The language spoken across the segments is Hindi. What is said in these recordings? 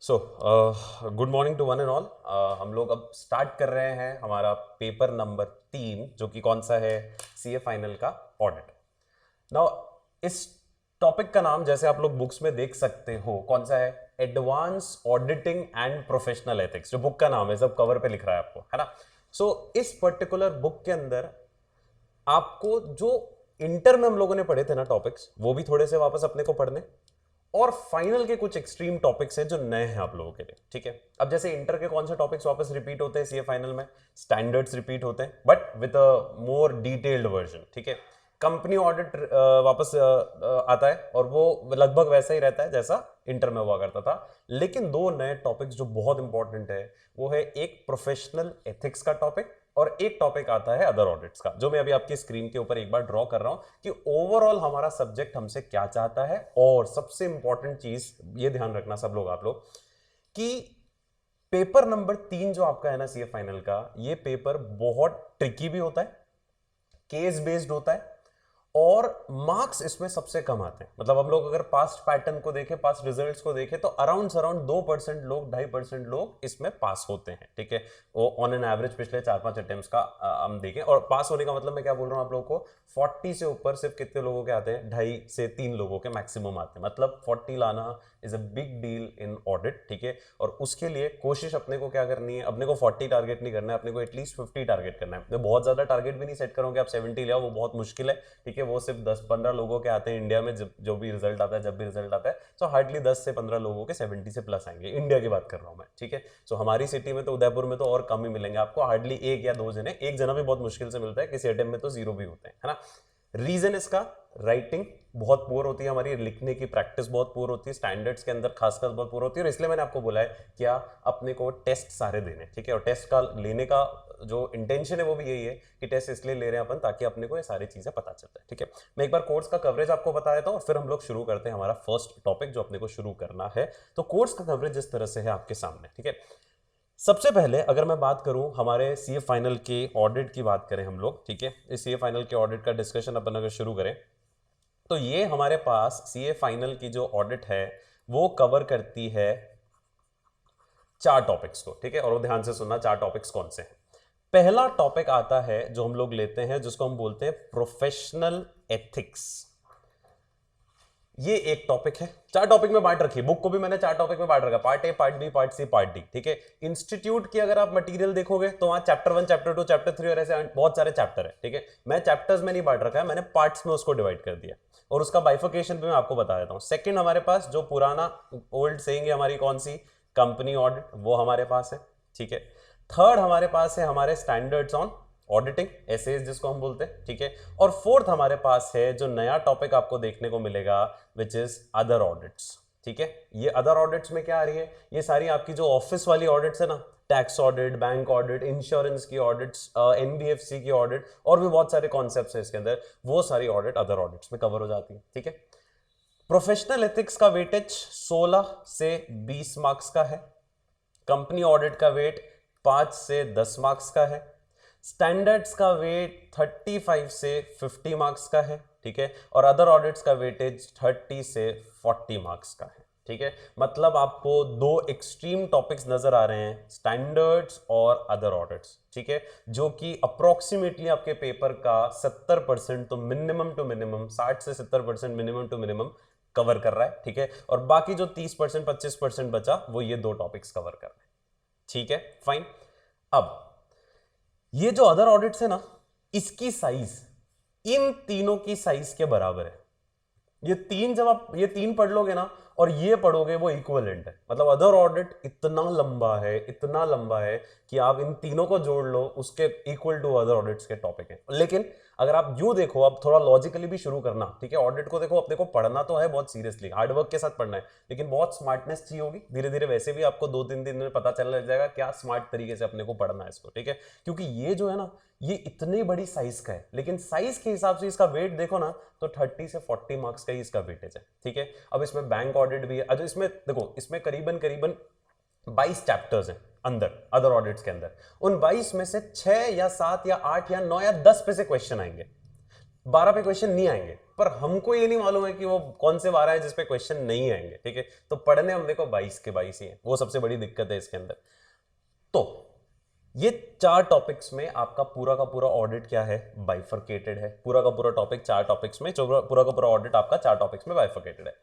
So good morning to one and all. हम लोग अब स्टार्ट कर रहे हैं हमारा पेपर नंबर 3 जो कि कौन सा है, सीए फाइनल का ऑडिट। नाउ इस टॉपिक का नाम जैसे आप लोग बुक्स में देख सकते हो कौन सा है, advance auditing and professional ethics, जो बुक का नाम है, सब कवर पे लिख रहा है आपको, है ना। सो इस पर्टिकुलर बुक के अंदर आपको जो इंटर में हम लोगों ने पढ़े थे ना टॉपिक्स, वो भी थोड़े से वापस अपने को पढ़ने, और फाइनल के कुछ एक्सट्रीम टॉपिक्स हैं जो नए हैं आप लोगों के लिए। ठीक है, अब जैसे इंटर के कौन से टॉपिक्स वापस रिपीट होते हैं सीए फाइनल में, स्टैंडर्ड्स रिपीट होते हैं but with a more detailed version. ठीक है, कंपनी ऑडिट वापस आता है और वो लगभग वैसा ही रहता है जैसा इंटर में हुआ करता था, लेकिन दो नए टॉपिक्स जो बहुत इंपॉर्टेंट है वो है एक प्रोफेशनल एथिक्स का टॉपिक और एक टॉपिक आता है अदर ऑडिट्स का, जो मैं अभी आपकी स्क्रीन के ऊपर एक बार ड्रॉ कर रहा हूं कि ओवरऑल हमारा सब्जेक्ट हमसे क्या चाहता है। और सबसे इंपॉर्टेंट चीज ये ध्यान रखना सब लोग, आप लोग, कि पेपर नंबर 3 जो आपका है ना सीए फाइनल का, ये पेपर बहुत ट्रिकी भी होता है, केस बेस्ड होता है, और मार्क्स इसमें सबसे कम आते हैं। मतलब हम लोग अगर पास्ट पैटर्न को देखें, पास्ट रिजल्ट्स को देखें, तो अराउंड 2% लोग, 2.5% लोग इसमें पास होते हैं। ठीक है, वो ऑन एन एवरेज पिछले 4-5 अटेम्प्ट्स का हम देखें। और पास होने का मतलब मैं क्या बोल रहा हूं आप लोगों को, 40 से ऊपर सिर्फ कितने लोगों के आते हैं, 2.5 से 3 लोगों के मैक्सिमम आते हैं। मतलब 40 लाना is a big deal in audit. ठीक है, और उसके लिए कोशिश अपने को क्या करनी है, अपने को 40 टारगेट नहीं करना है, अपने को एटलीस्ट 50 टारगेट करना है। मैं बहुत ज्यादा टारगेट भी नहीं सेट करूंगा, आप 70 ले आओ, वो बहुत मुश्किल है। ठीक है, वो सिर्फ 10-15 लोगों के आते हैं इंडिया में, जो भी रिजल्ट आता है, जब भी रिजल्ट आता है, तो हार्डली 10 से 15 लोगों के 70 से प्लस आएंगे। इंडिया की बात कर रहा हूं मैं। ठीक है, सो हमारी सिटी में तो, उदयपुर में तो और कम ही मिलेंगे आपको, हार्डली 1 या 2 जने, एक जना भी बहुत मुश्किल से मिलता है, किसी अटेम्प्ट में तो 0 भी होते हैं, है ना। रीजन इसका, राइटिंग बहुत पुअर होती है हमारी, लिखने की प्रैक्टिस बहुत पुअर होती है, स्टैंडर्ड्स के अंदर खासकर बहुत पुअर होती है, और इसलिए मैंने आपको बोला है क्या अपने को टेस्ट सारे देने। ठीक है, और टेस्ट का लेने का जो इंटेंशन है वो भी यही है कि टेस्ट इसलिए ले रहे हैं अपन ताकि अपने को ये सारी चीजें पता चलता है। ठीक है, मैं एक बार कोर्स का कवरेज आपको बता देता हूँ और फिर हम लोग शुरू करते हैं हमारा फर्स्ट टॉपिक जो अपने को शुरू करना है। तो कोर्स का कवरेज इस तरह से है आपके सामने। ठीक है, सबसे पहले अगर मैं बात करूं हमारे सीए फाइनल के ऑडिट की बात करें हम लोग, ठीक है, इस सीए फाइनल के ऑडिट का डिस्कशन अपन अगर शुरू करें, तो ये हमारे पास सीए फाइनल की जो ऑडिट है वो कवर करती है 4 टॉपिक्स को। ठीक है, और वो ध्यान से सुनना, 4 टॉपिक्स कौन से हैं। पहला टॉपिक आता है जो हम लोग लेते हैं, जिसको हम बोलते हैं प्रोफेशनल एथिक्स। ये एक टॉपिक है, 4 टॉपिक में बांट रखी है, बुक को भी मैंने 4 टॉपिक में बांट रखा, part A, part B, part C, part D. ठीक है, इंस्टीट्यूट की अगर आप मटेरियल देखोगे तो वहां चैप्टर 1, चैप्टर 2, चैप्टर 3 और ऐसे बहुत सारे चैप्टर है। ठीक है, मैं चैप्टर्स में नहीं बांट रखा है, मैंने पार्ट्स में उसको डिवाइड कर दिया, और उसका बाइफिकेशन भी मैं आपको बता देता हूं। सेकंड, हमारे पास जो पुराना ओल्ड सेइंग है हमारी, कौन सी, कंपनी ऑडिट, वो हमारे पास है। ठीक है, थर्ड हमारे पास है हमारे स्टैंडर्ड्स ऑन ऑडिटिंग, एसएस जिसको हम बोलते हैं। ठीक है, और फोर्थ हमारे पास है जो नया टॉपिक आपको देखने को मिलेगा, विच इज अदर ऑडिट्स। ठीक है, ये अदर ऑडिट्स में क्या आ रही है, ये सारी आपकी जो ऑफिस वाली ऑडिट्स है ना, tax audit, bank audit, insurance की ऑडिट्स, एनबीएफसी की ऑडिट, और भी बहुत सारे कॉन्सेप्ट्स है इसके अंदर, वो सारी ऑडिट अदर ऑडिट्स में कवर हो जाती है। ठीक है, प्रोफेशनल एथिक्स का वेटेज 16 से 20 मार्क्स का है, कंपनी ऑडिट का वेट 5 से 10 मार्क्स का है, स्टैंडर्ड्स का वेट 35 से 50 मार्क्स का है। ठीक है, और अदर ऑडिट्स का वेटेज 30 से 40 मार्क्स का है। ठीक है, मतलब आपको दो एक्सट्रीम टॉपिक्स नजर आ रहे हैं, स्टैंडर्ड्स और अदर ऑडिट्स। ठीक है, जो कि अप्रोक्सीमेटली आपके पेपर का 70% तो मिनिमम टू मिनिमम, 60 से 70% मिनिमम टू मिनिमम कवर कर रहा है। ठीक है, और बाकी जो 30%, 25% बचा, वो ये दो टॉपिक्स कवर कर रहे हैं। ठीक है, फाइन। अब ये जो अदर ऑडिट्स है ना, इसकी साइज इन तीनों की साइज के बराबर है। ये तीन, जब आप ये तीन पढ़ लोगे ना और ये पढ़ोगे, वो इक्विवेलेंट है। मतलब अदर ऑडिट इतना लंबा है, इतना लंबा है कि आप इन तीनों को जोड़ लो, उसके इक्वल टू अदर ऑडिट्स के टॉपिक है। लेकिन अगर आप यूं देखो, अब थोड़ा लॉजिकली भी शुरू करना। ठीक है, ऑडिट को देखो, अपने को पढ़ना तो है बहुत सीरियसली, हार्डवर्क के साथ पढ़ना है, लेकिन बहुत स्मार्टनेस चाहिए होगी। धीरे धीरे वैसे भी आपको 2-3 दिन में पता चलने लग जाएगा क्या स्मार्ट तरीके से अपने को पढ़ना है इसको। ठीक है, क्योंकि ये जो है ना, ये इतनी बड़ी साइज का है, लेकिन साइज के हिसाब से इसका वेट देखो ना, तो 30 से 40 मार्क्स का ही इसका वेटेज है। ठीक है, अब इसमें बैंक ऑडिट भी है। अच्छा, इसमें देखो, इसमें करीबन करीबन 22 चैप्टर्स हैं अंदर, अदर ऑडिट्स के अंदर। उन 22 में से 6 या 7 या 8 या 9 या 10 पे से क्वेश्चन आएंगे, 12 पे क्वेश्चन नहीं आएंगे। पर हमको ये नहीं मालूम है कि वो कौन से 12 है जिसपे क्वेश्चन नहीं आएंगे, ठीक है। तो पढ़ने हम देखो 22 के 22 ही है, वो सबसे बड़ी दिक्कत है इसके अंदर। तो ये 4 टॉपिक्स में आपका पूरा का पूरा ऑडिट क्या है, बाइफरकेटेड है। पूरा का पूरा टॉपिक 4 टॉपिक्स में, पूरा का पूरा ऑडिट आपका 4 टॉपिक्स में बाइफरकेटेड है।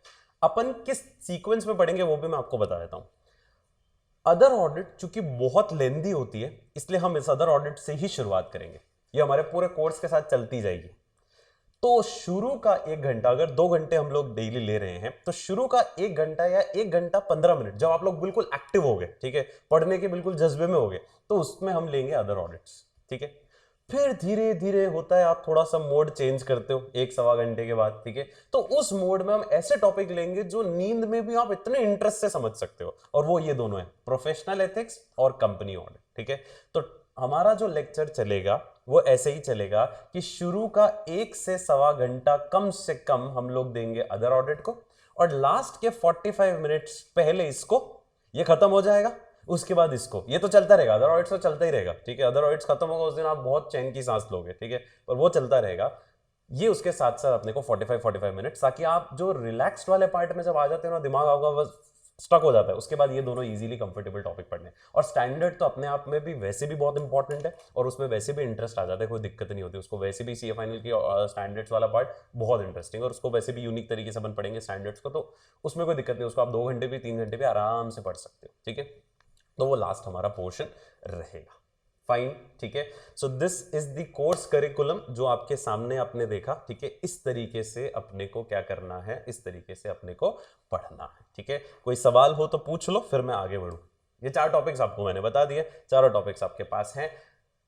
अपन किस सीक्वेंस में पढ़ेंगे वो भी मैं आपको बता देता हूं। अदर ऑडिट चूंकि बहुत लेंदी होती है, इसलिए हम इस अदर ऑडिट से ही शुरुआत करेंगे। ये हमारे पूरे कोर्स के साथ चलती जाएगी। तो शुरू का 1 घंटा, अगर 2 घंटे हम लोग डेली ले रहे हैं, तो शुरू का 1 घंटा या 1 घंटा 15 मिनट जब आप लोग बिल्कुल एक्टिव हो गए, ठीक है, पढ़ने के बिल्कुल जज्बे में हो गए, तो उसमें हम लेंगे अदर ऑडिट्स, ठीक है। फिर धीरे धीरे होता है, आप थोड़ा सा मोड चेंज करते हो 1-1.25 घंटे के बाद, ठीक है। तो उस मोड में हम ऐसे टॉपिक लेंगे जो नींद में भी आप इतने इंटरेस्ट से समझ सकते हो, और वो ये दोनों है, प्रोफेशनल एथिक्स और कंपनी ऑडिट, ठीक है। तो हमारा जो लेक्चर चलेगा वो ऐसे ही चलेगा कि शुरू का 1 से 1.25 घंटा कम से कम हम लोग देंगे अदर ऑडिट को, और लास्ट के 45 मिनट्स पहले इसको, ये खत्म हो जाएगा, उसके बाद इसको, ये तो चलता रहेगा, अदर ऑडिट्स तो चलता ही रहेगा, ठीक है। अदर ऑडिट्स खत्म होगा उस दिन आप बहुत चैन की सांस लोगे, ठीक है, पर वो चलता रहेगा। ये उसके साथ साथ अपने को 45 मिनट, ताकि आप जो रिलैक्स्ड वाले पार्ट में जब आ जाते हो ना, दिमाग आपका बस स्टक हो जाता है, उसके बाद ये दोनों इजीली कंफर्टेबल टॉपिक पढ़ने। और स्टैंडर्ड तो अपने आप में भी वैसे भी बहुत इंपॉर्टेंट है, और उसमें वैसे भी इंटरेस्ट आ जाता है, कोई दिक्कत नहीं होती उसको। वैसे भी सीए फाइनल की स्टैंडर्ड्स वाला पार्ट बहुत इंटरेस्टिंग है, और उसको वैसे भी यूनिक तरीके से अपन पढ़ेंगे स्टैंडर्ड्स को, तो उसमें कोई दिक्कत नहीं, उसको आप 2 घंटे भी 3 घंटे भी आराम से पढ़ सकते हो, ठीक है। तो वो लास्ट हमारा पोर्शन रहेगा, फाइन, ठीक है। So this is the course curriculum जो आपके सामने आपने देखा, ठीक है। इस तरीके से अपने को क्या करना है, इस तरीके से अपने को पढ़ना है, ठीक है। कोई सवाल हो तो पूछ लो, फिर मैं आगे बढ़ूं। ये 4 टॉपिक्स आपको मैंने बता दिए, चारों टॉपिक्स आपके पास हैं।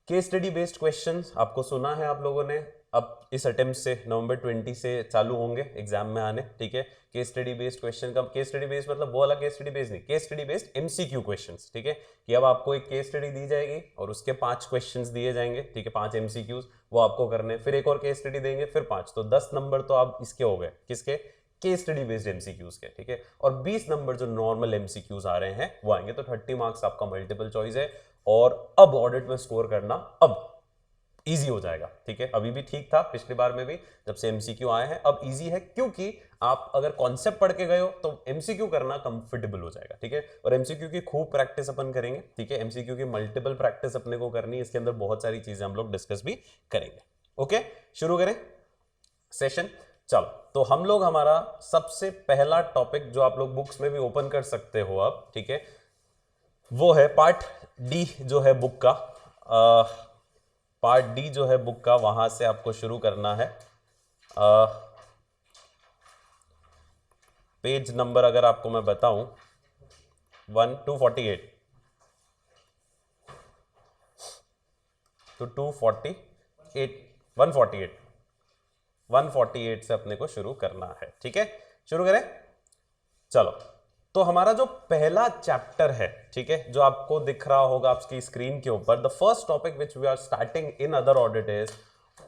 केस स्टडी बेस्ड क्वेश्चंस आपको सुना है आप लोगों ने, अब इस अटेम्प्ट से नवंबर 20 से चालू होंगे एग्जाम में आने, ठीक है। केस स्टडी बेस्ड क्वेश्चन का, केस स्टडी बेस्ड मतलब वो वाला केस स्टडी बेस्ड नहीं, case study based MCQ questions, ठीक है। कि अब आपको एक केस स्टडी दी जाएगी और उसके 5 क्वेश्चंस दिए जाएंगे, ठीक है, 5 एमसीक्यूज वो आपको करने, फिर एक और केस स्टडी देंगे, फिर 5, तो 10 नंबर तो आप इसके हो गए, किसके, केस स्टडी बेस्ड एमसीक्यूज के, ठीक है। और 20 नंबर जो नॉर्मल एमसीक्यूज आ रहे हैं वो आएंगे, तो 30 मार्क्स आपका मल्टीपल चॉइस है। और अब ऑडिट में स्कोर करना अब इजी हो जाएगा, ठीक है। अभी भी ठीक था पिछली बार में भी जब से एमसीक्यू आए हैं, अब इजी है, क्योंकि आप अगर कॉन्सेप्ट पढ़ के गए हो तो एमसीक्यू करना कंफर्टेबल हो जाएगा, ठीक है। और एमसीक्यू की खूब प्रैक्टिस अपन करेंगे, ठीक है। एमसीक्यू की मल्टीपल प्रैक्टिस अपने को करनी है, इसके अंदर बहुत सारी चीजें हम लोग डिस्कस भी करेंगे। ओके, शुरू करें सेशन। चलो, तो हम लोग हमारा सबसे पहला टॉपिक जो आप लोग बुक्स में भी ओपन कर सकते हो अब, ठीक है, वो है पार्ट डी जो है बुक का। पार्ट डी जो है बुक का, वहां से आपको शुरू करना है। पेज नंबर अगर आपको मैं बताऊं 248 तो 248 148 से अपने को शुरू करना है, ठीक है। शुरू करें, चलो। तो हमारा जो पहला चैप्टर है, ठीक है, जो आपको दिख रहा होगा आपकी स्क्रीन के ऊपर, the first topic which we are starting in other audit is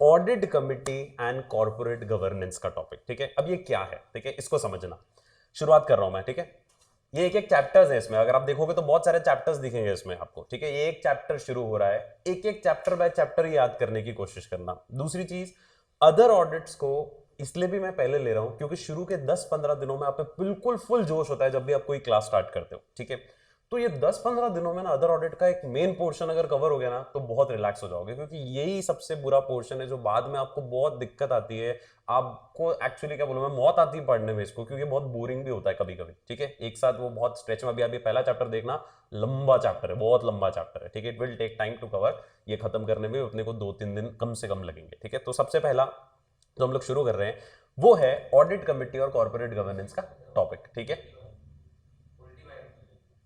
audit committee and corporate governance का टॉपिक, ठीक है। अब ये क्या है, ठीक है, इसको समझना। शुरुआत कर रहा हूं मैं, ठीक है। ये एक एक चैप्टर्स है इसमें, अगर आप देखोगे तो बहुत सारे चैप्टर्स दिखेंगे इसमें आपको, ठीक है। ये एक चैप्टर शुरू हो रहा है, एक एक चैप्टर बाय चैप्टर याद करने की कोशिश करना। दूसरी चीज, अदर ऑडिट्स को इसलिए भी मैं पहले ले रहा हूं क्योंकि शुरू के 10-15 दिनों में आप पे बिल्कुल फुल जोश होता है जब भी आप कोई क्लास स्टार्ट करते हो, ठीक है। तो ये 10-15 दिनों में ना अदर ऑडिट का एक मेन पोर्शन अगर कवर हो गया ना, तो बहुत रिलैक्स हो जाओगे, क्योंकि यही सबसे बुरा पोर्शन है जो बाद में आपको बहुत दिक्कत आती है। आपको एक्चुअली क्या बोलूं मैं, मौत आती है पढ़ने में इसको, क्योंकि बहुत बोरिंग भी होता है कभी कभी, ठीक है। एक साथ वो बहुत स्ट्रेच में, अभी पहला चैप्टर देखना, लंबा चैप्टर है, बहुत लंबा चैप्टर है, ठीक है। It will take time to cover, ये खत्म करने में अपने को 2-3 दिन कम से कम लगेंगे, ठीक है। तो सबसे पहला जो हम लोग शुरू कर रहे हैं वो है ऑडिट कमिटी और कॉर्पोरेट गवर्नेंस का टॉपिक, ठीक है।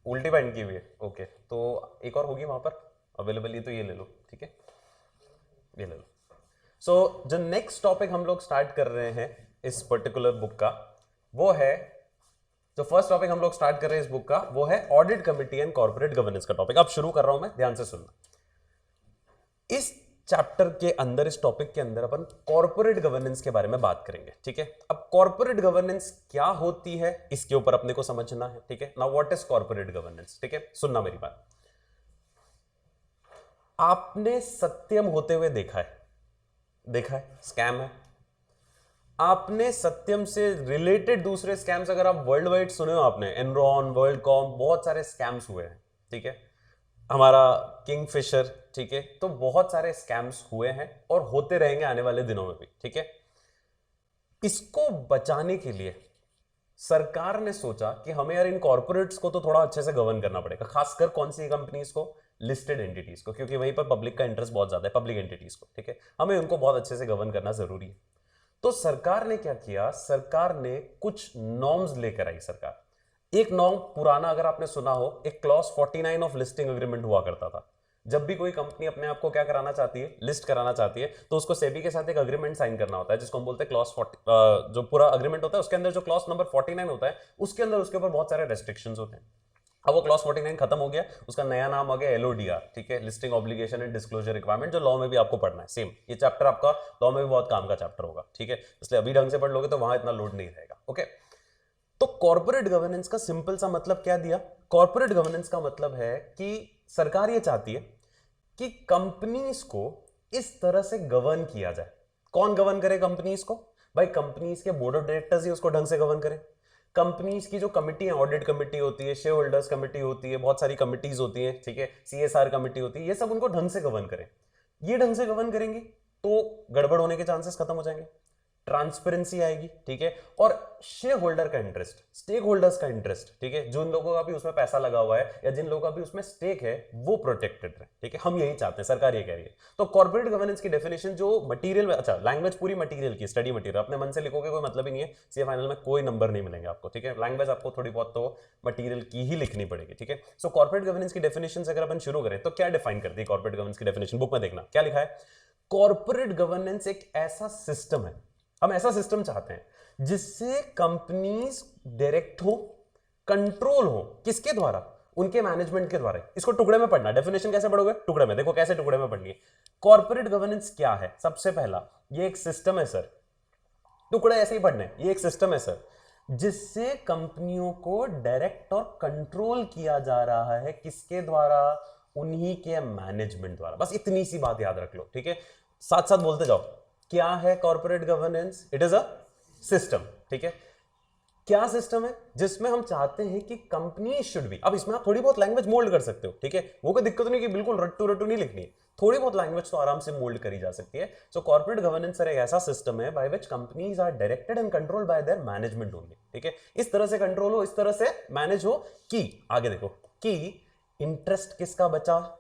उल्टी बाइंड की हुई है, ओके। तो एक और होगी वहां पर अवेलेबल, ये तो ये ले लो, ठीक है, ये ले लो। सो जो नेक्स्ट टॉपिक हम लोग स्टार्ट कर रहे हैं इस पर्टिकुलर बुक का, वो है, जो फर्स्ट टॉपिक हम लोग स्टार्ट कर रहे हैं इस बुक का, वो है audit committee and corporate governance का टॉपिक। अब शुरू कर रहा हूं मैं, ध्यान से सुनना। इस चैप्टर के अंदर, इस टॉपिक के अंदर अपन कॉर्पोरेट गवर्नेंस के बारे में बात करेंगे, ठीक है। अब कॉर्पोरेट गवर्नेंस क्या होती है इसके ऊपर अपने को समझना है, ठीक है। Now what is corporate governance, ठीक है, सुनना मेरी बात। आपने सत्यम होते हुए देखा है, देखा है, स्कैम है। आपने सत्यम से रिलेटेड दूसरे स्कैम्स अगर आप वर्ल्ड वाइड सुने हो, आपने एनरॉन, वर्ल्डकॉम, बहुत सारे स्कैम्स हुए हैं, ठीक है, हमारा किंगफिशर, ठीक है, तो बहुत सारे स्कैम्स हुए हैं और होते रहेंगे आने वाले दिनों में भी, ठीक है। इसको बचाने के लिए सरकार ने सोचा कि हमें यार इन कॉर्पोरेट्स को तो थोड़ा अच्छे से गवर्न करना पड़ेगा, खासकर कौन सी कंपनीज को, लिस्टेड एंटिटीज को, क्योंकि वहीं पर पब्लिक का इंटरेस्ट बहुत ज्यादा है, पब्लिक एंटिटीज को, ठीक है, हमें उनको बहुत अच्छे से गवर्न करना जरूरी है। तो सरकार ने क्या किया, सरकार ने कुछ नॉर्म्स लेकर आई। सरकार एक नॉर्म पुराना अगर आपने सुना हो, एक क्लॉज 49 ऑफ लिस्टिंग एग्रीमेंट हुआ करता था। जब भी कोई कंपनी अपने आप को क्या कराना चाहती है, लिस्ट कराना चाहती है, तो उसको सेबी के साथ एक अग्रीमेंट साइन करना होता है, जिसको हम बोलते हैं क्लॉज 40। जो पूरा अग्रीमेंट होता है उसके अंदर जो क्लॉज नंबर 49 होता है, उसके अंदर उसके ऊपर बहुत सारे रेस्ट्रिक्शंस होते हैं। अब वो क्लॉज 49 खत्म हो गया, उसका नया नाम आ गया एलओडीआर, ठीक है, listing obligation and disclosure requirement, जो लॉ में भी आपको पढ़ना है। सेम ये चैप्टर आपका लॉ में भी बहुत काम का चैप्टर होगा, ठीक है, इसलिए अभी ढंग से पढ़ लोगे तो वहां इतना लोड नहीं रहेगा। ओके, तो कॉर्पोरेट गवर्नेंस का सिंपल सा मतलब क्या दिया, कॉर्पोरेट गवर्नेंस का मतलब है कि सरकार ये चाहती है कि कंपनीज को इस तरह से गवर्न किया जाए। कौन गवर्न करे कंपनीज को? भाई कंपनीज के बोर्ड ऑफ डायरेक्टर्स ही उसको ढंग से गवर्न करें। कंपनीज की जो कमिटी है, ऑडिट कमिटी होती है, शेयर होल्डर्स कमिटी होती है, बहुत सारी कमिटीज होती है, ठीक है, सीएसआर कमिटी होती है, ये सब उनको ढंग से गवर्न करें। ये ढंग से गवर्न करेंगे तो गड़बड़ होने के चांसेस खत्म हो जाएंगे, ट्रांसपेरेंसी आएगी, ठीक है, और शेयर होल्डर का इंटरेस्ट, स्टेक होल्डर्स का इंटरेस्ट, ठीक है, जिन लोगों का भी उसमें पैसा लगा हुआ है या जिन लोगों का भी उसमें स्टेक है, वो प्रोटेक्टेड रहे, ठीक है, हम यही चाहते हैं, सरकार ये कह रही है। तो कॉर्पोरेट गवर्नेंस की डेफिनेशन जो मटीरियल में, अच्छा लैंग्वेज पूरी मटीरियल की, स्टडी मटीरियल अपने मन से लिखोगे कोई मतलब ही नहीं है, सीए फाइनल में कोई नंबर नहीं मिलेंगे आपको, ठीक है, लैंग्वेज आपको थोड़ी बहुत तो मटीरियल की ही लिखनी पड़ेगी, ठीक है। सो कॉर्पोरेट गवर्नेंस की डेफिनेशन अगर अपन शुरू करें तो क्या डिफाइन करती है कॉर्पोरेट गवर्नेंस की डेफिनेशन, बुक में देखना क्या लिखा है। कॉर्पोरेट गवर्नेंस एक ऐसा सिस्टम है, हम ऐसा सिस्टम चाहते हैं जिससे कंपनीज डायरेक्ट हो, कंट्रोल हो, किसके द्वारा? उनके मैनेजमेंट के द्वारा। इसको टुकड़े में पढ़ना, डेफिनेशन कैसे पढ़ोगे? टुकड़े में, देखो कैसे टुकड़े में पढ़नी है। कॉर्पोरेट गवर्नेंस क्या है? सबसे पहला, ये एक सिस्टम है सर, टुकड़े ऐसे ही पढ़ने, ये एक सिस्टम है सर जिससे कंपनियों को डायरेक्ट और कंट्रोल किया जा रहा है, किसके द्वारा? उन्हीं के मैनेजमेंट द्वारा। बस इतनी सी बात याद रख लो, ठीक है, साथ साथ बोलते जाओ। क्या है corporate governance? It is a system, ठीक है। क्या सिस्टम है? जिसमें हम चाहते हैं कि कंपनी शुड बी, अब इसमें आप थोड़ी बहुत लैंग्वेज मोल्ड कर सकते हो, ठीक है, वो कोई दिक्कत नहीं कि बिल्कुल रट्टू रट्टू नहीं लिखनी है, थोड़ी बहुत लैंग्वेज तो आराम से मोल्ड करी जा सकती है। सो कॉर्पोरेट गवर्नेंस एक ऐसा सिस्टम है by which companies are directed and controlled by their management only, ठीक है, इस तरह से कंट्रोल हो, इस तरह से मैनेज हो कि, आगे देखो, कि इंटरेस्ट किसका बचा?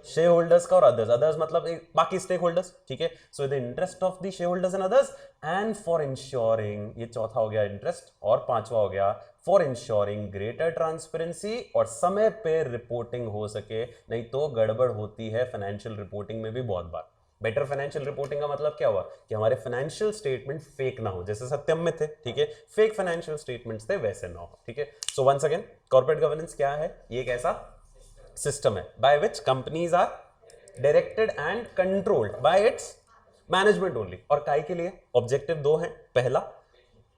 शेयर होल्डर्स का और अदर्स, अदर्स मतलब बाकी स्टेक होल्डर्स, ठीक है, so the interest of the share holders and others, and for ensuring, ये चौथा हो गया इंटरेस्ट, और पांचवा हो गया फॉर इंश्योरिंग ग्रेटर ट्रांसपेरेंसी, और समय पे रिपोर्टिंग हो सके, नहीं तो गड़बड़ होती है फाइनेंशियल रिपोर्टिंग में भी बहुत बार। बेटर फाइनेंशियल रिपोर्टिंग का मतलब क्या हुआ कि हमारे फाइनेंशियल स्टेटमेंट फेक ना हो, जैसे सत्यम में थे, ठीक है, फेक फाइनेंशियल स्टेटमेंट्स थे वैसे ना हो, ठीक है। So once again, corporate governance क्या है? ये एक ऐसा सिस्टम है by which companies are directed and controlled by its management only. और काय के लिए? ऑब्जेक्टिव दो है, पहला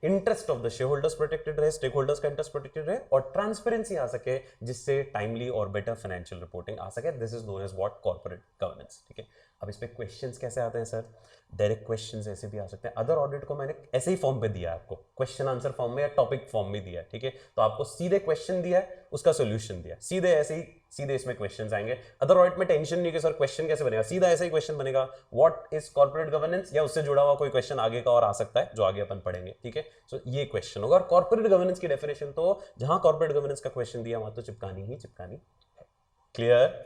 interest of the shareholders protected रहे, स्टेक होल्डर्स का इंटरेस्ट प्रोटेक्टेड रहे, और ट्रांसपेरेंसी आ सके जिससे टाइमली और बेटर फाइनेंशियल रिपोर्टिंग आ सके। This is known as what? Corporate governance, ठीक है। अब इस पे क्वेश्चंस कैसे आते हैं सर? डायरेक्ट क्वेश्चंस ऐसे भी आ सकते हैं। अदर ऑडिट को मैंने ऐसे ही फॉर्म पे दिया है आपको, क्वेश्चन आंसर फॉर्म में या टॉपिक फॉर्म में दिया है, ठीक है, तो आपको सीधे क्वेश्चन दिया है, उसका सोल्यूशन दिया, सीधे ऐसे ही सीधे इसमें क्वेश्चंस आएंगे। अदर ऑडिट में टेंशन नहीं कि सर क्वेश्चन कैसे बनेगा, सीधा ऐसा ही क्वेश्चन बनेगा, व्हाट इज कॉर्पोरेट गवर्नेंस, या उससे जुड़ा हुआ कोई क्वेश्चन आगे का और आ सकता है जो आगे अपन पढ़ेंगे, ठीक है। सो ये क्वेश्चन होगा। और कॉर्पोरेट गवर्नेंस की डेफिनेशन तो जहां कॉर्पोरेट गवर्नेंस का क्वेश्चन दिया वहां तो चिपकानी ही चिपकानी। क्लियर?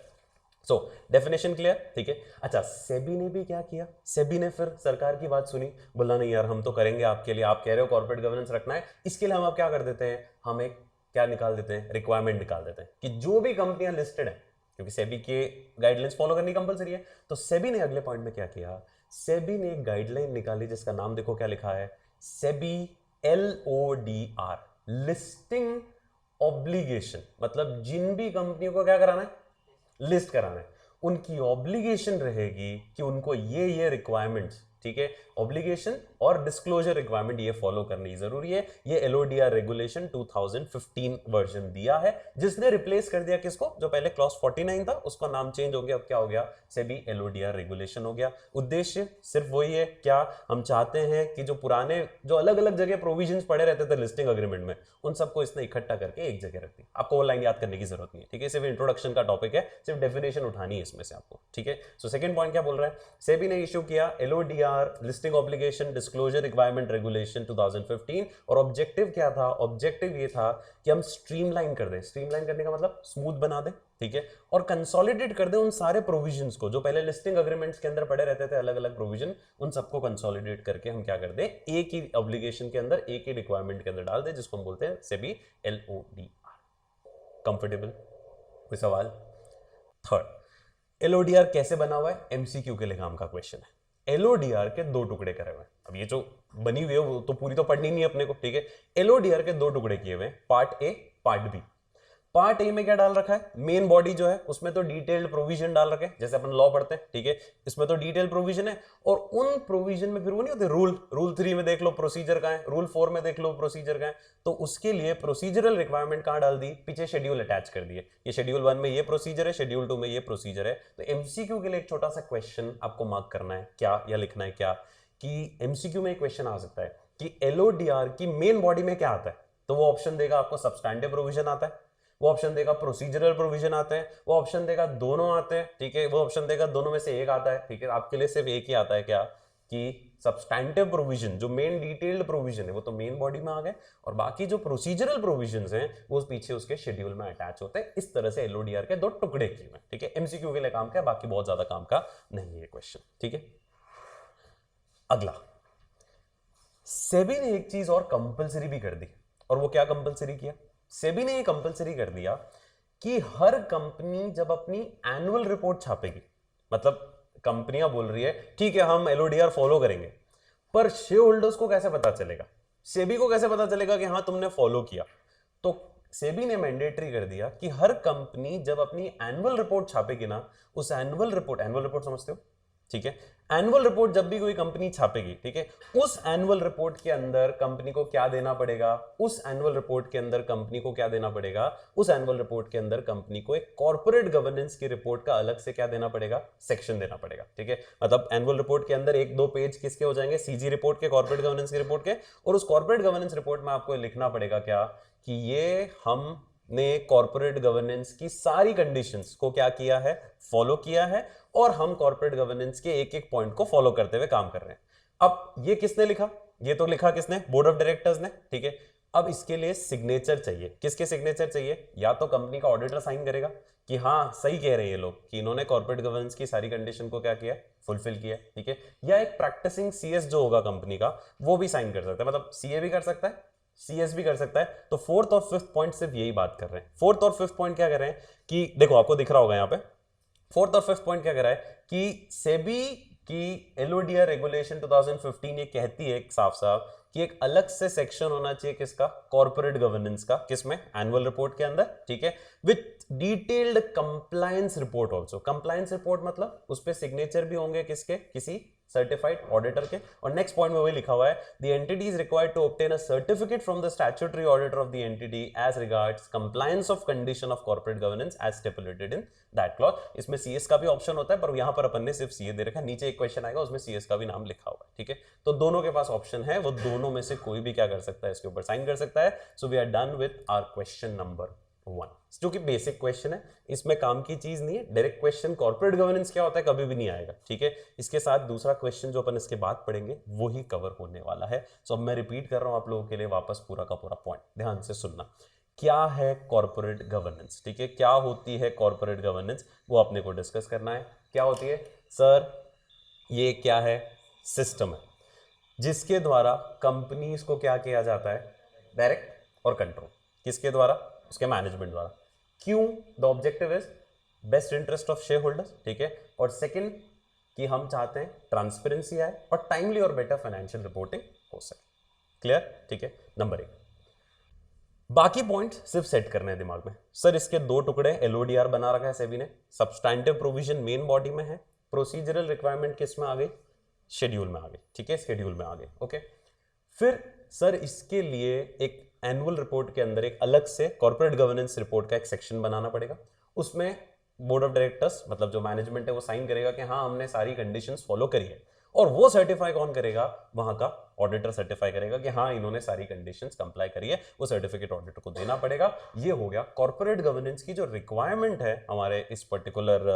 सो डेफिनेशन क्लियर, ठीक है। अच्छा, सेबी ने भी क्या किया? सेबी ने फिर सरकार की बात सुनी, बोला नहीं यार हम तो करेंगे आपके लिए, आप कह रहे हो कॉर्पोरेट गवर्नेंस रखना है, इसके लिए हम अब क्या कर देते हैं, हम एक क्या निकाल देते हैं, रिक्वायरमेंट निकाल देते हैं कि जो भी कंपनियां लिस्टेड है, क्योंकि सेबी के गाइडलाइंस फॉलो करनी कंपलसरी है, तो सेबी ने अगले पॉइंट में क्या किया, सेबी ने एक गाइडलाइन निकाली जिसका नाम देखो क्या लिखा है, सेबी LODR, लिस्टिंग ऑब्लिगेशन, मतलब जिन भी कंपनियों को क्या कराना है, लिस्ट कराना है, उनकी ऑब्लिगेशन रहेगी कि उनको ये रिक्वायरमेंट्स, ठीक है, ऑब्लिगेशन और डिस्क्लोजर रिक्वायरमेंट ये फॉलो करनी जरूरी है। ये एलओडीआर रेगुलेशन 2015 वर्जन दिया है, जिसने रिप्लेस कर दिया किसको, जो पहले क्लॉज 49 था उसका नाम चेंज हो गया, अब क्या हो गया, सेबी एलओडीआर रेगुलेशन हो गया। उद्देश्य सिर्फ वही है, क्या हम चाहते हैं कि जो पुराने जो अलग अलग जगह प्रोविजंस पड़े रहते थे लिस्टिंग अग्रीमेंट में, उन सबको इसने इकट्ठा करके एक जगह रख दी। आपको वो लाइन याद करने की जरूरत नहीं है, ठीक है, सिर्फ इंट्रोडक्शन का टॉपिक है, सिर्फ डेफिनेशन उठानी है इसमें से आपको, ठीक है। सो सेकंड पॉइंट क्या बोल रहा है, सेबी ने इशू किया LODR listing obligation disclosure requirement regulation 2015, और ऑब्जेक्टिव क्या था, ऑब्जेक्टिव ये था कि हम स्ट्रीमलाइन कर दें, स्ट्रीमलाइन करने का मतलब स्मूथ बना दें, ठीक है, और कंसोलिडेट कर दें उन सारे प्रोविजंस को जो पहले लिस्टिंग अग्रीमेंट्स के अंदर पड़े रहते थे, अलग अलग प्रोविजन, उन सबको कंसोलिडेट करके हम क्या कर दें, एक ही ऑब्लिगेशन के अंदर, एक ही रिक्वायरमेंट के अंदर डाल दें, जिसको हम बोलते हैं सेबी एलओडीआर। कंफर्टेबल, कोई सवाल? थर्ड, एलओडीआर कैसे बना हुआ है, एमसीक्यू के लिए काम का क्वेश्चन है। एलओडीआर के दो टुकड़े करे हुए हैं, अब ये जो बनी हुई है वो तो पूरी तो पढ़नी नहीं है अपने को, ठीक है। एलओडीआर के दो टुकड़े किए हुए हैं, part A part B. Part A में क्या डाल रखा है, मेन बॉडी जो है उसमें तो डिटेल्ड प्रोविजन डाल रखे हैं, जैसे अपन लॉ पढ़ते हैं, ठीक है, इसमें तो डिटेल प्रोविजन है, और उन प्रोविजन में फिर वो नहीं होते रूल, रूल 3 में देख लो प्रोसीजर का है, रूल 4 में देख लो प्रोसीजर का है, तो उसके लिए प्रोसीजरल रिक्वायरमेंट कहां डाल दी, पीछे शेड्यूल अटैच कर दिए, ये शेड्यूल 1 में ये प्रोसीजर है, शेड्यूल 2 में ये प्रोसीजर है। तो एमसीक्यू के लिए एक छोटा सा क्वेश्चन आपको मार्क करना है, क्या या लिखना है क्या, कि एमसीक्यू में एक क्वेश्चन आ सकता है कि एलओडीआर की मेन बॉडी में क्या आता है, तो वो ऑप्शन देगा आपको सब्सटैंटिव प्रोविजन आता है, वो ऑप्शन देगा प्रोसीजरल प्रोविजन आते हैं, वो ऑप्शन देगा दोनों आते हैं, ठीक है, वो ऑप्शन देगा दोनों में से एक आता है, ठीक है, आपके लिए सिर्फ एक ही आता है, क्या, कि सब्सटैंटिव प्रोविजन, जो मेन डिटेल्ड प्रोविजन है वो तो मेन बॉडी में आ गए, और बाकी जो प्रोसीजरल प्रोविजंस हैं वो पीछे उसके शेड्यूल में अटैच होते हैं। इस तरह से एलओडीआर के दो टुकड़े किए हुए, ठीक है, एमसीक्यू के लिए काम का, बाकी बहुत ज्यादा काम का नहीं है क्वेश्चन, ठीक है। अगला, सेबी ने एक चीज और कंपलसरी भी कर दी, और वो क्या कंपलसरी किया, सेबी ने ये कंपलसरी कर दिया कि हर कंपनी जब अपनी एनुअल रिपोर्ट छापेगी, मतलब कंपनियां बोल रही है ठीक है हम एलओडीआर फॉलो करेंगे, पर शेयर होल्डर्स को कैसे पता चलेगा, सेबी को कैसे पता चलेगा कि हाँ तुमने फॉलो किया, तो सेबी ने मैंडेटरी कर दिया कि हर कंपनी जब अपनी एनुअल रिपोर्ट छापेगी ना, उस एनुअल रिपोर्ट समझते हो, ठीक है, एनुअल रिपोर्ट जब भी कोई कंपनी छापेगी, ठीक है, उस एनुअल रिपोर्ट के अंदर कंपनी को क्या देना पड़ेगा, उस एनुअल रिपोर्ट के अंदर कंपनी को क्या देना पड़ेगा, उस एनुअल रिपोर्ट के अंदर कंपनी को एक कॉर्पोरेट गवर्नेंस की रिपोर्ट का अलग से क्या देना पड़ेगा, सेक्शन देना पड़ेगा, ठीक है। मतलब एनुअल रिपोर्ट के अंदर एक दो पेज किसके हो जाएंगे, सीजी रिपोर्ट के, कॉर्पोरेट गवर्नेंस की रिपोर्ट के, और उस कॉर्पोरेट गवर्नेंस रिपोर्ट में आपको लिखना पड़ेगा क्या, कि ये हमने कॉर्पोरेट गवर्नेंस की सारी कंडीशंस को क्या किया है, फॉलो किया है, और हम कॉर्पोरेट गवर्नेंस के एक एक पॉइंट को फॉलो करते हुए काम कर रहे हैं। अब ये किसने लिखा, ये तो लिखा किसने, बोर्ड ऑफ डायरेक्टर्स ने, ठीक है। अब इसके लिए सिग्नेचर चाहिए, किसके सिग्नेचर चाहिए, या तो कंपनी का ऑडिटर साइन करेगा कि हाँ सही कह रहे हैं ये लोग कि इन्होंने कॉर्पोरेट गवर्नेंस की सारी कंडीशन को क्या किया, फुलफिल किया, ठीक है, या एक प्रैक्टिसिंग सीएस जो होगा कंपनी का वो भी साइन कर सकता है, मतलब सीए भी कर सकता है, सीएस भी कर सकता है। तो फोर्थ और फिफ्थ पॉइंट सिर्फ यही बात कर रहे हैं। फोर्थ और फिफ्थ पॉइंट क्या कर रहे हैं कि देखो आपको दिख रहा होगा यहाँ पे, फोर्थ और फिफ्थ पॉइंट क्या कर रहा है कि सेबी की एलओडीआर रेगुलेशन 2015 ये कहती है साफ साफ कि एक अलग से सेक्शन होना चाहिए किसका, कॉर्पोरेट गवर्नेंस का, किसमें, एनुअल रिपोर्ट के अंदर, ठीक है, with detailed compliance report also. Compliance report मतलब उस पर सिग्नेचर भी होंगे किसके, किसी सर्टिफाइड ऑडिटर के। और नेक्स्ट पॉइंट में वही लिखा हुआ है, the entity is required to obtain a certificate from the statutory auditor of the entity as regards compliance of condition of corporate governance as stipulated in that clause. इसमें सीएस का भी ऑप्शन होता है, पर यहां पर अपन ने सिर्फ सीए दे रखा है, नीचे एक क्वेश्चन आएगा उसमें सीएस का भी नाम लिखा हुआ है, ठीक है। तो दोनों के पास ऑप्शन है, वो दोनों में से कोई भी क्या कर सकता है, इसके ऊपर साइन कर सकता है। So we are done with our question number 1, जो कि बेसिक क्वेश्चन है, इसमें काम की चीज नहीं है। डायरेक्ट क्वेश्चन कॉर्पोरेट गवर्नेंस क्या होता है कभी भी नहीं आएगा, ठीक है। इसके साथ दूसरा क्वेश्चन जो अपन इसके बाद पढ़ेंगे वो ही कवर होने वाला है। सो अब मैं रिपीट कर रहा हूं आप लोगों के लिए वापस पूरा का पूरा पॉइंट, ध्यान से सुनना। क्या है कॉर्पोरेट गवर्नेंस, ठीक है, क्या होती है कॉर्पोरेट गवर्नेंस, वो अपने को डिस्कस करना है। क्या होती है सर, ये क्या है, सिस्टम है जिसके द्वारा कंपनीज को क्या किया जाता है, डायरेक्ट और कंट्रोल, किसके द्वारा, उसके मैनेजमेंट द्वारा। क्यों, the objective is best interest of share holders, ठीक है, और सेकंड कि हम चाहते हैं ट्रांसपेरेंसी आए और टाइमली और बेटर फाइनेंशियल रिपोर्टिंग हो सके। क्लियर, ठीक है। नंबर 1, बाकी पॉइंट सिर्फ सेट करने हैं दिमाग में। सर इसके दो टुकड़े, एलओडीआर बना रखा है सेबी ने, सब्सटैंटिव प्रोविजन मेन बॉडी में है, प्रोसीजरल रिक्वायरमेंट किस में आ गई, शेड्यूल में आ गए, ठीक है, शेड्यूल में आ गए, ओके। फिर सर इसके लिए एक एनुअल रिपोर्ट के अंदर एक अलग से कॉर्पोरेट गवर्नेंस रिपोर्ट का एक सेक्शन बनाना पड़ेगा। उसमें बोर्ड ऑफ डायरेक्टर्स मतलब जो मैनेजमेंट है वो साइन करेगा कि हाँ हमने सारी कंडीशंस फॉलो करी है, और वो सर्टिफाई कौन करेगा, वहां का ऑडिटर सर्टिफाई करेगा कि हाँ इन्होंने सारी कंडीशंस कंप्लाई करी है, वो सर्टिफिकेट ऑडिटर को देना पड़ेगा। ये हो गया कॉर्पोरेट गवर्नेंस की जो रिक्वायरमेंट है हमारे इस पर्टिकुलर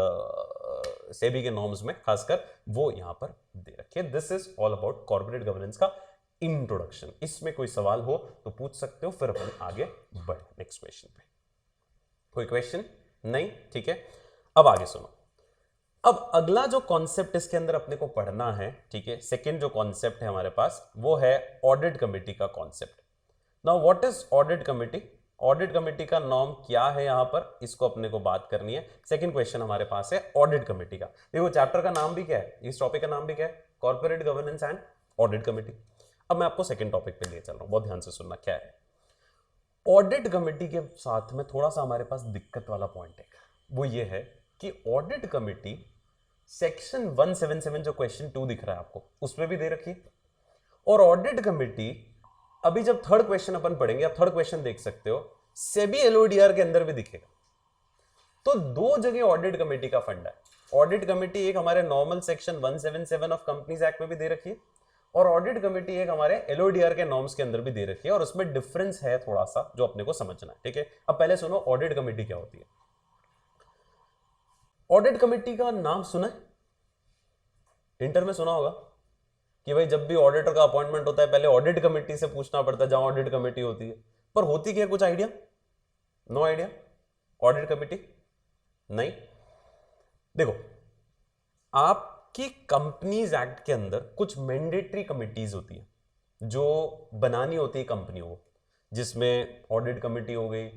सेबी के नॉर्म्स में, खासकर वो यहां पर दे रखिए। This is all about corporate governance का इंट्रोडक्शन। इसमें कोई सवाल हो तो पूछ सकते हो, फिर अपन आगे बढ़े नेक्स्ट क्वेश्चन पे। कोई क्वेश्चन नहीं, ठीक है। अब आगे सुनो। अब अगला जो कॉन्सेप्ट इसके अंदर अपने को पढ़ना है, ठीक है, सेकंड जो कॉन्सेप्ट है हमारे पास वो है ऑडिट कमेटी का concept. Now what is audit committee? Audit committee का नॉर्म क्या है यहां पर, इसको अपने को बात करनी है। सेकंड क्वेश्चन हमारे पास है ऑडिट कमेटी का। देखो चैप्टर का नाम भी क्या है, इस टॉपिक का नाम भी क्या है, corporate governance and audit committee. अब मैं आपको सेकंड टॉपिक पे ले चल रहा हूं, बहुत ध्यान से सुनना। क्या है ऑडिट कमेटी के साथ में थोड़ा सा हमारे पास दिक्कत वाला पॉइंट है, वो ये है कि ऑडिट कमेटी सेक्शन 177 जो क्वेश्चन 2 दिख रहा है आपको उसमें भी दे रखी है, और ऑडिट कमेटी अभी जब थर्ड क्वेश्चन अपन पढ़ेंगे, आप थर्ड क्वेश्चन देख सकते हो, सेबी एलओडीआर के अंदर भी दिखेगा। तो दो जगह ऑडिट कमेटी का फंड है। ऑडिट कमेटी एक हमारे normal section 177 of companies act में भी दे रखी है, और ऑडिट कमेटी एक हमारे एलओडीआर के नॉर्म्स के अंदर भी दे रखी है, और उसमें डिफरेंस है थोड़ा सा जो अपने को समझना है, ठीक है। अब पहले सुनो ऑडिट कमेटी क्या होती है। ऑडिट कमेटी का नाम सुना है, इंटर में सुना होगा कि भाई जब भी ऑडिटर का अपॉइंटमेंट होता है पहले ऑडिट कमेटी से पूछना पड़ता है, जहां ऑडिट कमेटी होती है। पर होती क्या, कुछ idea? No idea. Audit committee नहीं। देखो आपकी कंपनीज एक्ट के अंदर कुछ मैंडेटरी कमिटीज होती है जो बनानी होती है कंपनियों को, जिसमें ऑडिट कमेटी हो गई,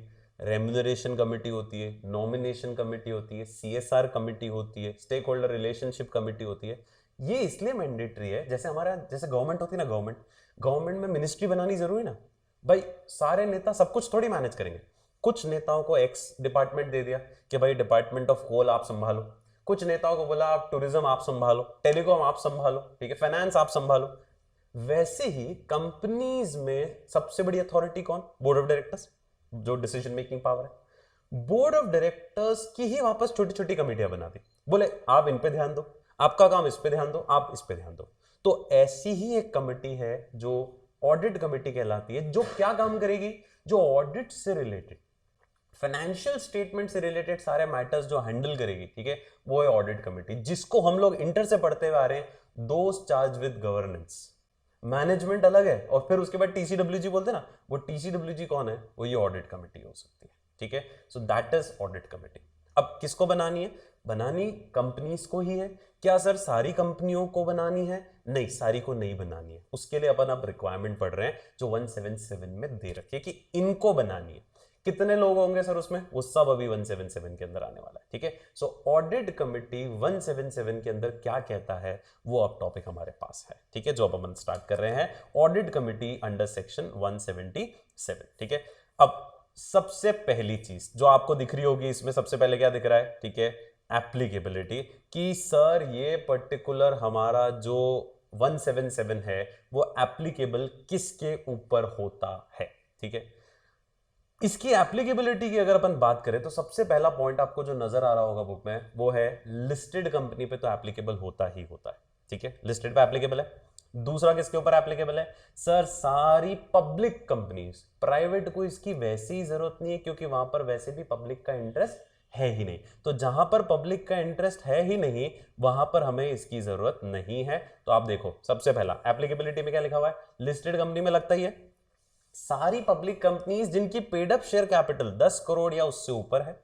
रेम्यूनरेशन कमेटी होती है, नॉमिनेशन कमेटी होती है, सीएसआर कमेटी होती है, स्टेक होल्डर रिलेशनशिप कमेटी होती है। ये इसलिए मैंडेटरी है, जैसे हमारा जैसे गवर्नमेंट होती है ना, गवर्नमेंट में मिनिस्ट्री बनानी जरूरी ना भाई, सारे नेता सब कुछ थोड़ी मैनेज करेंगे। कुछ नेताओं को एक्स डिपार्टमेंट दे दिया कि भाई डिपार्टमेंट ऑफ कोल आप संभालो, कुछ नेताओं को बोला आप टूरिज्म आप संभालो, टेलीकॉम आप संभालो, ठीक है, फाइनेंस आप संभालो। वैसे ही कंपनीज में सबसे बड़ी अथॉरिटी कौन? बोर्ड ऑफ डायरेक्टर्स, जो डिसीजन मेकिंग पावर है। बोर्ड ऑफ डायरेक्टर्स की ही वापस छोटी छोटी कमेटियां बना दी, बोले आप इन पे ध्यान दो, आपका काम इस पे ध्यान दो, आप इस पे ध्यान दो। तो ऐसी ही एक कमेटी है जो ऑडिट कमेटी कहलाती है, जो क्या काम करेगी, जो ऑडिट से रिलेटेड, फाइनेंशियल स्टेटमेंट से रिलेटेड सारे मैटर्स जो हैंडल करेगी, ठीक है, वो है ऑडिट कमेटी, जिसको हम लोग इंटर से पढ़ते हुए आ रहे हैं, those charge with governance. Management अलग है, और फिर उसके बाद टीसीडब्ल्यूजी बोलते हैं ना, वो टीसीडब्ल्यूजी कौन है, वो ये ऑडिट कमेटी हो सकती है, ठीक है। सो दैट इज ऑडिट कमेटी। अब किसको बनानी है? बनानी कंपनीज को ही है। क्या सर सारी कंपनियों को बनानी है? नहीं, सारी को नहीं बनानी है। उसके लिए अपन अब रिक्वायरमेंट पढ़ रहे हैं जो 177 में दे रखी कि इनको बनानी है। कितने लोग होंगे सर उसमें? वो सब अभी 177 के अंदर आने वाला है, ठीक है। सो ऑडिट कमेटी 177 के अंदर क्या कहता है वो अब टॉपिक हमारे पास है, ठीक है, जो अब हम स्टार्ट कर रहे हैं, ऑडिट कमेटी अंडर सेक्शन 177, ठीक है। अब सबसे पहली चीज जो आपको दिख रही होगी इसमें, सबसे पहले क्या दिख रहा है, ठीक है, एप्लीकेबिलिटी, कि सर ये पर्टिकुलर हमारा जो 177 है वो एप्लीकेबल किसके ऊपर होता है, ठीक है। इसकी एप्लीकेबिलिटी की अगर अपन बात करें तो सबसे पहला पॉइंट आपको जो नजर आ रहा होगा बुक में वो है लिस्टेड कंपनी पे तो एप्लीकेबल होता ही होता है, ठीक है, लिस्टेड पे एप्लीकेबल है। दूसरा किसके ऊपर एप्लीकेबल है? सर सारी पब्लिक कंपनीज, प्राइवेट को इसकी वैसे ही जरूरत नहीं है क्योंकि वहां पर वैसे भी पब्लिक का इंटरेस्ट है ही नहीं। तो जहां पर पब्लिक का इंटरेस्ट है ही नहीं वहां पर हमें इसकी जरूरत नहीं है। तो आप देखो सबसे पहला एप्लीकेबिलिटी में क्या लिखा हुआ है, लिस्टेड कंपनी में लगता ही है सारी पब्लिक कंपनीज जिनकी paid up share capital 10 crore या उससे ऊपर है,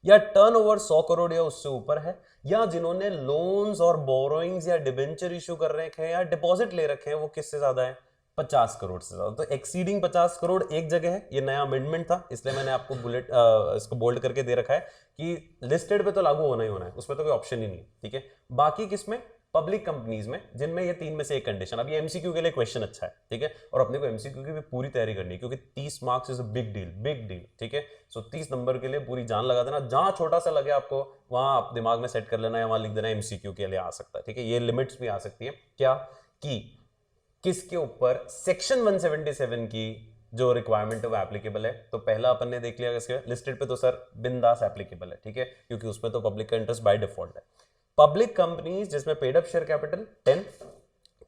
या टर्नओवर 100 करोड़ या उससे ऊपर है, या जिन्होंने लोन्स और बोरोइंग्स या डिबेंचर इशू कर रखे हैं या डिपॉजिट ले रखे हैं वो किससे ज्यादा है? 50 करोड़ से ज्यादा। तो एक्सीडिंग 50 करोड़ एक जगह है, ये नया अमेंडमेंट था इसलिए मैंने आपको बुलेट इसको बोल्ड करके दे रखा है कि लिस्टेड पे तो लागू होना ही होना है, उसमें तो कोई ऑप्शन ही नहीं है, ठीक है। बाकी किसमें? पब्लिक कंपनीज में जिनमें ये तीन में से एक कंडीशन, अब ये एमसीक्यू के लिए क्वेश्चन अच्छा है, ठीक है, और अपने को एमसीक्यू की भी पूरी तैयारी करनी है क्योंकि 30 marks is a big deal, ठीक है। सो 30 नंबर के लिए पूरी जान लगा देना, जहां छोटा सा लगे आपको वहां आप दिमाग में सेट कर लेना है, वहां लिख देना एमसीक्यू के लिए आ सकता है, ठीक है। ये लिमिट्स भी आ सकती है क्या कि किसके ऊपर सेक्शन 177 की जो रिक्वायरमेंट है वो एप्लीकेबल है। तो पहला अपन ने देख लिया किसके लिस्टेड पे, तो सर बिंदास एप्लीकेबल है, ठीक है, क्योंकि उसमें तो पब्लिक का इंटरेस्ट बाय डिफॉल्ट है। पब्लिक कंपनीज जिसमें paid up share capital 10,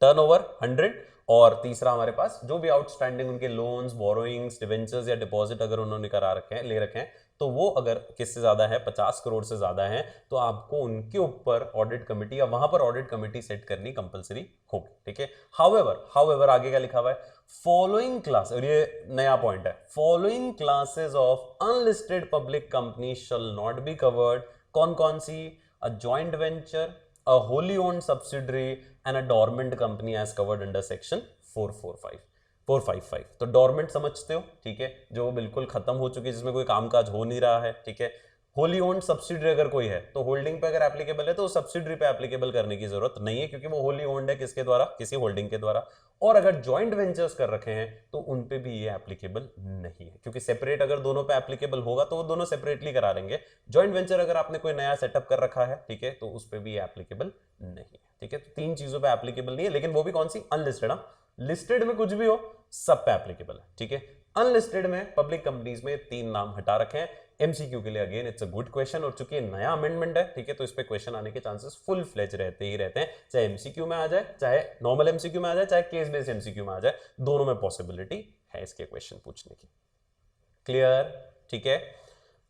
turnover 100, और तीसरा हमारे पास जो भी आउटस्टैंडिंग उनके लोन्स, बोरोइंग्स, डिवेंचर्स या डिपॉजिट अगर उन्होंने करा रखे हैं, ले रखे हैं, तो वो अगर किससे ज्यादा है, 50 करोड़ से ज्यादा है, तो आपको उनके ऊपर ऑडिट कमेटी या वहां पर ऑडिट कमेटी सेट करनी कंपलसरी होगी, ठीक है। हाउएवर आगे क्या लिखा हुआ है, फॉलोइंग क्लास, और ये नया पॉइंट है, following classes of unlisted public company shall not be covered. कौन कौन सी, a joint venture, a wholly owned subsidiary and a dormant company as covered under section 455। तो डोरमेंट समझते हो, ठीक है, जो बिल्कुल खत्म हो चुकी है, जिसमें कोई कामकाज हो नहीं रहा है, ठीक है। होली ओन्ड सब्सिडरी अगर कोई है तो होल्डिंग पे अगर एप्लीकेबल है तो सब्सिडरी पे एप्लीकेबल करने की जरूरत नहीं है क्योंकि वो होली ओन्ड है किसके द्वारा, किसी होल्डिंग के द्वारा। और अगर जॉइंट वेंचर्स कर रखे हैं तो उन पे भी ये एप्लीकेबल नहीं है, क्योंकि सेपरेट अगर दोनों पे एप्लीकेबल होगा तो वो दोनों सेपरेटली करा लेंगे। जॉइंट वेंचर अगर आपने कोई नया सेटअप कर रखा है, ठीक है, तो उस पे भी ये एप्लीकेबल नहीं है, ठीक है। तो तीन चीजों पे एप्लीकेबल नहीं है, लेकिन वो भी कौन सी, अनलिस्टेड। लिस्टेड में कुछ भी हो सब पे एप्लीकेबल है, ठीक है। अनलिस्टेड में पब्लिक कंपनीज में तीन नाम हटा रखे हैं। एमसीक्यू के लिए again it's a good question, और चूंकि नया अमेंडमेंट है, ठीक है, तो इस पे क्वेश्चन आने के चांसेस फुल फ्लेज रहते हैं, चाहे एमसीक्यू में आ जाए, चाहे नॉर्मल एमसीक्यू में आ जाए, चाहे केस बेस्ड एमसीक्यू में आ जाए, दोनों में पॉसिबिलिटी है इसके क्वेश्चन पूछने की। क्लियर, ठीक है,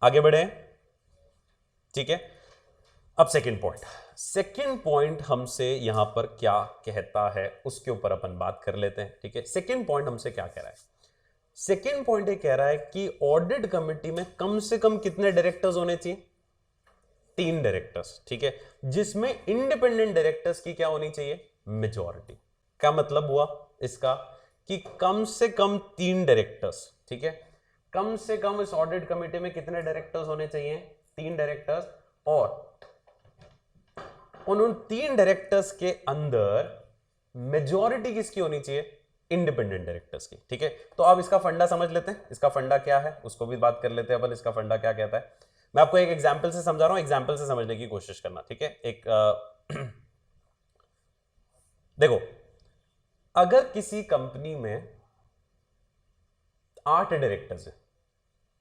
आगे बढ़े, ठीक है। अब सेकेंड पॉइंट हमसे यहां पर क्या कहता है उसके ऊपर अपन बात कर लेते हैं, ठीक है। सेकेंड पॉइंट हमसे क्या कह रहा है, सेकेंड पॉइंट ये कह रहा है कि ऑडिट कमेटी में कम से कम कितने डायरेक्टर्स होने चाहिए, 3 डायरेक्टर्स, ठीक है, जिसमें इंडिपेंडेंट डायरेक्टर्स की क्या होनी चाहिए, मेजॉरिटी। क्या मतलब हुआ इसका कि कम से कम 3 डायरेक्टर्स, ठीक है, कम से कम इस ऑडिट कमेटी में कितने डायरेक्टर्स होने चाहिए, 3 डायरेक्टर्स, और उन 3 डायरेक्टर्स के अंदर मेजॉरिटी किसकी होनी चाहिए, इंडिपेंडेंट डायरेक्टर्स की, ठीक है। तो अब इसका फंडा समझ लेते हैं, इसका फंडा क्या है उसको भी बात कर लेते हैं अपन, इसका फंडा क्या कहता है। मैं आपको एक एग्जांपल से समझा रहा हूं, एग्जांपल से समझने की कोशिश करना, ठीक है। देखो, अगर किसी कंपनी में 8 डायरेक्टर्स है,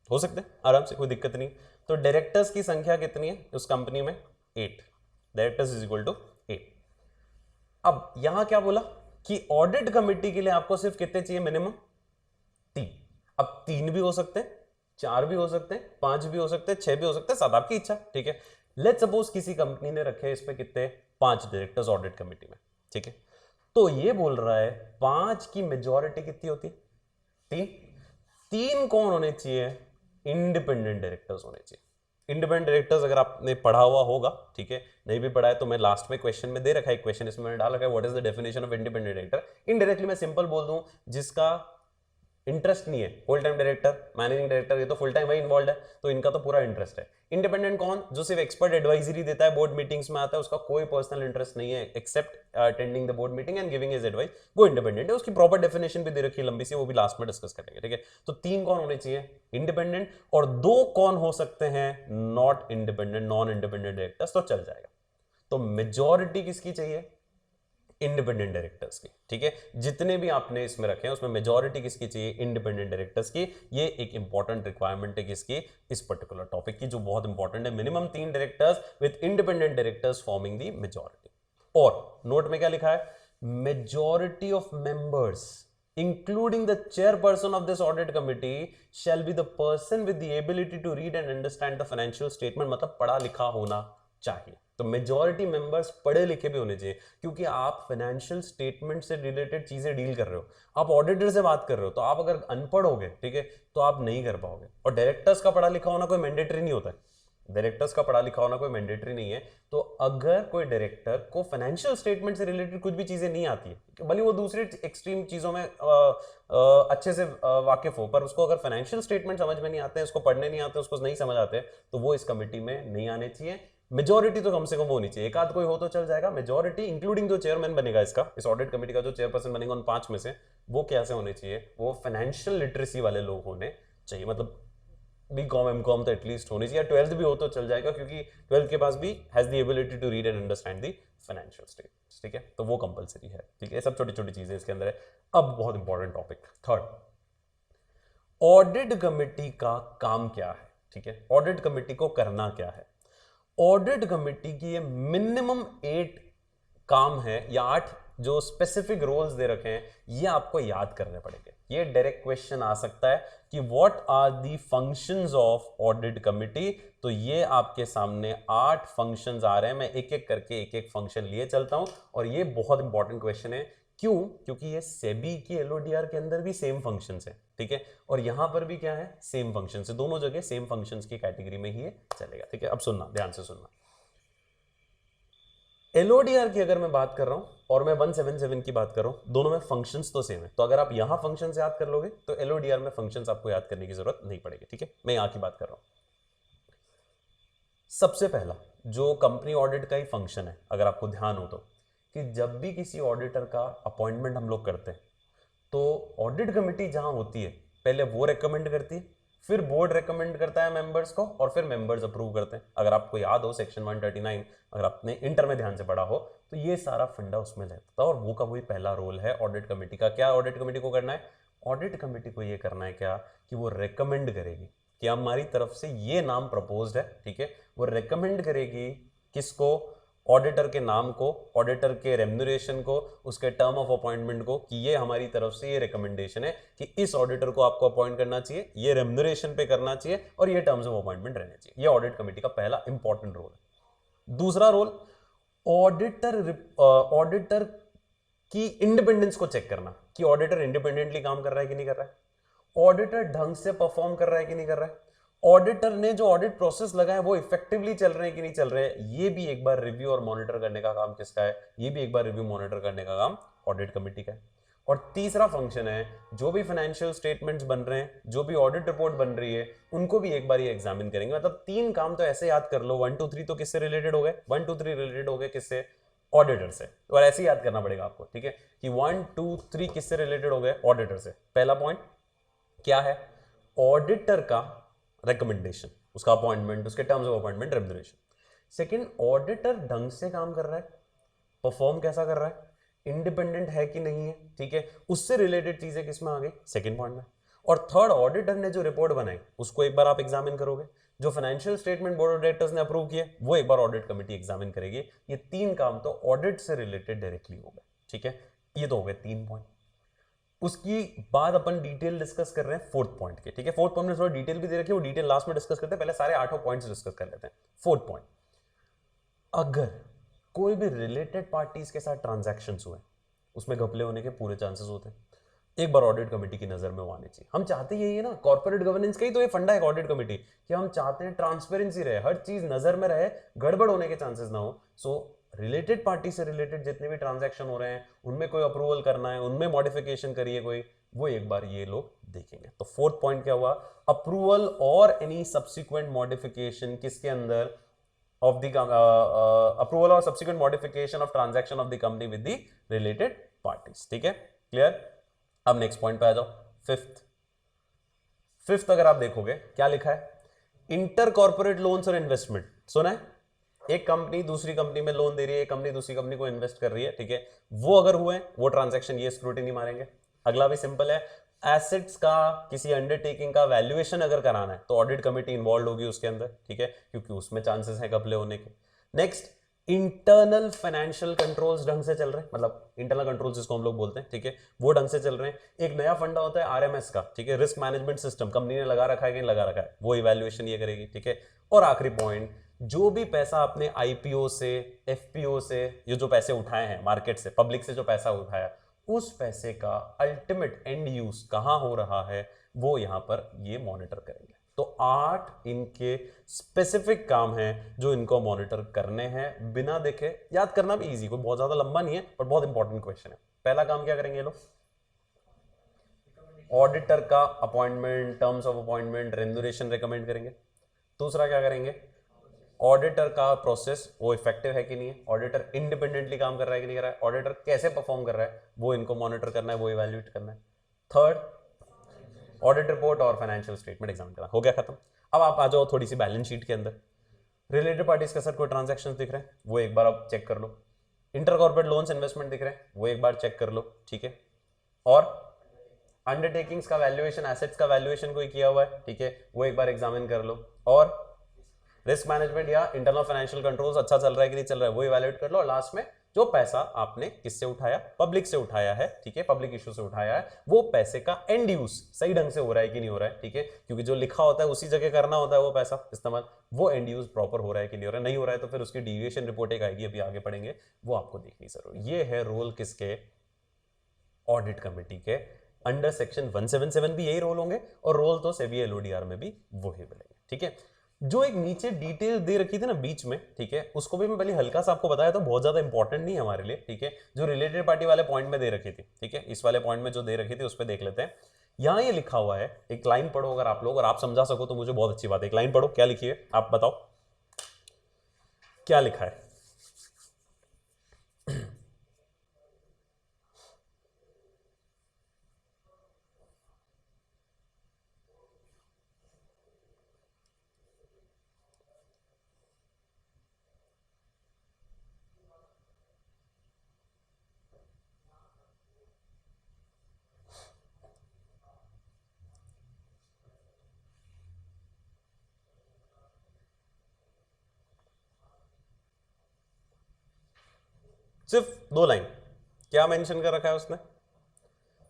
हो सकते हैं आराम से, कोई दिक्कत नहीं, तो डायरेक्टर्स की संख्या कितनी है उस कंपनी में, 8 डायरेक्टर्स इज इक्वल टू 8। अब यहां क्या बोला कि ऑडिट कमेटी के लिए आपको सिर्फ कितने चाहिए, मिनिमम 3। अब 3 भी हो सकते हैं, 4 भी हो सकते हैं, 5 भी हो सकते हैं, 6 भी हो सकते हैं, 7, आपकी इच्छा, ठीक है। लेट्स सपोज किसी कंपनी ने रखे इस पे कितने, 5 डायरेक्टर्स ऑडिट कमेटी में, ठीक है। तो ये बोल रहा है 5 की मेजॉरिटी कितनी होती है, 3 कौन होने चाहिए, इंडिपेंडेंट डायरेक्टर्स होने चाहिए। इंडिपेंडेंट डायरेक्टर्स अगर आपने पढ़ा हुआ होगा, ठीक है, नहीं भी पढ़ा है तो मैं लास्ट में क्वेश्चन में दे रखा है, क्वेश्चन इसमें मैंने डाल रखा है, what is the definition of independent director. Indirectly मैं सिंपल बोल दूं, जिसका इंटरेस्ट नहीं है, whole time director, managing director, ये तो फुल टाइम वही इन्वॉल्व है, तो इनका तो पूरा इंटरेस्ट है। इंडिपेंडेंट कौन, जो सिर्फ एक्सपर्ट एडवाइजरी देता है, बोर्ड मीटिंग्स में आता है, उसका कोई पर्सनल इंटरेस्ट नहीं है except attending the board meeting and giving his advice, वो इंडिपेंडेंट है। उसकी प्रॉपर डेफिनेशन भी दे रखी है लंबी सी, वो भी लास्ट में डिस्कस करेंगे, ठीक है। तो 3 कौन होने चाहिए, इंडिपेंडेंट, और 2 कौन हो सकते हैं, not independent, non independent directors, तो चल जाएगा। तो मेजॉरिटी किसकी चाहिए, इंडिपेंडेंट डायरेक्टर्स की, ठीक है। जितने भी आपने इसमें रखे हैं उसमें मेजॉरिटी किसकी चाहिए, इंडिपेंडेंट डायरेक्टर्स की। ये एक इंपॉर्टेंट रिक्वायरमेंट है किसकी, इस पर्टिकुलर टॉपिक की, जो बहुत इंपॉर्टेंट है। Minimum 3 directors with independent directors forming the majority. और नोट में क्या लिखा है, majority of members including the chairperson of this audit committee shall be the person with the ability to read and understand the financial statement, मतलब पढ़ा लिखा होना चाहिए। तो मेजॉरिटी मेंबर्स पढ़े लिखे भी होने चाहिए, क्योंकि आप फाइनेंशियल स्टेटमेंट से रिलेटेड चीजें डील कर रहे हो, आप ऑडिटर से बात कर रहे हो, तो आप अगर अनपढ़ होगे, ठीक है, तो आप नहीं कर पाओगे। और डायरेक्टर्स का पढ़ा लिखा होना कोई मैंडेटरी नहीं होता है, डायरेक्टर्स का पढ़ा लिखा होना कोई मैंडेटरी नहीं है। तो अगर कोई डायरेक्टर को फाइनेंशियल स्टेटमेंट से रिलेटेड कुछ भी चीजें नहीं आती है, भले वो दूसरी एक्सट्रीम चीजों में अच्छे से वाकिफ हो, पर उसको अगर फाइनेंशियल स्टेटमेंट समझ में नहीं आते हैं, उसको पढ़ने नहीं आते, उसको नहीं समझ आते, तो वो इस कमेटी में नहीं आने चाहिए। मेजोरिटी तो कम से कम होनी चाहिए, एक आध कोई हो तो चल जाएगा, मेजोरिटी इंक्लूडिंग जो चेयरमैन बनेगा इसका, इस ऑडिट कमेटी का जो चेयरपर्सन बनेगा उन 5 में से, वो कैसे होने चाहिए, वो फाइनेंशियल लिटरेसी वाले लोग होने चाहिए, मतलब बीकॉम एमकॉम तो एटलीस्ट होनी चाहिए, 12th भी हो तो चल जाएगा, क्योंकि 12th के पास भी has the ability to read and understand the financial statements, ठीक है, तो वो कंपलसरी है, ठीक है, सब छोटी छोटी चीजें इसके अंदर है। अब बहुत important topic third, audit committee का काम क्या है, ठीक है, ऑडिट कमेटी को करना क्या है। ऑडिट कमेटी की ये मिनिमम 8 काम है या 8 जो स्पेसिफिक रोल्स दे रखे हैं, ये आपको याद करने पड़ेंगे। ये डायरेक्ट क्वेश्चन आ सकता है कि what are the functions of audit committee, तो ये आपके सामने 8 फंक्शंस आ रहे हैं, मैं एक एक करके एक एक फंक्शन लिए चलता हूं, और ये बहुत इंपॉर्टेंट क्वेश्चन है। क्यों? क्योंकि ये सेबी की एलओडीआर के अंदर भी सेम फंक्शंस है, ठीक है, और यहां पर भी क्या है, सेम फंक्शंस है, दोनों जगह सेम फंक्शंस की कैटेगरी में ही ये चलेगा, ठीक है। अब सुनना, ध्यान से सुनना, एलओडीआर की अगर मैं बात कर रहा हूं और मैं 177 की बात कर रहा हूं, दोनों में फंक्शंस तो सेम है, तो अगर आप यहां फंक्शंस याद कर लोगे तो एलओडीआर में फंक्शंस आपको याद करने की जरूरत नहीं पड़ेगी, ठीक है। मैं यहां की बात कर रहा हूं। सबसे पहला जो कंपनी ऑडिट का ही फंक्शन है, अगर आपको ध्यान हो तो, कि जब भी किसी ऑडिटर का अपॉइंटमेंट हम लोग करते हैं तो ऑडिट कमेटी जहां होती है पहले वो रेकमेंड करती है, फिर बोर्ड रेकमेंड करता है मेंबर्स को, और फिर मेंबर्स अप्रूव करते हैं। अगर आपको याद हो सेक्शन 139, अगर आपने इंटर में ध्यान से पढ़ा हो तो ये सारा फंडा उसमें रहता था, और वो का वही पहला रोल है ऑडिट कमेटी का। क्या ऑडिट कमेटी को करना है? ऑडिट कमेटी को ये करना है क्या, कि वो रेकमेंड करेगी कि हमारी तरफ से ये नाम प्रपोज्ड है, ठीक है, वो रेकमेंड करेगी किसको, ऑडिटर के नाम को, ऑडिटर के रेम्यूनरेशन को, उसके टर्म ऑफ अपॉइंटमेंट को, कि ये हमारी तरफ से ये रिकमेंडेशन है कि इस ऑडिटर को आपको अपॉइंट करना चाहिए, ये रेम्यूनरेशन पे करना चाहिए, और ये टर्म्स ऑफ अपॉइंटमेंट रहने चाहिए। ये ऑडिट कमेटी का पहला इंपॉर्टेंट रोल है। दूसरा रोल, ऑडिटर की इंडिपेंडेंस को चेक करना, कि ऑडिटर इंडिपेंडेंटली काम कर रहा है कि नहीं कर रहा है, ऑडिटर ढंग से परफॉर्म कर रहा है कि नहीं कर रहा है, ऑडिटर ने जो ऑडिट प्रोसेस लगाए वो इफेक्टिवली चल रहे हैं कि नहीं चल रहे हैं। ये भी एक बार रिव्यू और मॉनिटर करने का काम किसका है? ये भी एक बार रिव्यू मॉनिटर करने का काम ऑडिट कमेटी का है। और तीसरा फंक्शन है, जो भी फाइनेंशियल स्टेटमेंट्स बन रहे हैं, जो भी ऑडिट रिपोर्ट बन रही है, उनको भी एक बार ये एग्जामिन करेंगे। मतलब 3 काम तो ऐसे याद कर लो, 1 2 3 तो किससे रिलेटेड हो गए, 1 2 3 रिलेटेड हो गए किससे? ऑडिटर से। और ऐसे ही याद करना पड़ेगा आपको, ठीक है, कि 1 2 3 किससे रिलेटेड हो गए? ऑडिटर से। पहला पॉइंट क्या है? ऑडिटर का रिकमेंडेशन, उसका अपॉइंटमेंट, उसके terms of appointment, remuneration. Second, auditor ढंग से काम कर रहा है, परफॉर्म कैसा कर रहा है, इंडिपेंडेंट है कि नहीं है, ठीक है, उससे रिलेटेड चीजें किसमें आ गई? सेकंड पॉइंट में। और थर्ड, ऑडिटर ने जो रिपोर्ट बनाई उसको एक बार आप एग्जामिन करोगे, जो financial statement board of directors ने अप्रूव किए वो एक बार ऑडिट कमेटी एग्जामिन करेगी। ये 3 काम तो ऑडिट से रिलेटेड डायरेक्टली हो गए, ठीक है, ये तो हो गए 3 पॉइंट। उसकी बाद अपन डिटेल डिस्कस कर रहे हैं फोर्थ पॉइंट के, ठीक है, फोर्थ पॉइंट में थोड़ा डिटेल भी दे रखी है, वो डिटेल लास्ट में डिस्कस करते हैं, पहले सारे 8 पॉइंट्स डिस्कस कर लेते हैं। फोर्थ पॉइंट, अगर कोई भी रिलेटेड पार्टीज के साथ ट्रांजैक्शंस हुए, उसमें घपले होने के पूरे चांसेस होते हैं, एक बार ऑडिट कमेटी की नजर में वो आने चाहिए। हम चाहते यही है ना, कॉर्पोरेट गवर्नेंस का ही तो ये फंडा है ऑडिट कमेटी, कि हम चाहते हैं ट्रांसपेरेंसी रहे, हर चीज नजर में रहे, गड़बड़ होने के चांसेस ना हो। सो रिलेटेड पार्टी से रिलेटेड जितने भी ट्रांजैक्शन हो रहे हैं, उनमें कोई अप्रूवल करना है, उनमें मॉडिफिकेशन करिए कोई, वो एक बार ये लोग देखेंगे। तो फोर्थ पॉइंट क्या हुआ? अप्रूवल और एनी सब्सिक्वेंट मॉडिफिकेशन किसके अंदर? of the approval or subsequent modification of transaction of the company with the related parties, ठीक है, क्लियर। अब नेक्स्ट पॉइंट पे आ जाओ, फिफ्थ अगर आप देखोगे क्या लिखा है? इंटर कॉर्पोरेट लोन्स और इन्वेस्टमेंट। सुना है? एक कंपनी दूसरी कंपनी में लोन दे रही है, एक कंपनी दूसरी कंपनी को इन्वेस्ट कर रही है, ठीक है, वो अगर हुए वो ट्रांजैक्शन ये स्क्रूटिनी मारेंगे। अगला भी सिंपल है, एसेट्स का किसी अंडरटेकिंग का वैल्यूएशन अगर कराना है तो ऑडिट कमेटी इन्वॉल्व होगी उसके अंदर, ठीक है, क्योंकि उसमें चांसेस है घपले होने के। नेक्स्ट, इंटरनल फाइनेंशियल कंट्रोल्स ढंग से चल रहे हैं, मतलब इंटरनल कंट्रोल्स जिसको हम लोग बोलते हैं, ठीक है, वो ढंग से चल रहे हैं। एक नया फंडा होता है आरएमएस का, ठीक है, रिस्क मैनेजमेंट सिस्टम, कंपनी ने लगा रखा है कि नहीं लगा रखा है, वो इवैल्यूएशन ये करेगी, ठीक है। और आखिरी पॉइंट, जो भी पैसा आपने आईपीओ से, एफपीओ से, ये जो पैसे उठाए हैं मार्केट से, पब्लिक से जो पैसा उठाया, उस पैसे का अल्टीमेट एंड यूज कहां हो रहा है, वो यहां पर ये मॉनिटर करेंगे। तो 8 इनके स्पेसिफिक काम हैं जो इनको मॉनिटर करने हैं, बिना देखे। याद करना भी इजी, कोई बहुत ज्यादा लंबा नहीं है, पर बहुत इंपॉर्टेंट क्वेश्चन है। पहला काम क्या करेंगे लोग? ऑडिटर का appointment, terms of appointment, remuneration recommend करेंगे। दूसरा क्या करेंगे? ऑडिटर का प्रोसेस वो इफेक्टिव है कि नहीं है, ऑडिटर इंडिपेंडेंटली काम कर रहा है कि नहीं कर रहा है, ऑडिटर कैसे परफॉर्म कर रहा है वो इनको मॉनिटर करना है, वो इवैल्यूएट करना है। थर्ड, ऑडिट रिपोर्ट और फाइनेंशियल स्टेटमेंट एग्जामिन करना। हो गया खत्म। अब आप आ जाओ थोड़ी सी बैलेंस शीट के अंदर। रिलेटेड पार्टीज के साथ कोई ट्रांजैक्शंस दिख रहे हैं वो एक बार आप चेक कर लो। इंटर कॉर्पोरेट लोन्स इन्वेस्टमेंट दिख रहे हैं वो एक बार चेक कर लो, ठीक है। और अंडरटेकिंग्स का वैल्यूएशन, एसेट्स का वैल्यूएशन कोई किया हुआ है, ठीक है, वो एक बार एग्जामिन कर लो। और रिस्क मैनेजमेंट या इंटरनल फाइनेंशियल कंट्रोल्स अच्छा चल रहा है कि नहीं चल रहा है वो इवैल्यूएट कर लो। और लास्ट में जो पैसा आपने किससे उठाया, पब्लिक से उठाया है, ठीक है, पब्लिक इशू से उठाया है, वो पैसे का एंड यूज सही ढंग से हो रहा है कि नहीं हो रहा है, ठीक है, क्योंकि जो लिखा होता है उसी जगह करना होता है वो पैसा इस्तेमाल, वो एंड यूज प्रॉपर हो रहा है कि नहीं हो रहा है। नहीं हो रहा है तो फिर उसकी डिविएशन रिपोर्ट एक आएगी, अभी आगे पढ़ेंगे, वो आपको देखनी जरूरी। ये है रोल किसके, ऑडिट कमेटी के। अंडर सेक्शन 177 भी यही रोल होंगे और रोल तो सेबी एलओडीआर में भी वही मिलेंगे, ठीक है। जो एक नीचे डिटेल दे रखी थी ना बीच में, ठीक है, उसको भी मैं पहले हल्का सा आपको बताया, तो बहुत ज्यादा इंपॉर्टेंट नहीं है हमारे लिए, ठीक है। जो रिलेटेड पार्टी वाले पॉइंट में दे रखी थी, ठीक है, इस वाले पॉइंट में जो दे रखी थी उस पर देख लेते हैं। यहां ये लिखा हुआ है, एक लाइन पढ़ो अगर आप लोग, और आप समझा सको तो मुझे बहुत अच्छी बात है। एक लाइन पढ़ो, क्या लिखी है आप बताओ, क्या लिखा है। सिर्फ 2 लाइन, क्या मेंशन कर रखा है उसने,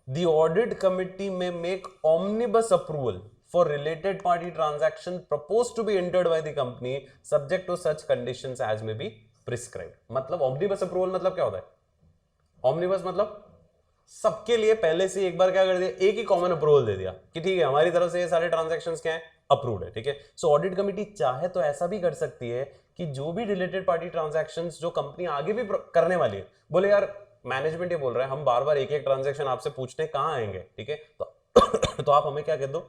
The audit committee may make omnibus approval for related party transaction proposed to be entered by the company subject to such conditions as may be prescribed। मतलब omnibus approval मतलब क्या होता है, omnibus मतलब सबके लिए पहले से एक बार क्या कर दिया, एक ही कॉमन अप्रूवल दे दिया कि ठीक है हमारी तरफ से ये सारे ट्रांजैक्शंस क्या है, अप्रूव्ड है, ठीक है। सो ऑडिट कमेटी चाहे तो ऐसा भी कर सकती है कि जो भी रिलेटेड पार्टी ट्रांजैक्शंस जो कंपनी आगे भी करने वाली है, बोले यार मैनेजमेंट ये बोल रहा है हम बार बार एक एक ट्रांजैक्शन आपसे पूछने कहाँ आएंगे, ठीक है, तो आप हमें क्या कह दो,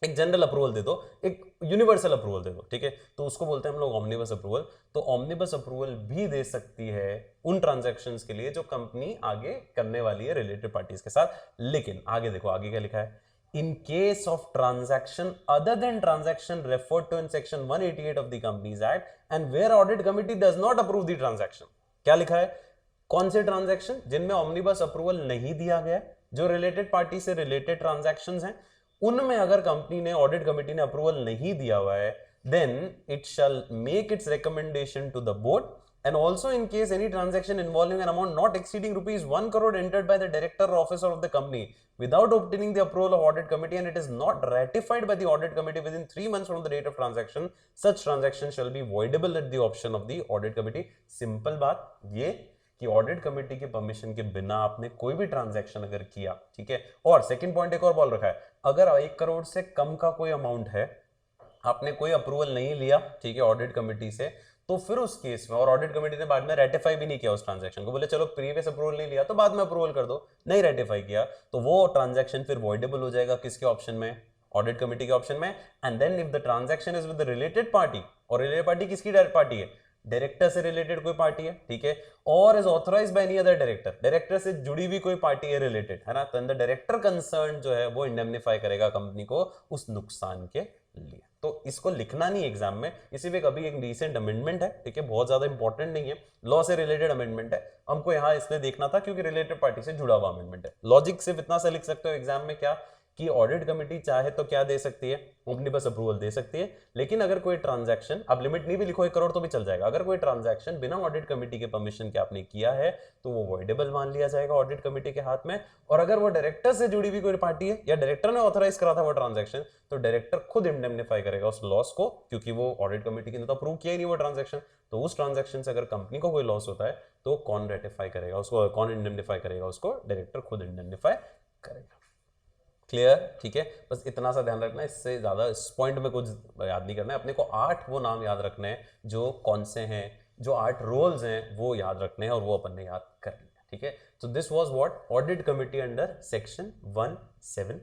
एक जनरल अप्रूवल दे दो, एक यूनिवर्सल अप्रूवल दे दो, ठीक है, तो उसको बोलते हैं हम लोग ऑमनिबस अप्रूवल। तो ऑमनिबस अप्रूवल भी दे सकती है उन ट्रांजैक्शंस के लिए जो कंपनी आगे करने वाली है रिलेटेड पार्टीज के साथ। लेकिन आगे देखो, आगे क्या लिखा है, in case of transaction other than transaction referred to in section 188 of the companies act and where audit committee does not approve the transaction. क्या लिखा है, कौन से ट्रांजैक्शन जिनमें ऑमनिबस अप्रूवल नहीं दिया गया, जो रिलेटेड पार्टी से रिलेटेड ट्रांजैक्शंस हैं, उनमें अगर कंपनी ने, ऑडिट कमेटी ने अप्रूवल नहीं दिया हुआ है, then it shall make its recommendation to the board and also in case any transaction involving an amount not exceeding rupees 1 crore entered by the director or officer of the company without obtaining the approval of audit committee and it is not ratified by the audit committee within 3 months from the date of transaction, such transaction shall be voidable at the option of the audit committee। Simple बात ये कि ऑडिट कमेटी के परमिशन के बिना आपने कोई भी ट्रांजैक्शन अगर किया, ठीक है, और सेकंड पॉइंट एक और बोल रखा है, अगर 1 करोड़ से कम का कोई अमाउंट है, आपने कोई अप्रूवल नहीं लिया, ठीक है, ऑडिट कमेटी से, तो फिर उस केस में, और ऑडिट कमेटी ने बाद में रेटिफाई भी नहीं किया उस ट्रांजैक्शन को, बोले चलो प्रीवियस अप्रूवल नहीं लिया तो बाद में अप्रूवल कर दो, नहीं रेटिफाई किया, तो वो ट्रांजैक्शन फिर वॉइडेबल हो जाएगा किसके ऑप्शन में, ऑडिट कमेटी के ऑप्शन में। And then if the transaction is with the related party, और रिलेटेड पार्टी किसकी पार्टी है, डायरेक्टर से रिलेटेड कोई पार्टी है, ठीक है, और is authorised by any other director, director से जुड़ी हुई कोई पार्टी है रिलेटेड, है ना, तो द डायरेक्टर कंसर्न जो है वो इंडेमनिफाई करेगा कंपनी को उस नुकसान के लिए। तो इसको लिखना नहीं एग्जाम में, इसी पे अभी एक रिसेंट अमेंडमेंट है, ठीक है, बहुत ज्यादा इंपॉर्टेंट नहीं है, लॉ से रिलेटेड अमेंडमेंट है, हमको यहां इसलिए देखना था क्योंकि रिलेटेड पार्टी से जुड़ा हुआ अमेंडमेंट है। लॉजिक सिर्फ इतना सा लिख सकते हो एग्जाम में, क्या कि ऑडिट कमेटी चाहे तो क्या दे सकती है, ओमनिबस अप्रूवल दे सकती है, लेकिन अगर कोई ट्रांजैक्शन, अब लिमिट नहीं भी लिखो 1 करोड़ तो भी चल जाएगा, अगर कोई ट्रांजैक्शन बिना ऑडिट कमेटी के परमिशन के आपने किया है तो वो वॉइडेबल मान लिया जाएगा ऑडिट कमेटी के हाथ में। और अगर वो डायरेक्टर से जुड़ी हुई कोई पार्टी है या डायरेक्टर ने ऑथराइज करा था वो ट्रांजैक्शन, तो डायरेक्टर खुद इंडेमनिफाई करेगा उस लॉस को, क्योंकि वो ऑडिट कमेटी ने तो अप्रूव किया ही नहीं वो ट्रांजैक्शन। तो उस ट्रांजैक्शन से अगर कंपनी को कोई लॉस होता है तो कौन रेटिफाई करेगा उसको, कौन इंडेमनिफाई करेगा उसको, डायरेक्टर खुद इंडेमनिफाई करेगा। क्लियर, ठीक है, बस इतना सा ध्यान रखना है, इससे ज्यादा इस पॉइंट में कुछ याद नहीं करना है अपने को। 8 वो नाम याद रखने हैं जो कौन से हैं, जो 8 रोल्स हैं वो याद रखने हैं और वो अपन ने याद कर लिया, ठीक है। तो this was what audit committee under section 177।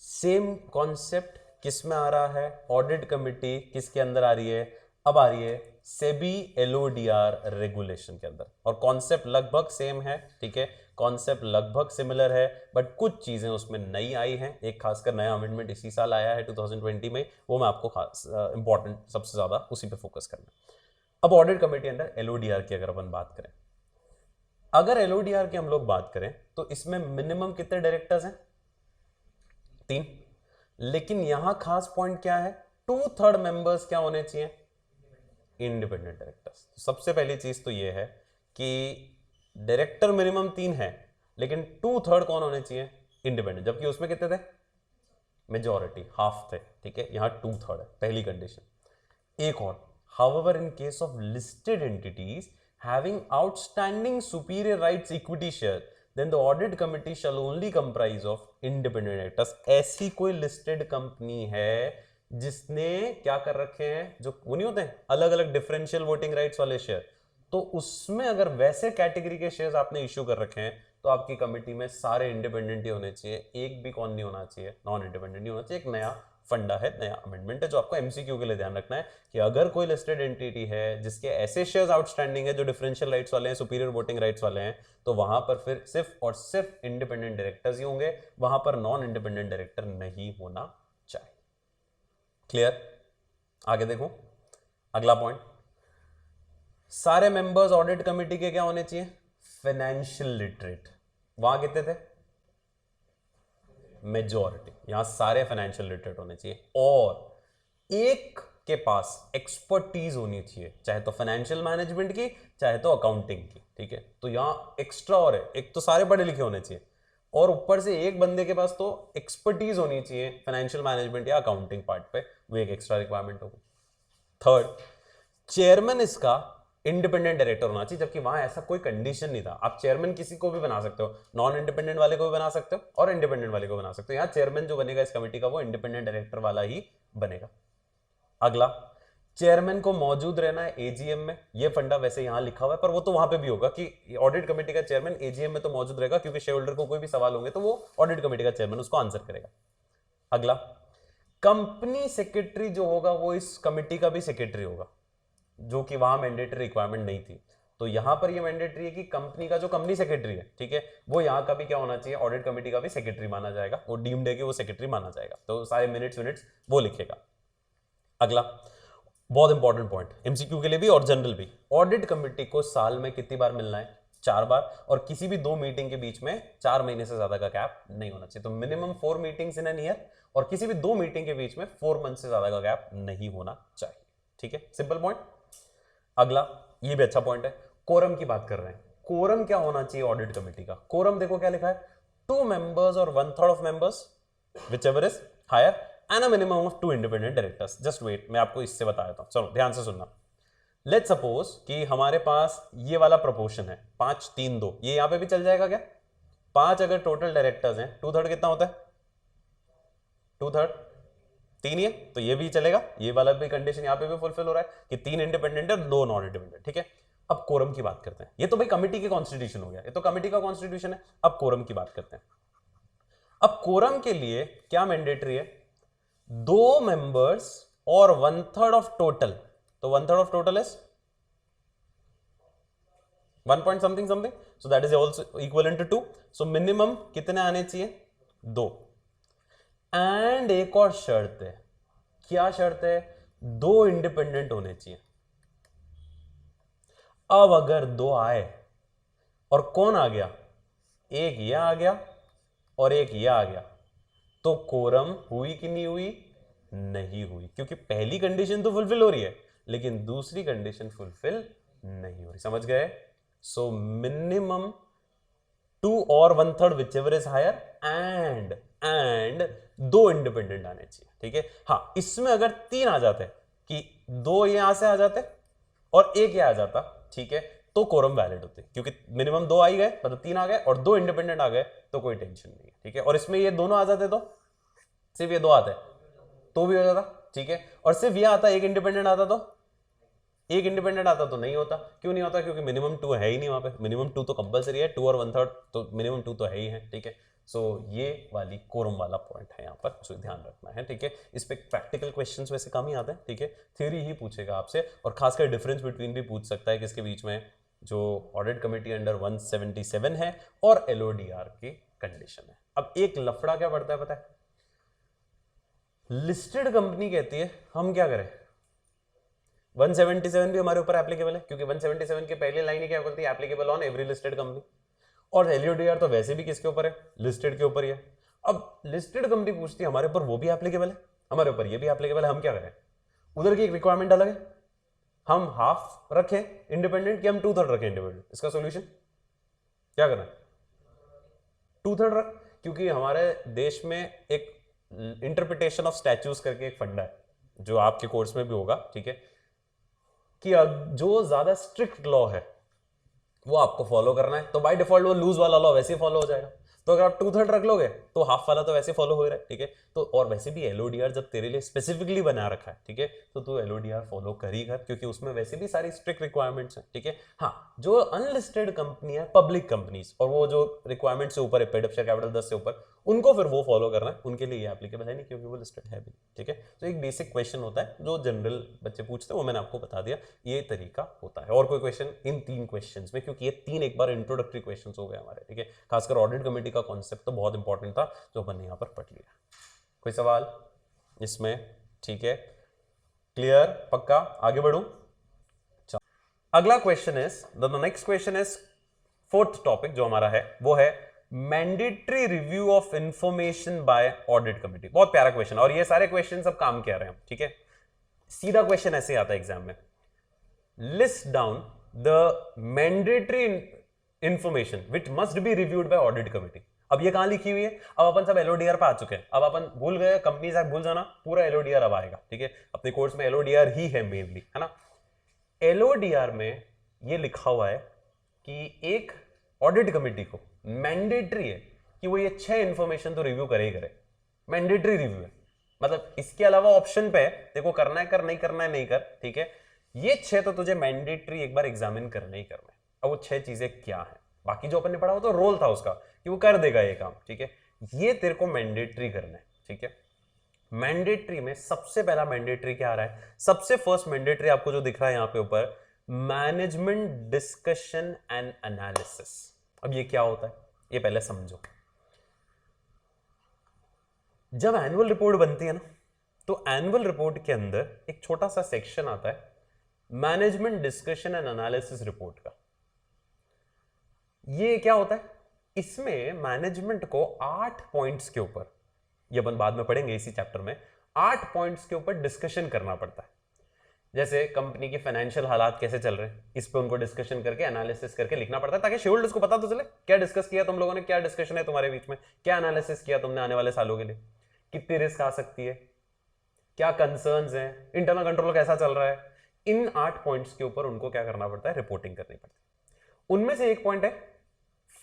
Same concept किस में आ रहा है? ऑडिट कमिटी किसके अंदर आ रही है? अब आ रही है सेबी एलओडीआर रेगुलेशन के अंदर, और कॉन्सेप्ट लगभग सेम है, ठीक है, कॉन्सेप्ट लगभग सिमिलर है, बट कुछ चीजें उसमें नई आई हैं। एक खासकर नया अमेंडमेंट इसी साल आया है 2020 में, वो मैं आपको खास इंपॉर्टेंट सबसे ज्यादा उसी पे फोकस करना है। अब ऑडिट कमेटी अंदर एलओडीआर की अगर अपन बात करें, अगर एलओडीआर की हम लोग बात करें तो इसमें मिनिमम कितने डायरेक्टर्स हैं? 3। लेकिन यहां खास पॉइंट क्या है? 2/3 मेंबर्स क्या होने चाहिए? Independent directors. सबसे पहली चीज तो यह है कि डायरेक्टर मिनिमम 3 है, लेकिन 2/3 कौन होने चाहिए? इंडिपेंडेंट। जबकि उसमें कितने थे? मेजॉरिटी, हाफ थे, ठीक है, यहां 2/3 है, पहली कंडीशन। एक और, however in case of listed entities having outstanding superior rights equity share then the audit committee shall only comprise of independent directors। ऐसी कोई लिस्टेड कंपनी है जिसने क्या कर रखे हैं, जो वो नहीं होते हैं अलग अलग डिफरेंशियल वोटिंग राइट्स वाले शेयर, तो उसमें अगर वैसे कैटेगरी के शेयर्स आपने इश्यू कर रखे हैं तो आपकी कमिटी में सारे इंडिपेंडेंट ही होने चाहिए, एक भी कौन नहीं होना चाहिए? नॉन इंडिपेंडेंट नहीं होना चाहिए। एक नया फंडा है, नया अमेंडमेंट है जो आपको एमसीक्यू के लिए ध्यान रखना है कि अगर कोई लिस्टेड एंटिटी है जिसके ऐसे शेयर्स आउटस्टैंडिंग है जो डिफरेंशियल राइट्स वाले हैं, सुपीरियर वोटिंग राइट्स वाले हैं, तो वहां पर फिर सिर्फ और सिर्फ इंडिपेंडेंट डायरेक्टर्स ही होंगे, वहां पर नॉन इंडिपेंडेंट डायरेक्टर नहीं होना चाहिए। क्लियर? आगे देखो अगला पॉइंट, सारे मेंबर्स ऑडिट कमेटी के क्या होने चाहिए? Financial literate. वहां कितने थे? मेजॉरिटी। यहां सारे फाइनेंशियल लिटरेट होने चाहिए, और एक के पास एक्सपर्टीज होनी चाहिए, चाहे तो फाइनेंशियल मैनेजमेंट की चाहे तो अकाउंटिंग की, ठीक है। तो यहां एक्स्ट्रा और है, एक तो सारे पढ़े लिखे होने चाहिए, और ऊपर से एक बंदे के पास तो एक्सपर्टीज होनी चाहिए फाइनेंशियल मैनेजमेंट या अकाउंटिंग पार्ट पे, वो एक एक्स्ट्रा रिक्वायरमेंट होगी। थर्ड, चेयरमैन इसका इंडिपेंडेंट डायरेक्टर होना चाहिए, जबकि वहां ऐसा कोई कंडीशन नहीं था। आप चेयरमैन किसी को भी बना सकते हो, नॉन इंडिपेंडेंट वाले को भी बना सकते हो और इंडिपेंडेंट वाले को बना सकते हो। यहां चेयरमैन जो बनेगा इस कमेटी का वो इंडिपेंडेंट डायरेक्टर वाला ही बनेगा। अगला, चेयरमैन को मौजूद रहना है एजीएम में। ये फंडा वैसे यहां लिखा हुआ है, पर वो तो वहां पे भी होगा कि ऑडिट कमेटी का चेयरमैन एजीएम में तो मौजूद रहेगा, क्योंकि शेयर होल्डर को कोई भी सवाल होंगे तो वो ऑडिट कमेटी का चेयरमैन उसको आंसर करेगा। अगला, कंपनी सेक्रेटरी जो होगा वो इस कमेटी का भी सेक्रेटरी होगा, जो कि वहां मैंडेटरी रिक्वायरमेंट नहीं थी। तो यहां पर ये मैंडेटरी है कि कंपनी का जो कंपनी सेक्रेटरी है, ठीक है, वो यहां का भी क्या होना चाहिए? ऑडिट कमेटी का भी सेक्रेटरी माना जाएगा, वो डीम्ड है कि वो सेक्रेटरी माना जाएगा, तो सारे मिनट्स वो लिखेगा। अगला बहुत इंपॉर्टेंट पॉइंट, एमसीक्यू के लिए भी और जनरल भी, ऑडिट कमेटी को साल में कितनी बार मिलना है? 4 बार, और किसी भी 2 मीटिंग के बीच में 4 महीने से ज्यादा का गैप नहीं होना चाहिए। तो minimum 4 meetings in an year, और किसी भी 2 मीटिंग के बीच में 4 मंथ से ज्यादा का गैप नहीं होना चाहिए, ठीक है, सिंपल पॉइंट। अगला, ये भी अच्छा पॉइंट है, कोरम की बात कर रहे हैं। कोरम क्या होना चाहिए ऑडिट कमेटी का? कोरम देखो क्या लिखा है, 2 मेंबर्स और 1/3 of members whichever is higher and a minimum of 2 independent directors। just wait, मैं आपको इससे बता देता हूं, चलो ध्यान से सुनना। लेट्स सपोज कि हमारे पास ये वाला प्रोपोर्शन है 5-3-2, ये यहां पे भी चल जाएगा क्या? 5 अगर टोटल डायरेक्टर्स हैं, 2/3 कितना होता है? 2/3 3 ही है, तो ये भी चलेगा, ये वाला भी कंडीशन यहां पे भी फुलफिल हो रहा है कि 3 इंडिपेंडेंट है, 2 नॉन इंडिपेंडेंट, ठीक है। अब कोरम की बात करते हैं। ये तो भाई कमिटी की कॉन्स्टिट्यूशन हो गया, ये तो कमिटी का कॉन्स्टिट्यूशन है। अब कोरम की बात करते हैं। अब कोरम के लिए क्या मैंडेटरी है? 2 मेंबर्स और 1/3 ऑफ टोटल, तो 1/3 of total is 1 point something something, so that is also equal to 2। So minimum कितने आने चाहिए? 2। एंड एक और शर्त है, क्या शर्त है? 2 इंडिपेंडेंट होने चाहिए। अब अगर 2 आए, और कौन आ गया? एक ये आ गया और एक ये आ गया, तो कोरम हुई कि नहीं हुई? नहीं हुई, क्योंकि पहली कंडीशन तो फुलफिल हो रही है लेकिन दूसरी कंडीशन फुलफिल नहीं हो रही। समझ गए? सो मिनिमम 2 और 1/3 whichever is higher, and 2 independent आने चाहिए, ठीक है। हाँ, इसमें अगर 3 आ जाते कि 2 यहां से आ जाते और 1 यहां आ जाता, ठीक है, तो कोरम वैलिड होते, क्योंकि मिनिमम 2 आ ही गए, मतलब 3 आ गए और 2 इंडिपेंडेंट आ गए, तो कोई टेंशन नहीं है, ठीक है। और इसमें ये दोनों आ जाते तो सिर्फ ये 2 आते तो भी हो जाता, ठीक है। और सिर्फ ये आता, एक इंडिपेंडेंट आता एक इंडिपेंडेंट आता तो नहीं होता। क्यों नहीं होता? क्योंकि मिनिमम 2 है ही नहीं वहां पे। मिनिमम 2 तो कंपलसरी है, 2 और 1/3 तो मिनिमम 2 तो है ही है, ठीक है। सो ये वाली कोरम वाला पॉइंट है यहाँ पर जो ध्यान रखना है, ठीक है। इस पे प्रैक्टिकल क्वेश्चंस वैसे कम ही आते हैं, ठीक है। थ्योरी ही पूछेगा आपसे, और खासकर डिफरेंस बिटवीन भी पूछ सकता है किसके बीच में, जो ऑडिट कमेटी अंडर 177 है और एलओडीआर की कंडीशन है। अब एक लफड़ा क्या पड़ता है पता है? लिस्टेड कंपनी कहती है हम क्या करें, 177 भी हमारे ऊपर एप्लीकेबल है, क्योंकि 177 की पहली लाइन ही क्या बोलती है, applicable on every listed company. और एलओडीआर तो वैसे भी किसके ऊपर है, लिस्टेड के ऊपर ही है। अब लिस्टेड कंपनी पूछती है हमारे ऊपर वो भी एप्लीकेबल है, हमारे ऊपर ये भी एप्लीकेबल है, हम क्या करें? उधर की एक रिक्वायरमेंट अलग है, हम हाफ रखें इंडिपेंडेंट कि हम 2/3 रखें इंडिपेंडेंट? इसका सोल्यूशन क्या करना है? 2/3 रख, क्योंकि हमारे देश में एक इंटरप्रिटेशन ऑफ स्टैच्यूज करके एक फंडा है, जो आपके कोर्स में भी होगा, ठीक है, कि जो ज्यादा स्ट्रिक्ट लॉ है वो आपको फॉलो करना है, तो बाय डिफॉल्ट वो लूज वाला लॉ वैसे ही फॉलो हो जाएगा। तो अगर आप 2/3 रख लोगे तो हाफ वाला तो वैसे फॉलो हो रहा है, ठीक है। तो और वैसे भी एलओडीआर जब तेरे लिए स्पेसिफिकली बना रखा है, ठीक है, तो तू एलओडीआर फॉलो कर ही कर, क्योंकि उसमें वैसे भी सारी स्ट्रिक्ट रिक्वायरमेंट्स हैं, ठीक है। हाँ, जो अनलिस्टेड कंपनी है, पब्लिक कंपनीज, और वो जो रिक्वायरमेंट से ऊपर है, पेड अप शेयर कैपिटल 10 से ऊपर, उनको फिर वो फॉलो करना है, उनके लिए ये एप्लीकेबल है नहीं, क्योंकि वो लिस्टेड है भी, ठीक है। तो एक बेसिक क्वेश्चन होता है जो जनरल बच्चे पूछते हैं, वो मैंने आपको बता दिया, ये तरीका होता है। और कोई क्वेश्चन इन 3 क्वेश्चंस में, क्योंकि ये 3 एक बार इंट्रोडक्टरी क्वेश्चंस हो गए हमारे, ठीक है। खासकर ऑडिट कमेटी का कॉन्सेप्ट तो बहुत इंपॉर्टेंट था, जो अपन ने यहाँ पर पढ़ लिया। कोई सवाल इसमें? ठीक है, क्लियर, पक्का, आगे बढ़ूं? अगला question is the next question is 4th topic जो हमारा है वो है mandatory review of information bye audit committee. बहुत प्यारा क्वेश्चन, और ये सारे क्वेश्चन सब काम के आ रहे हैं, ठीक है। सीधा क्वेश्चन ऐसे आता है एग्जाम में, list down the mandatory information which must be reviewed by audit committee. अब ये कहां लिखी हुई है? अब अपन सब एलओडीआर पे आ चुके हैं, अब अपन भूल गए कंपनीज एक्ट, भूल जाना, पूरा एलओडीआर अब आएगा, ठीक है। अपने कोर्स में एलओडीआर ही है मेनली, है ना। एलओडीआर में ये लिखा हुआ है कि एक ऑडिट कमेटी को मैंडेटरी है कि वो ये 6 इंफॉर्मेशन तो रिव्यू करे ही करे, मैंडेटरी रिव्यू है। मतलब इसके अलावा ऑप्शन पे है, देखो करना है कर, नहीं करना है नहीं कर, ठीक है। ये 6 तो तुझे मैंडेटरी एक बार एग्जामिन करना ही करना है। अब वो 6 चीजें क्या है? बाकी जो अपन ने पढ़ा वो तो रोल था उसका कि वो कर देगा ये काम, ठीक है। ये तेरे को मैंडेटरी करना है, ठीक है। मैंडेटरी में सबसे पहला मैंडेटरी क्या आ रहा है? सबसे फर्स्ट मैंडेटरी आपको जो दिख रहा है यहां पे ऊपर, मैनेजमेंट डिस्कशन एंड एनालिसिस। अब ये क्या होता है ये पहले समझो। जब एनुअल रिपोर्ट बनती है ना, तो एनुअल रिपोर्ट के अंदर एक छोटा सा सेक्शन आता है management discussion and analysis report का। ये क्या होता है? इसमें मैनेजमेंट को 8 पॉइंट्स के ऊपर, ये अपन बाद में पढ़ेंगे इसी चैप्टर में, 8 पॉइंट्स के ऊपर डिस्कशन करना पड़ता है। जैसे कंपनी की फाइनेंशियल हालात कैसे चल रहे हैं, इस पे उनको डिस्कशन करके एनालिसिस करके लिखना पड़ता है, ताकि शेयर होल्डर्स को पता तो चले क्या डिस्कस किया तुम लोगों ने, क्या डिस्कशन है तुम्हारे बीच में, क्या एनालिसिस किया तुमने आने वाले सालों के लिए, कितनी रिस्क आ सकती है, क्या कंसर्न्स हैं, इंटरनल कंट्रोल कैसा चल रहा है। इन 8 पॉइंट्स के ऊपर उनको क्या करना पड़ता है? रिपोर्टिंग करनी पड़ती है। उनमें से एक पॉइंट है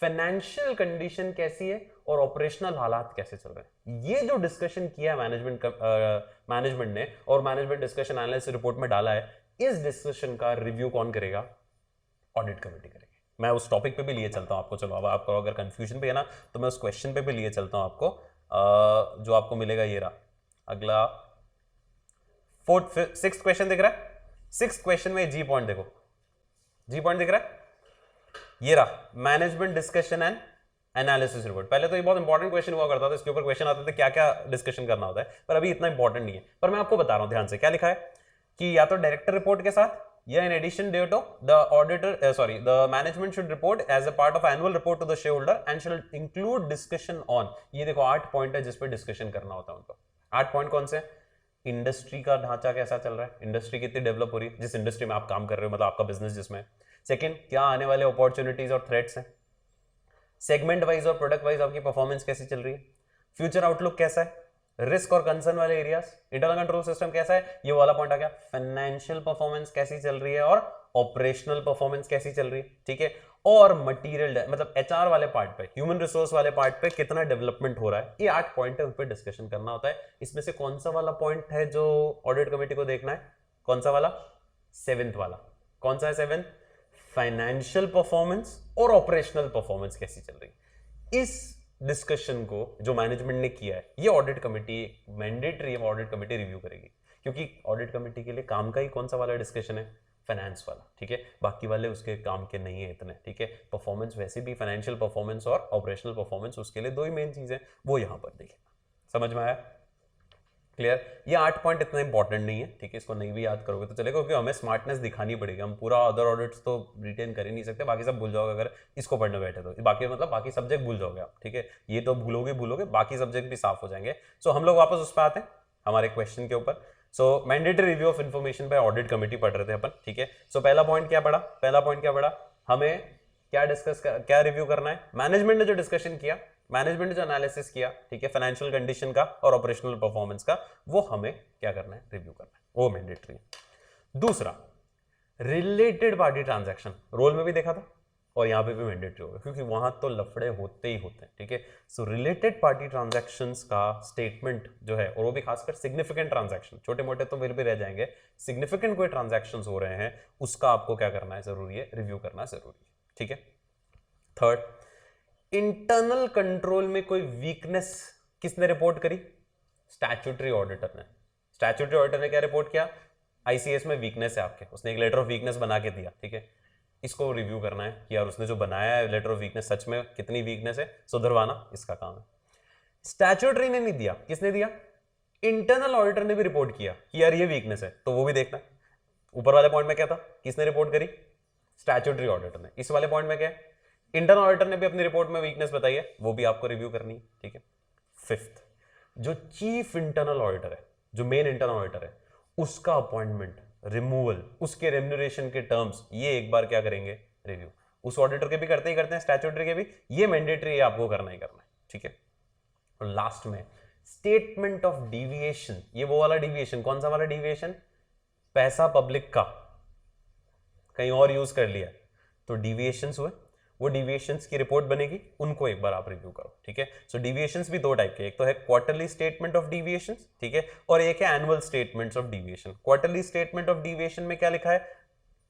फाइनेंशियल कंडीशन कैसी है और ऑपरेशनल हालात कैसे चल रहे हैं। ये जो डिस्कशन किया मैनेजमेंट ने और मैनेजमेंट डिस्कशन एनालिसिस रिपोर्ट में डाला है, इस डिस्कशन का रिव्यू कौन करेगा? ऑडिट कमेटी करेगी। मैं उस टॉपिक पे भी लिए चलता हूं आपको, चलो अब आपको अगर कंफ्यूजन भी है ना, तो मैं उस क्वेश्चन पे भी लिए चलता हूं आपको, जो आपको मिलेगा ये रहा अगला 6th क्वेश्चन दिख रहा है। 6th क्वेश्चन में जी पॉइंट देखो, जी पॉइंट दिख रहा है, ये रहा management discussion and analysis report. पहले तो ये बहुत इंपॉर्टेंट क्वेश्चन हुआ करता था, इसके ऊपर क्वेश्चन आते थे क्या क्या डिस्कशन करना होता है, पर अभी इतना इंपॉर्टेंट नहीं है। पर मैं आपको बता रहा हूं ध्यान से, क्या लिखा है कि या तो डायरेक्टर रिपोर्ट के साथ या in addition that of the auditor the management should report as a part of annual report to the shareholder and should include discussion on. ये देखो 8 पॉइंट है जिस पे डिस्कशन करना होता है उनको। 8 पॉइंट कौन से? इंडस्ट्री का ढांचा कैसा चल रहा है, इंडस्ट्री कितनी डेवलप हो रही है, जिस इंडस्ट्री में आप काम कर रहे हो, मतलब आपका बिजनेस जिसमें। सेकंड, क्या आने वाले अपॉर्चुनिटीज और थ्रेट्स हैं। सेगमेंट वाइज और प्रोडक्ट वाइज आपकी परफॉर्मेंस कैसी चल रही है। फ्यूचर आउटलुक कैसा है, रिस्क और कंसर्न वाले एरियाज, इंटरनल कंट्रोल सिस्टम कैसा है, ये वाला पॉइंट आ गया। फाइनेंशियल परफॉर्मेंस कैसी चल रही है और ऑपरेशनल परफॉर्मेंस कैसी चल रही है, ठीक है। और मटीरियल मतलब एचआर वाले पार्ट पे, ह्यूमन रिसोर्स वाले पार्ट पे कितना डेवलपमेंट हो रहा है, ये 8 पॉइंट है, उन पर डिस्कशन करना होता है। इसमें से कौन सा वाला पॉइंट है जो ऑडिट कमेटी को देखना है? कौन सा वाला? सेवेंथ वाला कौन सा है? सेवेंथ, फाइनेंशियल परफॉर्मेंस और ऑपरेशनल परफॉर्मेंस कैसी चल रही। इस डिस्कशन को जो मैनेजमेंट ने किया है, ये audit committee, mandatory audit committee review करेगी, क्योंकि ऑडिट कमेटी के लिए काम का ही कौन सा वाला डिस्कशन है? फाइनेंस वाला, ठीक है। बाकी वाले उसके काम के नहीं है इतने, ठीक है। परफॉर्मेंस वैसे भी फाइनेंशियल परफॉर्मेंस और ऑपरेशनल परफॉर्मेंस, उसके लिए दो ही मेन चीजें, वो यहां पर देखेगा। समझ में आया? क्लियर? ये 8 पॉइंट इतना इंपॉर्टेंट नहीं है, ठीक है, इसको नहीं भी याद करोगे तो चलेगा, क्योंकि हमें स्मार्टनेस दिखानी पड़ेगी। हम पूरा अदर ऑडिट्स तो रिटेन कर ही नहीं सकते, बाकी सब भूल जाओगे अगर इसको पढ़ने बैठे तो। बाकी मतलब बाकी सब्जेक्ट भूल जाओगे आप, ठीक है, ये तो भूलोगे, बाकी सब्जेक्ट भी साफ हो जाएंगे। सो हम लोग वापस उस पर आते हैं हमारे क्वेश्चन के ऊपर। So mandatory review of information by audit committee पढ़ रहे थे अपन, ठीक है। सो पहला पॉइंट क्या पढ़ा? हमें क्या रिव्यू करना है? मैनेजमेंट ने जो डिस्कशन किया, मैनेजमेंट ने जो एनालिसिस किया, ठीक है, फाइनेंशियल कंडीशन का और ऑपरेशनल परफॉर्मेंस का, वो हमें क्या करना है? रिव्यू करना है, वो मैंडेटरी है। दूसरा, रिलेटेड पार्टी ट्रांजैक्शन, रोल में भी देखा था और यहां पे भी मैंडेटरी होगा, क्योंकि वहां तो लफड़े होते ही होते हैं, ठीक है। सो रिलेटेड पार्टी ट्रांजैक्शंस का स्टेटमेंट जो है, और वो भी खासकर सिग्निफिकेंट ट्रांजैक्शन, छोटे मोटे तो फिर भी रह जाएंगे, सिग्निफिकेंट कोई ट्रांजैक्शंस हो रहे हैं, उसका आपको क्या करना है? जरूरी है, रिव्यू करना जरूरी है, ठीक है। थर्ड, इंटरनल कंट्रोल में कोई वीकनेस किसने रिपोर्ट करी? स्टैट्यूटरी ऑडिटर ने। स्टैट्यूटरी ऑडिटर ने क्या रिपोर्ट किया? आईसीएस में वीकनेस है आपके, उसने एक लेटर ऑफ वीकनेस बना के दिया, ठीक है। इसको रिव्यू करना है कि यार उसने जो बनाया है लेटर ऑफ वीकनेस, सच में कितनी वीकनेस है, सुधरवाना इसका काम है। स्टैट्यूटरी ने नहीं दिया, किसने दिया? इंटरनल ऑडिटर ने भी रिपोर्ट किया कि यार ये वीकनेस है, तो वो भी देखना है। ऊपर वाले पॉइंट में क्या था? किसने रिपोर्ट करी? स्टैट्यूटरी ऑडिटर ने। इस वाले पॉइंट में क्या है? इंटरनल ऑडिटर ने भी अपनी रिपोर्ट में वीकनेस बताई है, वो भी आपको रिव्यू करनी है, ठीक है। फिफ्थ, जो चीफ इंटरनल ऑडिटर है, जो मेन इंटरनल ऑडिटर है, उसका अपॉइंटमेंट, रिमूवल, उसके रेम्यूनरेशन के टर्म्स, ये एक बार क्या करेंगे? रिव्यू। उस ऑडिटर के भी करते हैं, स्टैट्यूटरी के भी, ये मैंडेटरी है, आपको करना ही करना है, ठीक है। और लास्ट में स्टेटमेंट ऑफ डिविएशन, ये वो वाला डिविएशन, कौन सा वाला डिविएशन? पैसा पब्लिक का कहीं और यूज कर लिया तो डिविएशंस हुए, वो डिविएशंस की रिपोर्ट बनेगी, उनको एक बार आप रिव्यू करो, ठीक है। सो डिविएशंस भी दो टाइप के, एक तो है क्वार्टरली स्टेटमेंट ऑफ डिविएशंस, ठीक है, और एक है annual statements of deviation. Quarterly statement of deviation में क्या लिखा है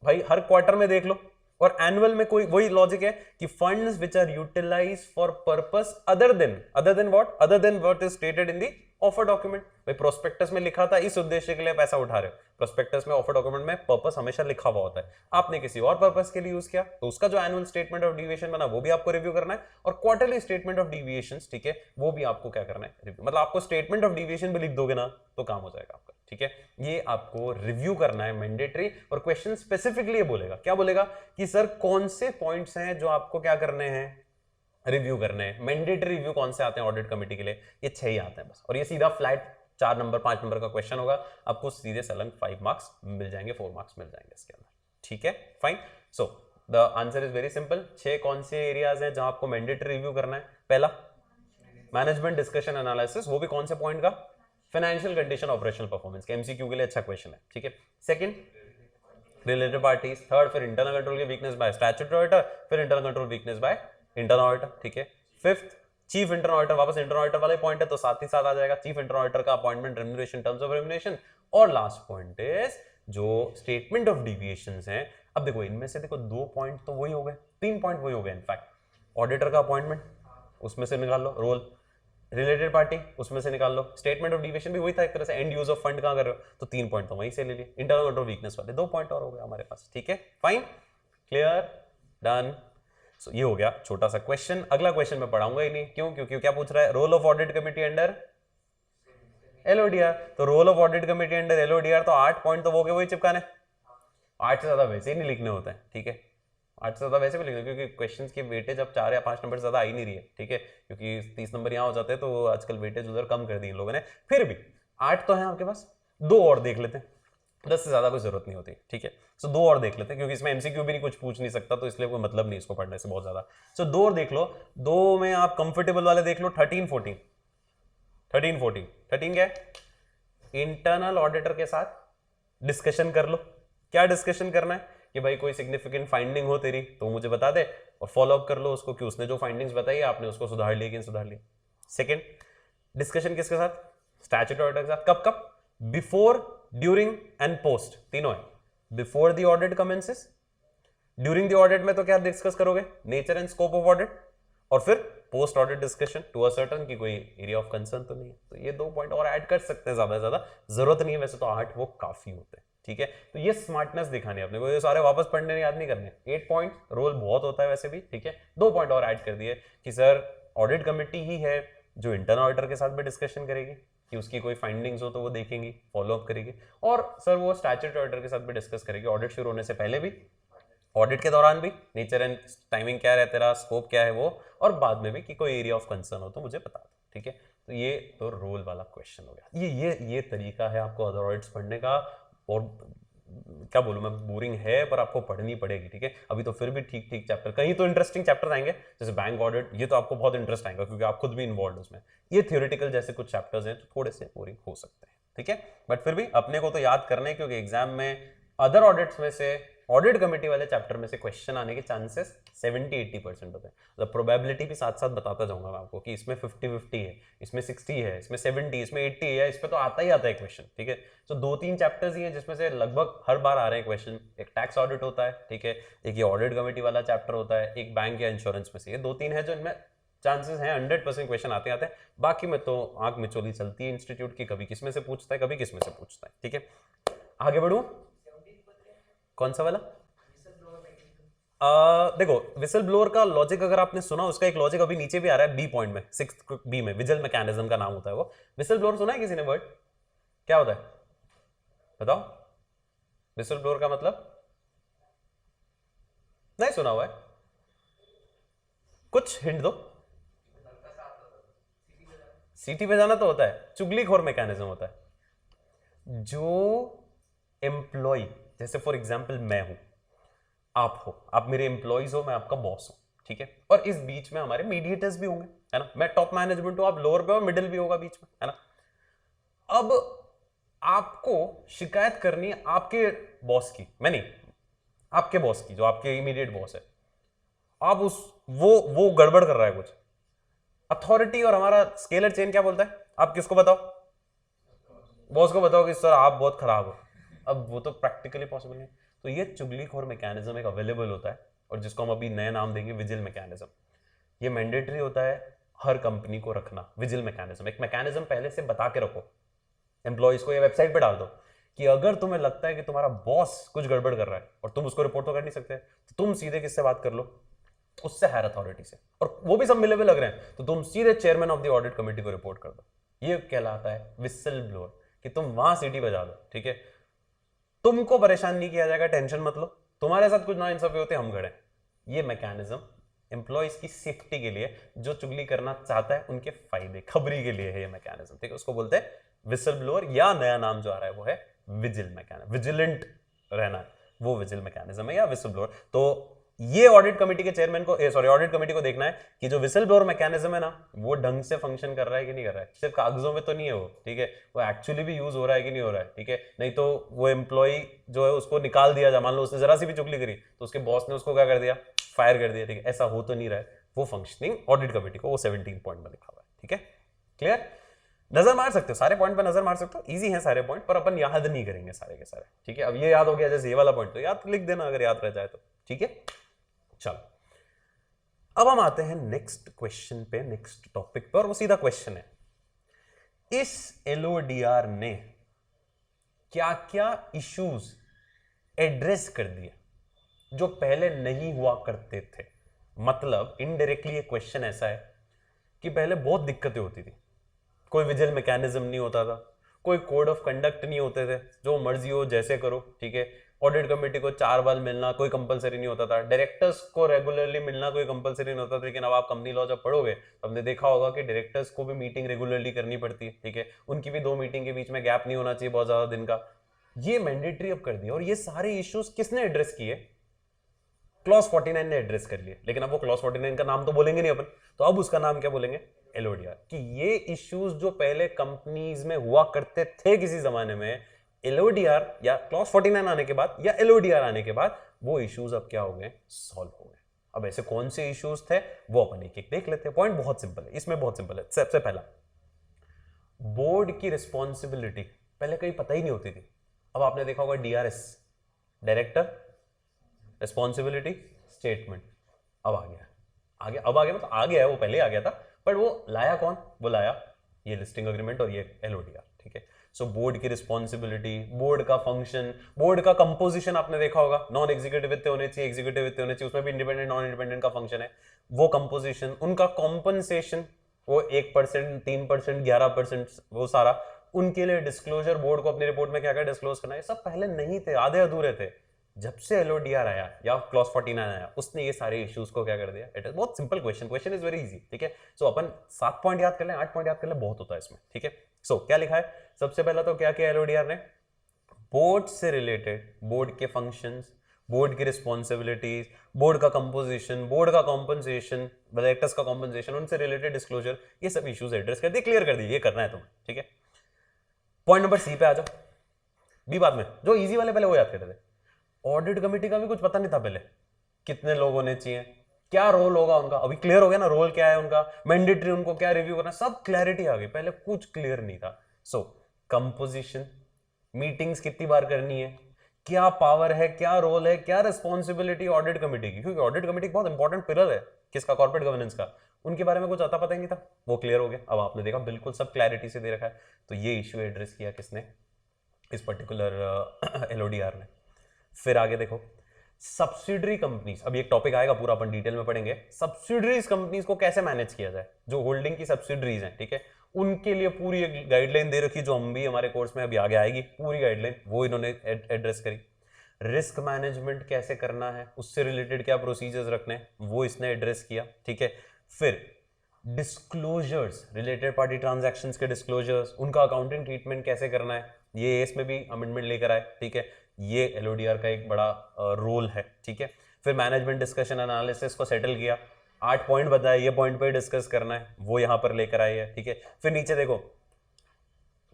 भाई? हर क्वार्टर में देख लो। और एनुअल में कोई वही लॉजिक है कि funds which are utilised for purpose other than what is stated in the offer document. भाई प्रोस्पेक्टस में लिखा था इस उद्देश्य के लिए पैसा उठा रहे हो, प्रोस्पेक्टस में ऑफर डॉक्यूमेंट में पर्पस हमेशा लिखा हुआ होता है, आपने किसी और पर्पस के लिए यूज किया तो उसका जो एनुअल स्टेटमेंट ऑफ डिविएशन बना वो भी आपको रिव्यू करना है, और क्वार्टरली स्टेटमेंट ऑफ डिविएशंस, ठीक है, वो भी आपको क्या करना है? रिव्यू। मतलब आपको स्टेटमेंट ऑफ डिविएशन भी लिख दोगे ना तो काम हो जाएगा आपका, ठीक है। ये आपको रिव्यू करना है, मैंडेटरी। और क्वेश्चन स्पेसिफिकली ये बोलेगा, क्या बोलेगा कि सर कौन से पॉइंट्स हैं जो आपको क्या करने हैं? रिव्यू करने हैं। मैंडेटरी रिव्यू कौन से आते हैं ऑडिट कमेटी के लिए? ये 6 ही आते हैं बस, और ये सीधा फ्लैट 4 नंबर 5 नंबर का क्वेश्चन होगा, आपको सीधे सलंग 5 मार्क्स मिल जाएंगे, 4 मार्क्स मिल जाएंगे इसके अंदर, ठीक है, fine. So the answer is very simple. 6 कौन से एरियाज है जहां आपको मैंडेटरी रिव्यू करना है? पहला, मैनेजमेंट डिस्कशन एनालिसिस, वो भी कौन से पॉइंट का? फाइनेंशियल कंडीशन, ऑपरेशनल परफॉर्मेंस के, एमसीक्यू के लिए अच्छा क्वेश्चन है, ठीक है। Second, related parties. थर्ड, फिर इंटरनल कंट्रोल की वीकनेस बाय स्टैट्यूटरी ऑडिटर, फिर internal control weakness by internal auditor, ठीक है। फिफ्थ, चीफ इंटरनल ऑडिटर, वापस इंटरनल ऑडिटर वाले पॉइंट है तो साथ ही साथ आ जाएगा चीफ इंटरनल ऑडिटर का appointment, remuneration, terms of remuneration. और लास्ट पॉइंट इज जो स्टेटमेंट ऑफ डिविएशंस हैं। अब देखो इनमें से देखो 2 पॉइंट तो वही हो गए, 3 पॉइंट वही हो गए इनफैक्ट। ऑडिटर का अपॉइंटमेंट उसमें से निकाल लो, रोल, रिलेटेड पार्टी उसमें से निकाल लो, स्टेटमेंट ऑफ डिविएशन भी वही था एक तरह से, एंड यूज ऑफ फंड कहां कर रहे हो, तो 3 पॉइंट तो वहीं से ले लिए। इंटरनल कंट्रोल वीकनेस वाले 2 पॉइंट और हो गए हमारे पास, ठीक है, फाइन, क्लियर, डन। सो ये हो गया छोटा सा क्वेश्चन। अगला क्वेश्चन मैं पढ़ाऊंगा ही नहीं, क्यों? क्योंकि क्या पूछ रहा है? Role of audit committee under LODR. तो role of audit committee under LODR, तो 8 पॉइंट तो वो वही चिपकाने, 8 से ज्यादा वैसे ही नहीं लिखने होते हैं, ठीक है, 8 से ज्यादा वैसे भी लिखने, क्योंकि क्वेश्चंस की वेटेज अब 4 या 5 नंबर से ज्यादा आ ही नहीं रही है, ठीक है, क्योंकि 30 नंबर यहाँ हो जाते हैं तो आजकल वेटेज उधर कम कर दी इन लोगों ने। फिर भी 8 तो है आपके पास, 2 और देख लेते हैं, 10 से ज्यादा कोई जरूरत नहीं होती, ठीक है। सो 2 और देख लेते हैं, क्योंकि इसमें एमसीक्यू भी नहीं कुछ पूछ नहीं सकता, तो इसलिए कोई मतलब नहीं इसको पढ़ने से बहुत ज्यादा। सो 2 और देख लो, 2 में आप कंफर्टेबल वाले देख लो, 13 14 13 14 13 क्या है? इंटरनल ऑडिटर के साथ डिस्कशन कर लो। क्या डिस्कशन करना है कि भाई कोई सिग्निफिकेंट फाइंडिंग हो तेरी तो मुझे बता दे, और फॉलो अप कर लो उसको कि उसने जो फाइंडिंग्स बताई आपने उसको सुधार लिया कि नहीं सुधार लिया। सेकंड, डिस्कशन किसके साथ? स्टैट्यूटरी ऑडिटर के साथ। कब कब? बिफोर, ड्यूरिंग एंड पोस्ट, तीनों है। Before the audit commences, during the audit में तो क्या डिस्कस करोगे, nature and scope of audit, और फिर post audit discussion to ascertain कि कोई एरिया ऑफ कंसर्न तो नहीं है। तो ये 2 पॉइंट और ऐड कर सकते हैं, ज्यादा से ज्यादा जरूरत नहीं है, वैसे तो 8 वो काफी होते हैं, ठीक है। तो ये स्मार्टनेस दिखानी है अपने को, ये सारे वापस पढ़ने याद नहीं करने। 8 पॉइंट रोल बहुत होता है वैसे भी, ठीक है। 2 पॉइंट और ऐड कर दिए कि सर ऑडिट कमेटी ही है जो इंटरनल ऑडिटर के साथ भी डिस्कशन करेगी कि उसकी कोई फाइंडिंग्स हो तो वो देखेंगी, फॉलो अप करेगी, और सर वो स्टैट्यूटरी ऑडिटर के साथ भी डिस्कस करेगी, ऑडिट शुरू होने से पहले भी, ऑडिट के दौरान भी, नेचर एंड टाइमिंग क्या है तेरा, स्कोप क्या है वो, और बाद में भी कि कोई एरिया ऑफ कंसर्न हो तो मुझे बता दो, ठीक है। तो ये तो रोल वाला क्वेश्चन हो गया। ये तरीका है आपको अदर ऑडिट्स पढ़ने का, और क्या बोलूं मैं, बोरिंग है पर आपको पढ़नी पड़ेगी, ठीक है। अभी तो फिर भी ठीक ठीक चैप्टर, कहीं तो इंटरेस्टिंग चैप्टर आएंगे जैसे बैंक ऑडिट, ये तो आपको बहुत इंटरेस्ट आएगा क्योंकि आप खुद भी इन्वॉल्व उसमें। ये थियोरेटिकल जैसे कुछ चैप्टर्स हैं तो थोड़े से बोरिंग हो सकते हैं, ठीक है, बट फिर भी अपने को तो याद करने हैं क्योंकि एग्जाम में अदर ऑडिट्स में से, ऑडिट कमेटी वाले चैप्टर में से क्वेश्चन आने के चांसेस 70-80% होते हैं। तो प्रोबेबिलिटी भी साथ साथ बताता जाऊंगा मैं आपको कि इसमें 50-50 है, इसमें 60 है, इसमें 70, इसमें 80 है, इस पे तो आता ही आता है क्वेश्चन, ठीक है। तो 2-3 चैप्टर्स ही हैं जिसमें से लगभग हर बार आ रहे हैं क्वेश्चन। एक टैक्स ऑडिट होता है, ठीक है, एक ये ऑडिट कमेटी वाला चैप्टर होता है, एक बैंक या इंश्योरेंस में से, ये 2-3 है जो इनमें चांसेस हैं 100% क्वेश्चन आते आते हैं। बाकी में तो आंख मिचोली चलती है इंस्टीट्यूट की, कभी किस में से पूछता है, कभी किस में से पूछता है, ठीक है। आगे बढ़ूं, कौन सा वाला? देखो विसल ब्लोअर का लॉजिक अगर आपने सुना, उसका एक लॉजिक अभी नीचे भी आ रहा है बी पॉइंट में, 6th बी में, विजिल मैकेनिज्म का नाम होता है वो। विसल ब्लोअर सुना है किसी ने वर्ड, क्या होता है बताओ? विसल ब्लोअर का मतलब नहीं सुना हुआ है, कुछ हिंट दो। सीटी पे जाना तो होता है, चुगलीखोर मैकेनिज्म होता है। जो एम्प्लॉय, जैसे फॉर एग्जाम्पल मैं हूं, आप हो, आप मेरे एम्प्लॉइज हो, मैं आपका बॉस हूं, ठीक है, और इस बीच में हमारे मीडिएटर्स भी होंगे, है ना। मैं टॉप मैनेजमेंट हूं, आप लोअर पे हो, मिडिल भी होगा बीच में, है ना। अब आपको शिकायत करनी है आपके बॉस की, मैं नहीं, आपके बॉस की, जो आपके इमीडिएट बॉस है। आप उस वो गड़बड़ कर रहा है कुछ, अथॉरिटी और हमारा स्केलर चेन क्या बोलता है, आप किसको बताओ? बॉस को बताओ कि सर आप बहुत खराब हो। अब वो तो प्रैक्टिकली पॉसिबल नहीं। तो ये चुगलीखोर मैकेनिज्म एक अवेलेबल होता है, और जिसको हम अभी नया नाम देंगे विजिल मैकेनिज्म। ये मैंडेटरी होता है हर कंपनी को रखना, विजिल मैकेनिज्म। एक मैकेनिज्म पहले से बता के रखो एम्प्लॉइज को, या वेबसाइट पे डाल दो कि अगर तुम्हें लगता है कि तुम्हारा बॉस कुछ गड़बड़ कर रहा है और तुम उसको रिपोर्ट तो कर नहीं सकते, तो तुम सीधे किससे बात कर लो, उससे हायर अथॉरिटी से, और वो भी सब मिले हुए लग रहे हैं, तो तुम सीधे chairman of the audit committee को रिपोर्ट कर दो। ये कहलाता है विसल ब्लोअर, कि तुम वहां सीटी बजा दो, ठीक है। तुमको परेशान नहीं किया जाएगा, टेंशन मत लो, तुम्हारे साथ कुछ ना इंसाफी होते हम खड़े। ये मैकेनिज्म एम्प्लॉइज की सेफ्टी के लिए, जो चुगली करना चाहता है उनके फायदे खबरी के लिए है ये मैकेनिज्म, ठीक है। उसको बोलते हैं विसल ब्लोअर, या नया नाम जो आ रहा है वो है विजिल मैकेनिज्म, विजिलेंट रहना, वो विजिल मैकेनिज्म है या विसल ब्लोअर। तो ये ऑडिट कमेटी के चेयरमैन को, सॉरी ऑडिट कमेटी को देखना है कि जो विसल ब्लोअर मैकेनिज्म है ना, वो ढंग से फंक्शन कर रहा है कि नहीं कर रहा है, सिर्फ कागजों में तो नहीं है वो, ठीक है, वो एक्चुअली भी यूज हो रहा है कि नहीं हो रहा है, ठीक है। नहीं तो वो एम्प्लॉय जो है उसको निकाल दिया जाए, मान लो उसने जरा सी भी चुगली करी तो उसके बॉस ने उसको क्या कर दिया, फायर कर दिया, ठीक है, ऐसा हो तो नहीं रहा है। वो फंक्शनिंग ऑडिट कमेटी को, वो 17 पॉइंट में लिखा हुआ है, ठीक है, क्लियर। नजर मार सकते हो, सारे पॉइंट पर नजर मार सकते हो, इजी है सारे पॉइंट, पर अपन याद नहीं करेंगे सारे के सारे, ठीक है। अब ये याद हो गया जैसे ये वाला पॉइंट, तो याद लिख देना अगर याद रह जाए तो, ठीक है। चलो अब हम आते हैं नेक्स्ट क्वेश्चन पे, नेक्स्ट टॉपिक पे, और वो सीधा क्वेश्चन है, इस एलओडीआर ने क्या क्या इश्यूज एड्रेस कर दिए जो पहले नहीं हुआ करते थे। मतलब इनडायरेक्टली ये क्वेश्चन ऐसा है कि पहले बहुत दिक्कतें होती थी, कोई विजिल मैकेनिज्म नहीं होता था, कोई कोड ऑफ कंडक्ट नहीं होते थे, जो मर्जी हो जैसे करो, ठीक है। ऑडिट कमेटी को 4 बार मिलना कोई कंपलसरी नहीं होता था, डायरेक्टर्स को रेगुलरली मिलना कोई कंपलसरी नहीं होता था। लेकिन अब आप कंपनी लॉ जब पढ़ोगे तो हमने देखा होगा कि डायरेक्टर्स को भी मीटिंग रेगुलरली करनी पड़ती है, ठीक है, उनकी भी 2 मीटिंग के बीच में गैप नहीं होना चाहिए बहुत ज्यादा दिन का। ये मैंडेटरी अब कर दिया, और ये सारे इश्यूज किसने एड्रेस किए? क्लॉज 49 ने एड्रेस कर लिए। लेकिन अब वो क्लॉज 49 का नाम तो बोलेंगे नहीं अपन, तो अब उसका नाम क्या बोलेंगे? एलओडीआर। कि ये इश्यूज जो पहले कंपनीज में हुआ करते थे किसी जमाने में, एलओडीआर या क्लॉज 49 आने के बाद या एलओडीआर आने के बाद वो इश्यूज अब क्या हो गए? सॉल्व हो गए। अब ऐसे कौन से इश्यूज थे वो अपन एक एक देख लेते हैं। पॉइंट बहुत सिंपल है, इसमें बहुत सिंपल है। सबसे पहला, बोर्ड की रिस्पॉन्सिबिलिटी पहले कहीं पता ही नहीं होती थी। अब आपने देखा होगा डीआरएस, डायरेक्टर, रिस्पॉन्सिबिलिटी, स्टेटमेंट। अब आ गया, अब आ गया मतलब आ गया है, वो पहले आ गया था, बट वो लाया कौन? वो लाया ये लिस्टिंग एग्रीमेंट और ये एलओडीआर। ठीक है, सो बोर्ड की रिस्पॉन्सिबिलिटी, बोर्ड का फंक्शन, बोर्ड का कंपोजिशन आपने देखा होगा, नॉन एग्जीक्यूटिव वित्त होने चाहिए, एग्जीक्यूटिव वित्त होने चाहिए, उसमें भी इंडिपेंडेंट नॉन इंडिपेंडेंट का फंक्शन है, वो कंपोजिशन, उनका कॉम्पनसेशन, वो 1%, 3%, 11%, वो सारा, उनके लिए डिस्क्लोजर, बोर्ड को अपनी रिपोर्ट में क्या क्या डिस्क्लोज करना है, ये सब पहले नहीं थे, आधे अधूरे थे। जब से एलओडीआर आया या क्लॉज 49 आया, उसने ये सारे इश्यूज को क्या कर दिया। इट इज बहुत simple question is very easy. ठीक है, सो अपन 7 पॉइंट याद कर लें, 8 पॉइंट याद कर लें, बहुत होता है इसमें। ठीक है, सो क्या लिखा है? सबसे पहला तो क्या किया एलओडीआर ने? बोर्ड से रिलेटेड, बोर्ड के फंक्शंस, बोर्ड की रिस्पॉन्सिबिलिटीज, बोर्ड का कंपोजिशन, बोर्ड का कॉम्पनसेशन, डायरेक्टर्स का कॉम्पनसेशन, उनसे रिलेटेड डिस्क्लोजर, ये सब इश्यूज एड्रेस कर दिए, क्लियर कर दिए, ये करना है तुम्हें। ठीक है, पॉइंट नंबर सी पे आ जाओ। बी बाद में, जो इजी वाले पहले वो याद करते थे। ऑडिट कमेटी का भी कुछ पता नहीं था पहले, कितने लोग होने चाहिए, क्या रोल होगा उनका, अभी क्लियर हो गया ना, रोल क्या है उनका, मैंडेटरी उनको क्या रिव्यू करना, सब क्लैरिटी आ गई, पहले कुछ क्लियर नहीं था। सो कंपोजिशन, मीटिंग्स कितनी बार करनी है, क्या पावर है, क्या रोल है, क्या रिस्पॉन्सिबिलिटी ऑडिट कमेटी की, क्योंकि ऑडिट कमेटी बहुत इंपॉर्टेंट पिलर है किसका, कॉर्पोरेट गवर्नेंस का, उनके बारे में कुछ आता पता ही नहीं था, वो क्लियर हो गया। अब आपने देखा बिल्कुल सब क्लैरिटी से दे रखा है, तो ये इश्यू एड्रेस किया किसने? इस पर्टिकुलर एलओडीआर ने। फिर आगे देखो, सब्सिडरी कंपनीज, अभी एक टॉपिक आएगा पूरा, अपन डिटेल में पढ़ेंगे, सब्सिडरीज कंपनीज को कैसे मैनेज किया जाए, जो होल्डिंग की सब्सिडरीज हैं। ठीक है, उनके लिए पूरी एक गाइडलाइन दे रखी, जो हम भी हमारे कोर्स में अभी आगे आएगी, पूरी गाइडलाइन वो इन्होंने एड्रेस करी। रिस्क मैनेजमेंट कैसे करना है, उससे रिलेटेड क्या प्रोसीजर्स रखने हैं, वो इसने एड्रेस किया। ठीक है, फिर डिस्क्लोजर्स, रिलेटेड पार्टी ट्रांजैक्शंस के डिस्क्लोजर्स, उनका अकाउंटिंग ट्रीटमेंट कैसे करना है, ये इसमें भी अमेंडमेंट लेकर आए। ठीक है, ये एलओडीआर का एक बड़ा रोल है। ठीक है, फिर मैनेजमेंट डिस्कशन एनालिसिस को सेटल किया, 8 पॉइंट बताए, ये पॉइंट पे डिस्कस करना है, वो यहां पर लेकर आई है। ठीक है, फिर नीचे देखो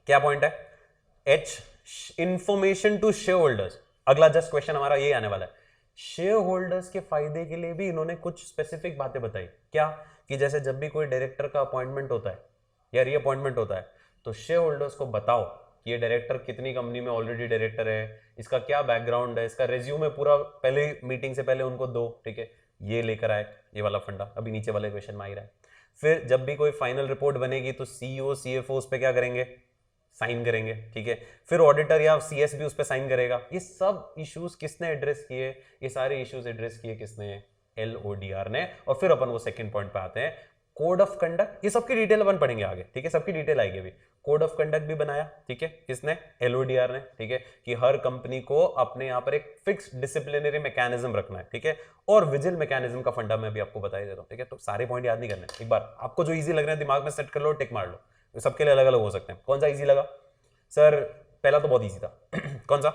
क्या पॉइंट है, H, information to shareholders, अगला जस्ट क्वेश्चन हमारा ये आने वाला है। शेयर होल्डर्स के फायदे के लिए भी इन्होंने कुछ स्पेसिफिक बातें बताई, क्या कि जैसे जब भी कोई डायरेक्टर का अपॉइंटमेंट होता है या रीअपॉइंटमेंट होता है, तो शेयर होल्डर्स को बताओ कि ये डायरेक्टर कितनी कंपनी में ऑलरेडी डायरेक्टर है, इसका क्या बैकग्राउंड है, इसका रिज्यूमे पूरा पहले मीटिंग से पहले उनको दो। ठीक है, ये लेकर आए, ये वाला फंडा अभी नीचे वाले क्वेश्चन में आ ही रहा है। फिर जब भी कोई फाइनल रिपोर्ट बनेगी तो सीईओ सीएफओ उस पर क्या करेंगे, साइन करेंगे। ठीक है, फिर ऑडिटर या सीएस भी उस पर साइन करेगा। ये सब इश्यूज किसने एड्रेस किए? ये सारे इश्यूज एड्रेस किए किसने? एलओडीआर ने। और फिर अपन वो सेकंड पॉइंट पे आते हैं, कोड ऑफ कंडक्ट, ये सबकी डिटेल अपन पढ़ेंगे आगे। ठीक है, सबकी डिटेल आएगी अभी। कोड ऑफ कंडक्ट भी बनाया, ठीक है, किसने? एलओडीआर ने। ठीक है, कि हर कंपनी को अपने यहाँ पर एक फिक्स डिसिप्लिनरी मैकेनिज्म रखना है। ठीक है, और विजिल मैकेनिज्म का फंडा मैं भी आपको बता ही देता हूँ। ठीक है, तो सारे पॉइंट याद नहीं करने, एक बार आपको जो इजी लग रहा है दिमाग में सेट कर लो, टिक मार लो, सबके लिए अलग अलग हो सकते हैं। कौन सा इजी लगा सर? पहला तो बहुत इजी था कौन सा?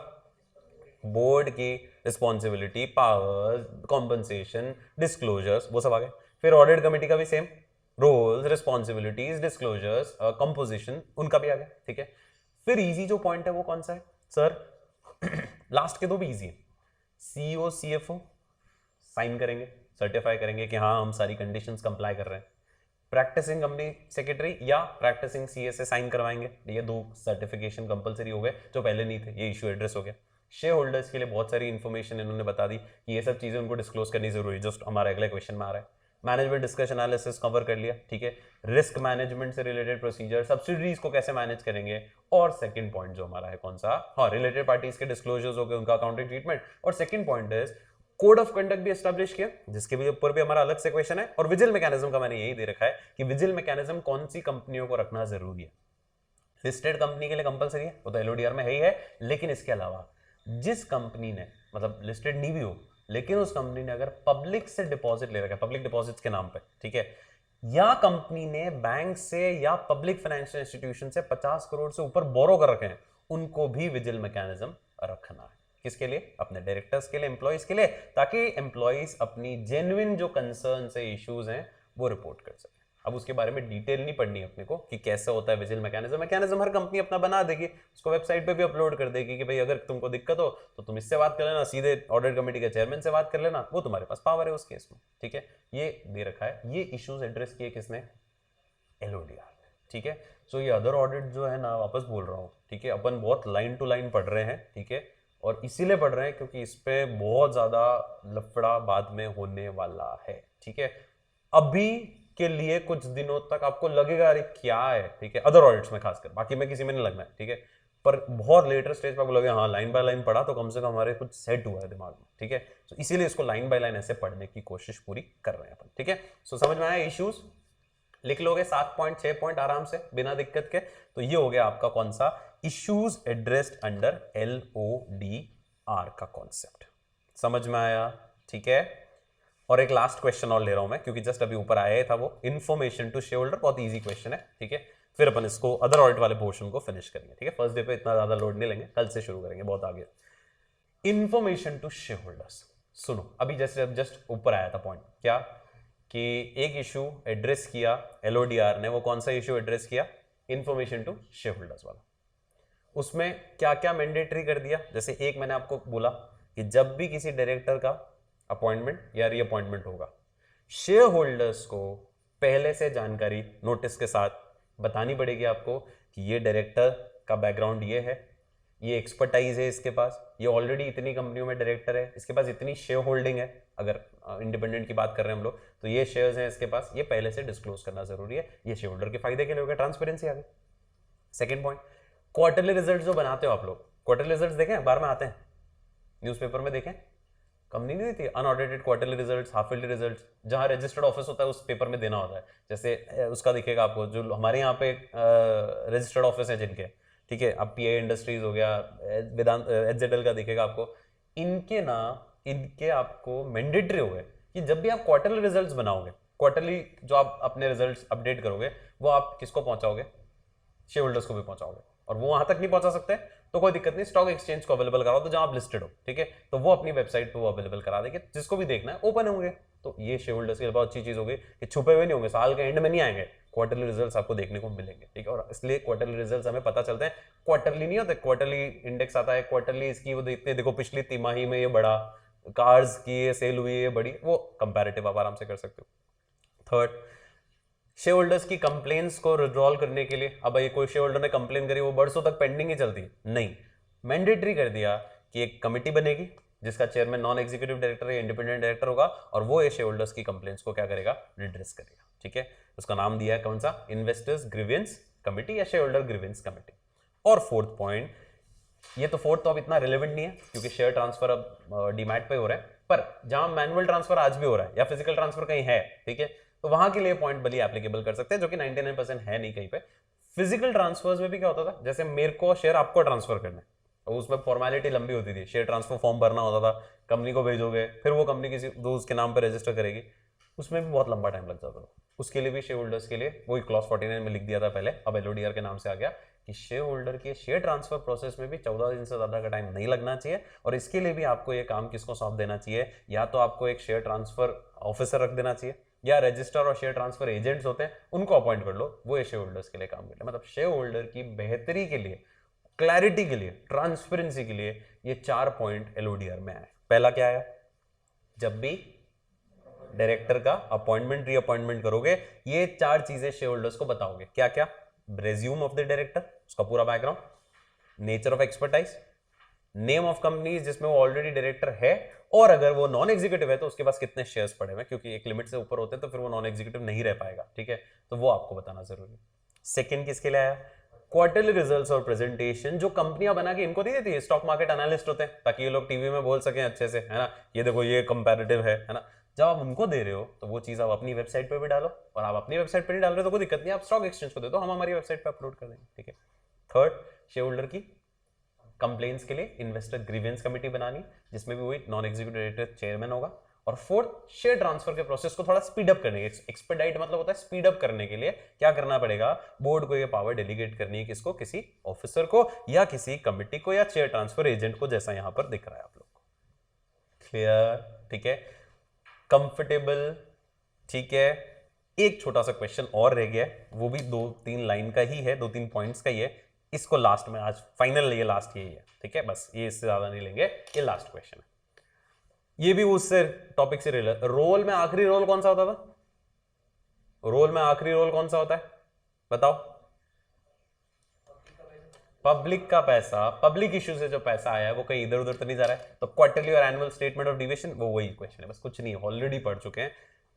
बोर्ड की रिस्पॉन्सिबिलिटी, पावर्स, कॉम्पनसेशन, डिस्क्लोजर्स, वो सब आ गए। फिर ऑडिट कमेटी का भी same, roles, responsibilities, disclosures, composition, उनका भी आ गया। ठीक है, फिर इजी जो पॉइंट है वो कौन सा है सर? लास्ट के दो भी इजी है, सीईओ सीएफओ साइन करेंगे, सर्टिफाई करेंगे कि हाँ हम सारी कंडीशंस कंप्लाई कर रहे हैं। प्रैक्टिसिंग कंपनी सेक्रेटरी या प्रैक्टिसिंग सीए से साइन करवाएंगे, ये दो सर्टिफिकेशन कंपलसरी हो गए जो पहले नहीं थे, ये इशू एड्रेस हो गया। शेयर होल्डर्स के लिए बहुत सारी इंफॉर्मेशन इन्होंने बता दी कि ये सब चीजें उनको डिस्क्लोज करनी जरूरी है, जस्ट हमारा अगले क्वेश्चन में आ रहा है। मैनेजमेंट डिस्कशन एनालिसिस कवर कर लिया। ठीक है, रिस्क मैनेजमेंट से रिलेटेड प्रोसीजर, सब्सिडरीज को कैसे मैनेज करेंगे, और सेकंड पॉइंट जो हमारा है कौन सा? हाँ, रिलेटेड पार्टीज के डिस्क्लोजर्स हो गए, उनका अकाउंटिंग ट्रीटमेंट, और second point is code of conduct भी एस्टैब्लिश किया, जिसके भी ऊपर भी हमारा अलग से क्वेश्चन है। और विजिल मैकेनिज्म का मैंने यही दे रखा है कि विजिल मैकेनिज्म कौन सी कंपनियों को रखना जरूरी है। लिस्टेड कंपनी के लिए कंपलसरी है, वो तो एलओडीआर में ही है, लेकिन इसके अलावा जिस कंपनी ने, मतलब लिस्टेड नहीं भी हो लेकिन उस कंपनी ने अगर पब्लिक से डिपॉजिट ले रखा है, पब्लिक डिपॉजिट्स के नाम पे, ठीक है, या कंपनी ने बैंक से या पब्लिक फाइनेंशियल इंस्टीट्यूशन से 50 करोड़ से ऊपर बोरो कर रखे हैं, उनको भी विजिल मैकेनिज्म रखना है। किसके लिए? अपने डायरेक्टर्स के लिए, एम्प्लॉइज के लिए, ताकि एम्प्लॉइज अपनी जेन्युइन जो कंसर्न से इश्यूज हैं वो रिपोर्ट कर सके। अब उसके बारे में डिटेल नहीं पढ़नी अपने को कि कैसे होता है विजिल मैकेनिज्म हर कंपनी अपना बना देगी, उसको वेबसाइट पे भी अपलोड कर देगी कि भाई अगर तुमको दिक्कत हो तो तुम इससे बात कर लेना, सीधे ऑडिट कमेटी के चेयरमैन से बात कर लेना, वो तुम्हारे पास पावर है उस केस में। ठीक है, ये दे रखा है, ये इश्यूज एड्रेस किए किसने? एलओडीआर। ठीक है, सो ये अदर ऑडिट जो है ना, वापस बोल रहा हूँ, ठीक है, अपन बहुत लाइन टू लाइन पढ़ रहे हैं, ठीक है, और इसीलिए पढ़ रहे हैं क्योंकि इस पे बहुत ज्यादा लफड़ा बाद में होने वाला है, ठीक है। अभी के लिए कुछ दिनों तक आपको लगेगा अरे क्या है, ठीक है, अदर ऑडिट्स में खासकर, बाकी में किसी में नहीं लगना है, ठीक है। पर बहुत लेटर स्टेज पर आपको लगे हाँ लाइन बाय लाइन पढ़ा तो कम से कम हमारे कुछ सेट हुआ है दिमाग में, ठीक है। तो इसीलिए इसको लाइन बाय लाइन ऐसे पढ़ने की कोशिश पूरी कर रहे हैं अपन, ठीक है। सो समझ में आया, इश्यूज लिख लोगे 7 पॉइंट 6 पॉइंट आराम से बिना दिक्कत के। तो ये हो गया आपका कौन सा, इश्यूज एड्रेस्ड अंडर LODR का कॉन्सेप्ट, समझ में आया, ठीक है। और एक लास्ट क्वेश्चन और ले रहा हूं मैं क्योंकि जस्ट अभी ऊपर आया था वो, इन्फॉर्मेशन टू शेयर होल्डर, बहुत इजी क्वेश्चन है, ठीक है। फिर अपन इसको अदर ऑडिट वाले पोर्शन को फिनिश करेंगे, ठीक है। फर्स्ट डे पे इतना ज्यादा लोड नहीं लेंगे, कल से शुरू करेंगे, बहुत आगे। इन्फॉर्मेशन टू शेयर होल्डर्स, सुनो अभी जैसे जस्ट ऊपर आया था पॉइंट क्या, कि एक इशू एड्रेस किया LODR ने, वो कौन सा इशू एड्रेस किया, इन्फॉर्मेशन टू शेयर होल्डर्स वाला। उसमें क्या क्या मैंडेटरी कर दिया, जैसे एक मैंने आपको बोला कि जब भी किसी डायरेक्टर का अपॉइंटमेंट या रीअपॉइंटमेंट होगा, शेयर होल्डर्स को पहले से जानकारी नोटिस के साथ बतानी पड़ेगी आपको कि ये डायरेक्टर का बैकग्राउंड ये है, ये एक्सपर्टाइज है इसके पास, ये ऑलरेडी इतनी कंपनियों में डायरेक्टर है, इसके पास इतनी शेयर होल्डिंग है, अगर इंडिपेंडेंट की बात कर रहे हैं हम लोग तो ये शेयर्स हैं इसके पास, ये पहले से डिस्क्लोज करना जरूरी है, ये शेयर होल्डर के फायदे के लिए होगा, ट्रांसपेरेंसी आ गई। सेकंड पॉइंट, क्वार्टरली रिजल्ट जो बनाते हो आप लोग, क्वार्टरली रिजल्ट देखें, बार में आते हैं न्यूज़पेपर में, देखें कंपनी नहीं देती unaudited quarterly results, half yearly results, जहां रजिस्टर्ड ऑफिस होता है उस पेपर में देना होता है। जैसे उसका दिखेगा आपको, जो हमारे यहाँ पे रजिस्टर्ड ऑफिस है जिनके, ठीक है, अब PI इंडस्ट्रीज हो गया, वेदांत HZL का दिखेगा आपको, इनके आपको मैंडेटरी हो गए कि जब भी आप क्वार्टरली रिजल्ट्स बनाओगे, क्वार्टरली जो आप अपने रिजल्ट्स अपडेट करोगे, वो आप किसको पहुंचाओगे, शेयर होल्डर्स को भी पहुंचाओगे। और वो वहां तक नहीं पहुंचा सकते तो कोई दिक्कत नहीं, स्टॉक एक्सचेंज को अवेलेबल कराओ, तो जहां आप लिस्टेड हो, ठीक है, तो वो अपनी वेबसाइट पे वो अवेलेबल करा देंगे, जिसको भी देखना है ओपन होंगे। तो ये शेयर होल्डर्स के लिए बहुत अच्छी चीज होगी कि छुपे हुए नहीं होंगे, साल के एंड में नहीं आएंगे, क्वार्टरली रिजल्ट्स आपको देखने को मिलेंगे, ठीक है। और इसलिए क्वार्टरली रिजल्ट्स हमें पता चलते हैं, क्वार्टरली नहीं होते, क्वार्टरली इंडेक्स आता है, क्वार्टरली इसकी वो देखते हैं, देखो पिछली तिमाही में ये बढ़ा, कार्स की ये सेल हुई है बड़ी, वो कंपैरेटिव आप आराम से कर सकते हो। थर्ड, शेयर होल्डर्स की कंप्लेंट्स को रिजॉल्व करने के लिए, अब ये कोई शेयर होल्डर ने कंप्लेन करी, वो बरसों तक पेंडिंग ही चलती, नहीं, मैंडेटरी कर दिया कि एक कमेटी बनेगी जिसका चेयरमैन नॉन एग्जीक्यूटिव डायरेक्टर या इंडिपेंडेंट डायरेक्टर होगा, और वो ये शेयर होल्डर्स की कंप्लेंट्स को क्या करेगा, रिड्रेस करेगा, ठीक है। उसका नाम दिया है कौन सा, इन्वेस्टर्स ग्रीवेंस कमेटी या शेयर होल्डर ग्रीवेंस कमेटी। और फोर्थ पॉइंट, ये तो फोर्थ तो अब इतना रिलेवेंट नहीं है क्योंकि शेयर ट्रांसफर अब डीमैट पे हो रहा है, पर जहां मैनुअल ट्रांसफर आज भी हो रहा है या फिजिकल ट्रांसफर कहीं है, ठीक है, तो वहां के लिए पॉइंट भली एप्लीकेबल कर सकते हैं, जो कि 99% है नहीं कहीं पे। फिजिकल ट्रांसफर्स में भी क्या होता था, जैसे मेरे को शेयर आपको ट्रांसफर करना है, तो उसमें फॉर्मेलिटी लंबी होती थी, शेयर ट्रांसफर फॉर्म भरना होता था, कंपनी को भेजोगे, फिर वो कंपनी किसी दोस्त के नाम पर रजिस्टर करेगी, उसमें भी बहुत लंबा टाइम लग जाता था। उसके लिए भी शेयर होल्डर्स के लिए वही क्लॉज 49 में लिख दिया था पहले, अब LODR के नाम से आ गया कि शेयर होल्डर के शेयर ट्रांसफर प्रोसेस में भी 14 दिन से ज्यादा का टाइम नहीं लगना चाहिए। और इसके लिए भी आपको ये काम किसको सौंप देना चाहिए, या तो आपको एक शेयर ट्रांसफर ऑफिसर रख देना चाहिए, या रजिस्टर और शेयर ट्रांसफर एजेंट्स होते हैं उनको अपॉइंट कर लो, वो ये शेयर होल्डर्स के लिए काम करते हैं। मतलब शेयर होल्डर की बेहतरी के लिए, क्लैरिटी के लिए, ट्रांसपेरेंसी के लिए ये 4 पॉइंट LODR में आए। पहला क्या आया, जब भी डायरेक्टर का अपॉइंटमेंट रीअपॉइंटमेंट करोगे, ये 4 चीजें शेयर होल्डर्स को बताओगे, क्या क्या, रेज्यूम ऑफ द डायरेक्टर, उसका पूरा background, nature of expertise, name of companies जिसमें वो ऑलरेडी डायरेक्टर है, और अगर वो नॉन एग्जीक्यूटिव है तो उसके पास कितने शेयर्स पड़े हुए, क्योंकि एक लिमिट से ऊपर होते हैं तो फिर वो नॉन एग्जीक्यूटिव नहीं रह पाएगा, ठीक है, तो वो आपको बताना जरूरी है। सेकंड किसके लिए आया, क्वार्टरली रिजल्ट्स और प्रेजेंटेशन, जो कंपनियां बना के इनको दी देती है, स्टॉक मार्केट एनालिस्ट होते हैं, ताकि ये लोग टीवी में बोल सकें अच्छे से, है ना, ये देखो ये कंपैरेटिव है ना। जब आप उनको दे रहे हो तो वो चीज आप अपनी वेबसाइट पे भी डालो, और आप अपनी वेबसाइट पे नहीं डाल रहे तो कोई दिक्कत नहीं, आप स्टॉक एक्सचेंज को दे दो, हम हमारी वेबसाइट पे अपलोड कर देंगे, ठीक है। थर्ड, शेयर होल्डर की कंप्लेंट्स के लिए इन्वेस्टर ग्रीवेंस कमेटी बनानी, जिसमें भी वही नॉन एग्जीक्यूटिव डायरेक्टर चेयरमैन होगा। और फोर्थ, शेयर ट्रांसफर के प्रोसेस को थोड़ा स्पीड अप करने के, एक्सपेडाइट मतलब होता है स्पीड अप करने के लिए क्या करना पड़ेगा, बोर्ड को ये पावर डेलीगेट करनी है, किसको, किसी ऑफिसर को या किसी कमिटी को या शेयर ट्रांसफर एजेंट को, जैसा यहां पर दिख रहा है आप लोग को। क्लियर, ठीक है, कंफर्टेबल, ठीक है। एक छोटा सा क्वेश्चन और रह गया, वो भी 2-3 लाइन का ही है, 2-3 पॉइंट्स का ही है, इसको लास्ट में, आज फाइनल ये लास्ट यही है, ठीक है, बस ये इससे ज्यादा नहीं लेंगे, ये लास्ट क्वेश्चन है, ये भी उससे टॉपिक से रिलेटेड। रोल में आखिरी रोल कौन सा होता था, रोल में आखिरी रोल कौन सा होता है बताओ, पब्लिक का पैसा, पब्लिक इश्यू से जो पैसा आया है वो कहीं इधर उधर तो नहीं जा रहा है, तो क्वार्टरली और एनुअल स्टेटमेंट ऑफ डिविएशन वो वही क्वेश्चन है, बस कुछ नहीं, ऑलरेडी पढ़ चुके हैं।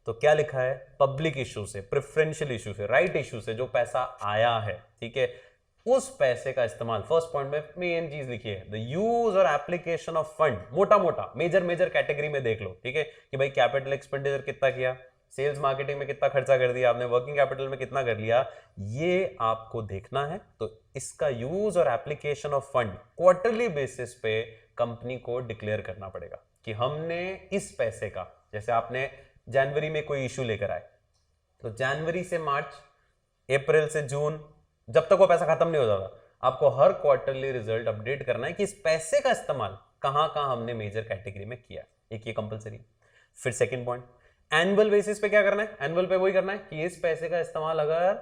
तो क्या लिखा है, पब्लिक इश्यू से, प्रेफरेंशियल इश्यू से, राइट इश्यू से जो पैसा आया है, ठीक है, उस पैसे का इस्तेमाल, फर्स्ट पॉइंट में मेन चीज लिखी है, द यूज और एप्लीकेशन ऑफ फंड, मोटा मोटा मेजर मेजर कैटेगरी में देख लो, ठीक है, कि भाई कैपिटल एक्सपेंडिचर कितना किया, सेल्स मार्केटिंग में कितना खर्चा कर दिया आपने, वर्किंग कैपिटल में कितना कर लिया, ये आपको देखना है। तो इसका यूज और application of fund quarterly basis पे कंपनी को डिक्लेयर करना पड़ेगा कि हमने इस पैसे का, जैसे आपने जनवरी में कोई इशू लेकर आए, तो जनवरी से मार्च, अप्रैल से जून, जब तक वो पैसा खत्म नहीं हो जाता, आपको हर क्वार्टरली रिजल्ट अपडेट करना है कि इस पैसे का इस्तेमाल कहां कहां हमने मेजर कैटेगरी में किया, एक ये कंपलसरी। फिर सेकंड पॉइंट, एनुअल बेसिस पे क्या करना है, एनुअल पे वही करना है कि इस पैसे का इस्तेमाल अगर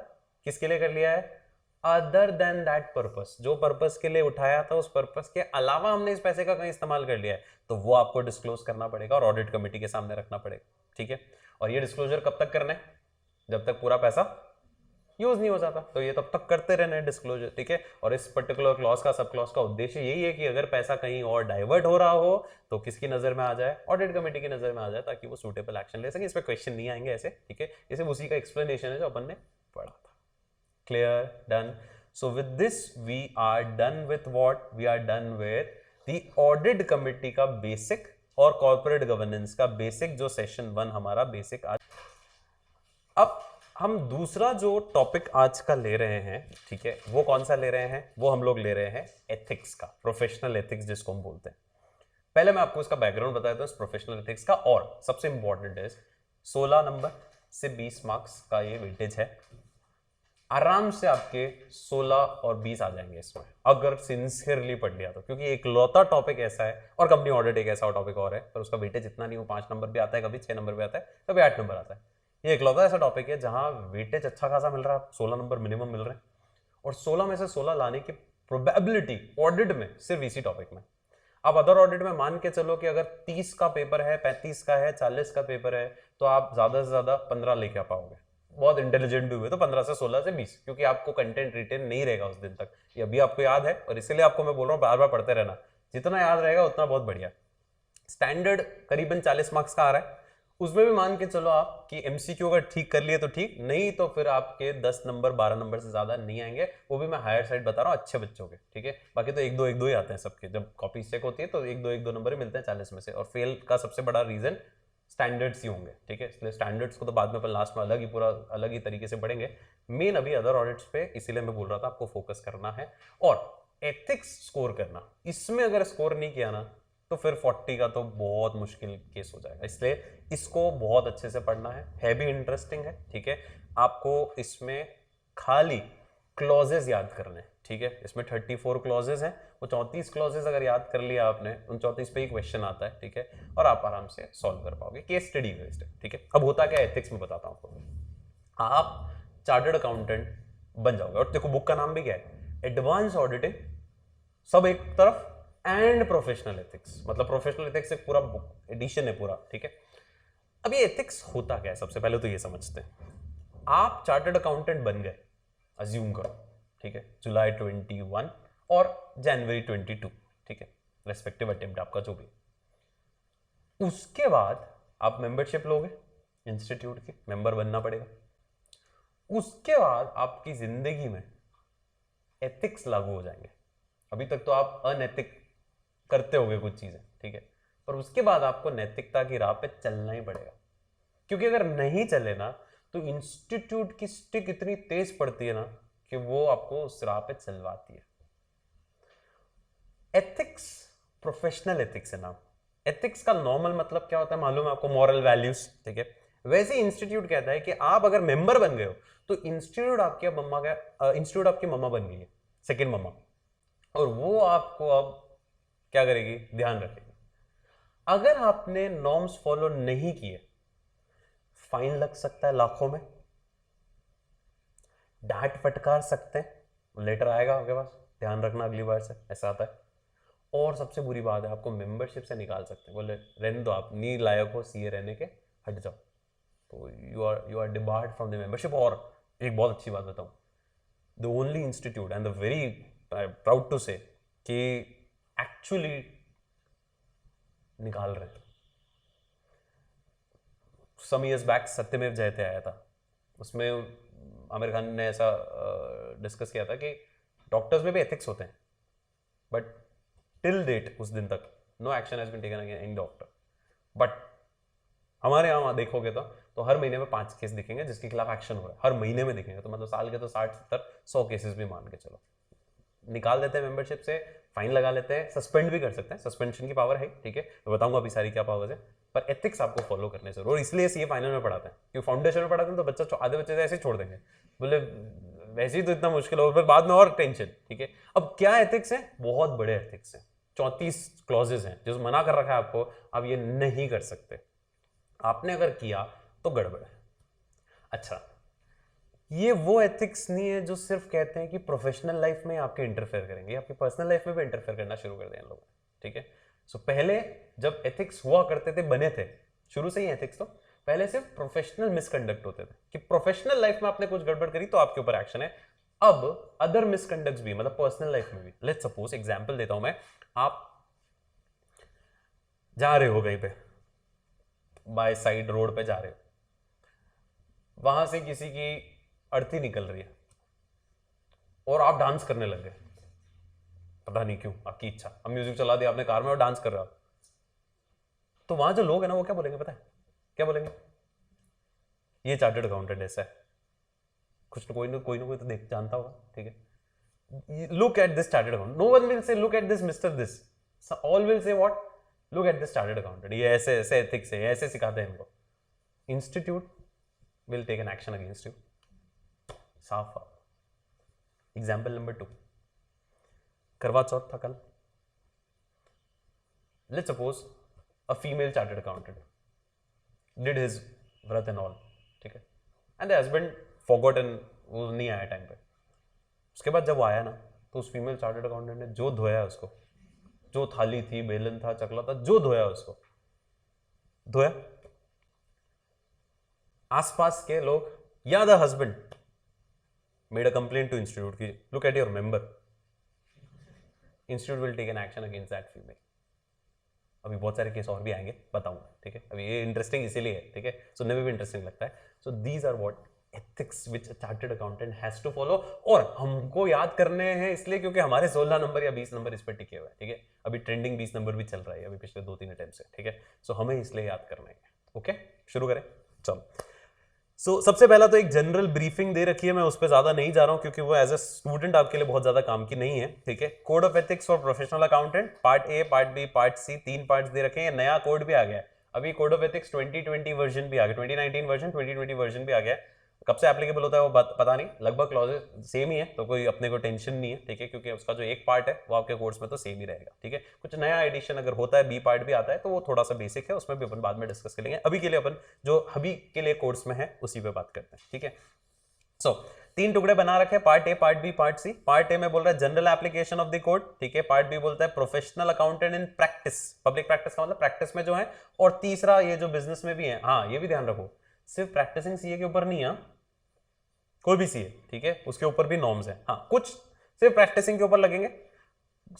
किसके लिए कर लिया है, अदर देन दैट पर्पस, जो पर्पस के लिए उठाया था उस पर्पस के अलावा हमने इस पैसे का कहीं इस्तेमाल कर लिया है, तो वो आपको डिस्क्लोज करना पड़ेगा और ऑडिट कमेटी के सामने रखना पड़ेगा, ठीक है। और ये डिस्क्लोजर कब तक करना है, जब तक पूरा पैसा यूज नहीं हो जाता, तो ये तब तक करते रहना है डिस्क्लोजर, ठीक है। और इस पर्टिकुलर क्लॉज का, सब क्लॉज का उद्देश्य यही है कि अगर पैसा कहीं और डाइवर्ट हो रहा हो तो किसकी नजर में आ जाए, ऑडिट कमेटी की नजर में आ जाए, ताकि वो सूटेबल एक्शन ले सके। इस पे क्वेश्चन नहीं आएंगे ऐसे, ठीक है, ये सिर्फ उसी का एक्सप्लेनेशन है जो अपन ने पढ़ा था। Clear, done. So with this we are done with what, we are done with the audit committee का बेसिक और कॉर्पोरेट गवर्नेंस का बेसिक, जो सेशन 1 हमारा बेसिक आज। अब हम दूसरा जो टॉपिक आज का ले रहे हैं, ठीक है, वो कौन सा ले रहे हैं, वो हम लोग ले रहे हैं एथिक्स का, प्रोफेशनल एथिक्स जिसको हम बोलते हैं। पहले मैं आपको इसका बैकग्राउंड बता देता हूं इस प्रोफेशनल एथिक्स का, और सबसे इंपॉर्टेंट है 16 नंबर से 20 मार्क्स का ये वेटेज है। आराम से आपके 16 और 20 आ जाएंगे इसमें, अगर सिंसियरली पढ़ लिया तो, क्योंकि एक लौता टॉपिक ऐसा है, और कंपनी ऑडिट एक ऐसा टॉपिक और है, पर उसका वेटेज इतना नहीं हो, 5 नंबर भी आता है, कभी 6 नंबर भी आता है, कभी 8 नंबर आता है। ये इकलौता ऐसा टॉपिक है जहां वेटेज अच्छा खासा मिल रहा है, 16 नंबर मिनिमम मिल रहे हैं, और 16 में से 16 लाने की प्रोबेबिलिटी ऑडिट में सिर्फ इसी टॉपिक में। अब अदर ऑडिट में मान के चलो कि अगर 30 का पेपर है, 35 का है, 40 का पेपर है, तो आप ज्यादा से ज्यादा 15 लेके आ पाओगे, बहुत इंटेलिजेंट भी हुए तो 15 से 16 से 20, क्योंकि आपको कंटेंट रिटेन नहीं रहेगा उस दिन तक, ये अभी आपको याद है, और इसलिए आपको मैं बोल रहा हूँ बार बार पढ़ते रहना, जितना याद रहेगा उतना बहुत बढ़िया। स्टैंडर्ड करीबन 40 मार्क्स का आ रहा है, उसमें भी मान के चलो आप कि एमसीक्यू अगर ठीक कर लिए तो ठीक, नहीं तो फिर आपके 10 नंबर 12 नंबर से ज्यादा नहीं आएंगे, वो भी मैं हायर साइड बता रहा हूँ अच्छे बच्चों के, ठीक है। बाकी तो एक दो ही आते हैं सबके, जब कॉपी चेक होती है तो एक दो नंबर ही मिलते हैं 40 में से, और फेल का सबसे बड़ा रीजन स्टैंडर्ड्स ही होंगे, ठीक है। इसलिए स्टैंडर्ड्स को तो बाद में अपन लास्ट में अलग ही पूरा अलग ही तरीके से पढ़ेंगे, मेन अभी अदर ऑडिट्स पे, इसीलिए मैं बोल रहा था आपको फोकस करना है। और एथिक्स स्कोर करना, इसमें अगर स्कोर नहीं किया ना तो फिर 40 का तो बहुत मुश्किल केस हो जाएगा, इसलिए इसको बहुत अच्छे से पढ़ना है भी इंटरेस्टिंग है, ठीक है। आपको इसमें खाली क्लॉजेस याद करने हैं, ठीक है, इसमें 34 क्लॉजेस हैं, वो 34 क्लॉजेस अगर याद कर लिया आपने, उन 34 पे ही क्वेश्चन आता है, ठीक है, और आप आराम से सॉल्व कर पाओगे, केस स्टडी बेस्ड है, ठीक है। अब होता क्या एथिक्स में बताता हूं आपको, आप चार्टर्ड अकाउंटेंट बन जाओगे, और देखो बुक का नाम भी क्या है, एडवांस ऑडिटिंग, सब एक तरफ, एंड प्रोफेशनल एथिक्स, मतलब प्रोफेशनल एथिक्स एक पूरा बुक एडिशन है पूरा, ठीक है। अब ये एथिक्स होता क्या है, सबसे पहले तो ये समझते हैं। आप चार्टर्ड अकाउंटेंट बन गए, अज्यूम करो, ठीक है, जुलाई 21 और जनवरी 22, ठीक है, रेस्पेक्टिव अटेम्प्ट आपका जो भी। उसके बाद आप मेंबरशिप लोगे, इंस्टीट्यूट की मेंबर बनना पड़ेगा। उसके बाद आपकी जिंदगी में एथिक्स लागू हो जाएंगे। अभी तक तो आप अनैतिक करते होगे कुछ चीजें, ठीक है, पर उसके बाद आपको नैतिकता की राह पे चलना ही पड़ेगा, क्योंकि अगर नहीं चले ना तो इंस्टीट्यूट की स्टिक इतनी तेज पड़ती है ना कि वो आपको उस राह पे चलवाती है। एथिक्स प्रोफेशनल एथिक्स है नाम। एथिक्स का नॉर्मल मतलब क्या होता है मालूम है आपको, मॉरल वैल्यूज, ठीक है। वैसे इंस्टीट्यूट कहता है कि आप अगर मेंबर बन गए हो तो इंस्टीट्यूट आपके मम्मा का, इंस्टीट्यूट आपकी मम्मा बन गई है, सेकेंड मम्मा, और वो आपको अब क्या करेगी, ध्यान रखेगी। अगर आपने नॉर्म्स फॉलो नहीं किए, फाइन लग सकता है लाखों में, डांट फटकार सकते हैं, लेटर आएगा आपके पास, ध्यान रखना अगली बार से, ऐसा आता है। और सबसे बुरी बात है, आपको मेंबरशिप से निकाल सकते हैं, बोले रहने दो, आप नहीं लायक हो सीए रहने के, हट जाओ, तो you are debarred from the membership. और एक बहुत अच्छी बात बताऊं, the only institute and the very proud to say कि एक्चुअली निकाल रहे हैं। सम ईयर्स बैक सत्यमेव जयते आया था, उसमें आमिर खान ने ऐसा डिस्कस किया था कि डॉक्टर्स में भी एथिक्स होते हैं, बट टिल डेट उस दिन तक no action has been taken against any doctor. But हमारे यहाँ देखोगे तो हर महीने में 5 केस दिखेंगे जिसके खिलाफ एक्शन हो रहा है, हर महीने में दिखेंगे। तो मतलब साल के तो 60-70-100 केसेस भी मान के चलो, निकाल देते हैं मेंबरशिप से, फाइन लगा लेते हैं, सस्पेंड भी कर सकते हैं, सस्पेंशन की पावर है, ठीक है, मैं बताऊंगा अभी सारी क्या पावर्स है। पर एथिक्स आपको फॉलो करने जरूर, और इसलिए सीए फाइनल में पढ़ाते हैं, क्योंकि फाउंडेशन में पढ़ाते हैं तो बच्चा आधे बच्चे ऐसे ही छोड़ देंगे, बोले वैसे ही तो इतना मुश्किल हो, फिर बाद में और टेंशन, ठीक है। अब क्या एथिक्स है, बहुत बड़े एथिक्स हैं, 34 क्लॉजेज हैं जो मना कर रखा है आपको, आप ये नहीं कर सकते, आपने अगर किया तो गड़बड़ है। अच्छा, ये वो एथिक्स नहीं है जो सिर्फ कहते हैं कि प्रोफेशनल लाइफ में आपके इंटरफेयर करेंगे, आपकी पर्सनल लाइफ में भी इंटरफेयर करना शुरू कर दें इन लोगों, ठीक है। सो पहले जब एथिक्स हुआ करते थे, बने थे शुरू से ही एथिक्स, तो पहले सिर्फ प्रोफेशनल मिसकंडक्ट होते थे कि प्रोफेशनल लाइफ में आपने कुछ गड़बड़ करी तो आपके ऊपर एक्शन है। अब अदर मिसकंडक्ट्स भी, मतलब पर्सनल लाइफ में भी, लेट्स सपोज एग्जांपल देता हूं मैं, आप जा रहे हो कहीं पे, बाय साइड रोड पे जा रहे हो, वहां से किसी की अर्थी निकल रही है और आप डांस करने लग गए, पता नहीं क्यों, आपकी इच्छा, अब म्यूजिक चला दिया आपने कार में और डांस कर रहे हो, तो वहां जो लोग हैं ना वो क्या बोलेंगे पता है, क्या बोलेंगे, ये चार्टर्ड अकाउंटेंट ऐसा है, कुछ कोई ना कोई तो देख जानता होगा, ठीक है। Look at this chartered accountant, no one will say look at this mister this, all will say what, look at this chartered accountant, ये ऐसे ऐसे एथिक्स है, ऐसे सिखाते हैं इनको। Institute will take an action against you, साफ। एग्जाम्पल नंबर 2, करवा चौथ था कल, let's suppose a female chartered accountant did his व्रत एंड ऑल, ठीक है, एंड द हस्बैंड फॉरगॉटन, वो नहीं आया टाइम पे। उसके बाद जब वो आया ना, तो उस फीमेल चार्टर्ड अकाउंटेंट ने जो धोया उसको, जो थाली थी, बेलन था, चकला था, जो धोया उसको, धोया, आसपास के लोग या the husband made a complaint to institute ki look at your member, institute will take an action against that female। अभी बहुत सारे केस और भी आएंगे, बताऊंगा, ठीक है, अभी ये इंटरेस्टिंग इसीलिए है, ठीक है, सुनने में भी इंटरेस्टिंग लगता है। So these are what ethics which a chartered accountant has to follow, और हमको याद करने हैं इसलिए क्योंकि हमारे 16 नंबर या 20 नंबर इस पर टिके हुए हैं, ठीक है, अभी ट्रेंडिंग 20 नंबर भी चल रहा है अभी पिछले 2-3 अटेम्प्ट से, ठीक है। सो हमें इसलिए याद करना है, ओके, शुरू करें, चलो। सबसे पहला तो एक जनरल ब्रीफिंग दे रखी है, मैं उस पर ज्यादा नहीं जा रहा हूं क्योंकि वो एज ए स्टूडेंट आपके लिए बहुत ज्यादा काम की नहीं है, ठीक है। Code of ethics for professional accountant, part A, part B, part C, 3 parts दे रखे हैं। नया कोड भी आ गया है, अभी कोड ऑफ एथिक्स 2020 वर्जन भी आ गया, 2019 वर्जन, 2020 वर्जन भी आ गया है। कब से एप्लीकेबल होता है वो पता नहीं, लगभग क्लॉजेस सेम ही है, तो कोई अपने को टेंशन नहीं है, ठीक है, क्योंकि उसका जो एक पार्ट है वो आपके कोर्स में तो सेम ही रहेगा, ठीक है। कुछ नया एडिशन अगर होता है, बी पार्ट भी आता है, तो वो थोड़ा सा बेसिक है, उसमें भी अपन बाद में डिस्कस करेंगे। अभी के लिए अपन जो अभी के लिए कोर्स में है उसी पे बात करते हैं, ठीक है। सो 3 टुकड़े बना रखे, part A, part B, part C. Part A में बोल रहा है general application of the code, ठीक है। पार्ट बी बोलता है professional accountant in practice, public practice का मतलब प्रैक्टिस में जो है, और तीसरा ये जो बिजनेस में भी है, हाँ ये भी ध्यान रखो, सिर्फ प्रैक्टिसिंग सीए के ऊपर नहीं है, कोई भी सीए, ठीक है, उसके ऊपर भी नॉर्म्स है, हाँ कुछ सिर्फ प्रैक्टिसिंग के ऊपर लगेंगे,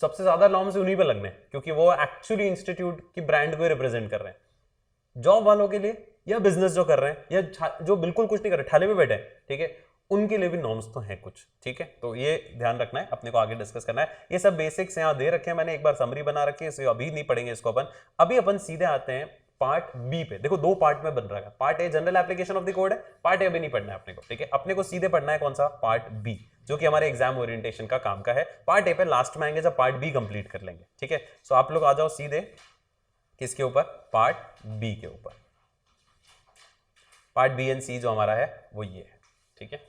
सबसे ज्यादा नॉर्म्स उन्हीं पे लगने, क्योंकि वो एक्चुअली इंस्टीट्यूट की ब्रांड को रिप्रेजेंट कर रहे हैं। जॉब वालों के लिए या बिजनेस जो कर रहे हैं या जो बिल्कुल कुछ नहीं कर रहे, ठाले में बैठे, ठीक है, उनके लिए भी नॉर्म्स तो हैं कुछ, ठीक है। तो ये ध्यान रखना है, अपने को आगे डिस्कस करना है। ये सब बेसिक्स यहाँ दे रखे हैं, मैंने एक बार समरी बना रखी है, इसे अभी नहीं पढ़ेंगे इसको अपन। अभी अपन सीधे आते हैं पार्ट बी पे। देखो 2 पार्ट में बन रहा है, part a general application of the code है, पार्ट ए अभी नहीं पढ़ना है अपने को, ठीक है। अपने को सीधे पढ़ना है कौन सा, पार्ट बी, जो कि हमारे एग्जाम ओरिएंटेशन का काम का है। पार्ट ए पे लास्ट में आएंगे जब पार्ट बी कंप्लीट कर लेंगे, ठीक है। सो आप लोग आ जाओ सीधे किसके ऊपर, पार्ट बी के ऊपर। पार्ट बी एंड सी जो हमारा है वो ये है, ठीक है।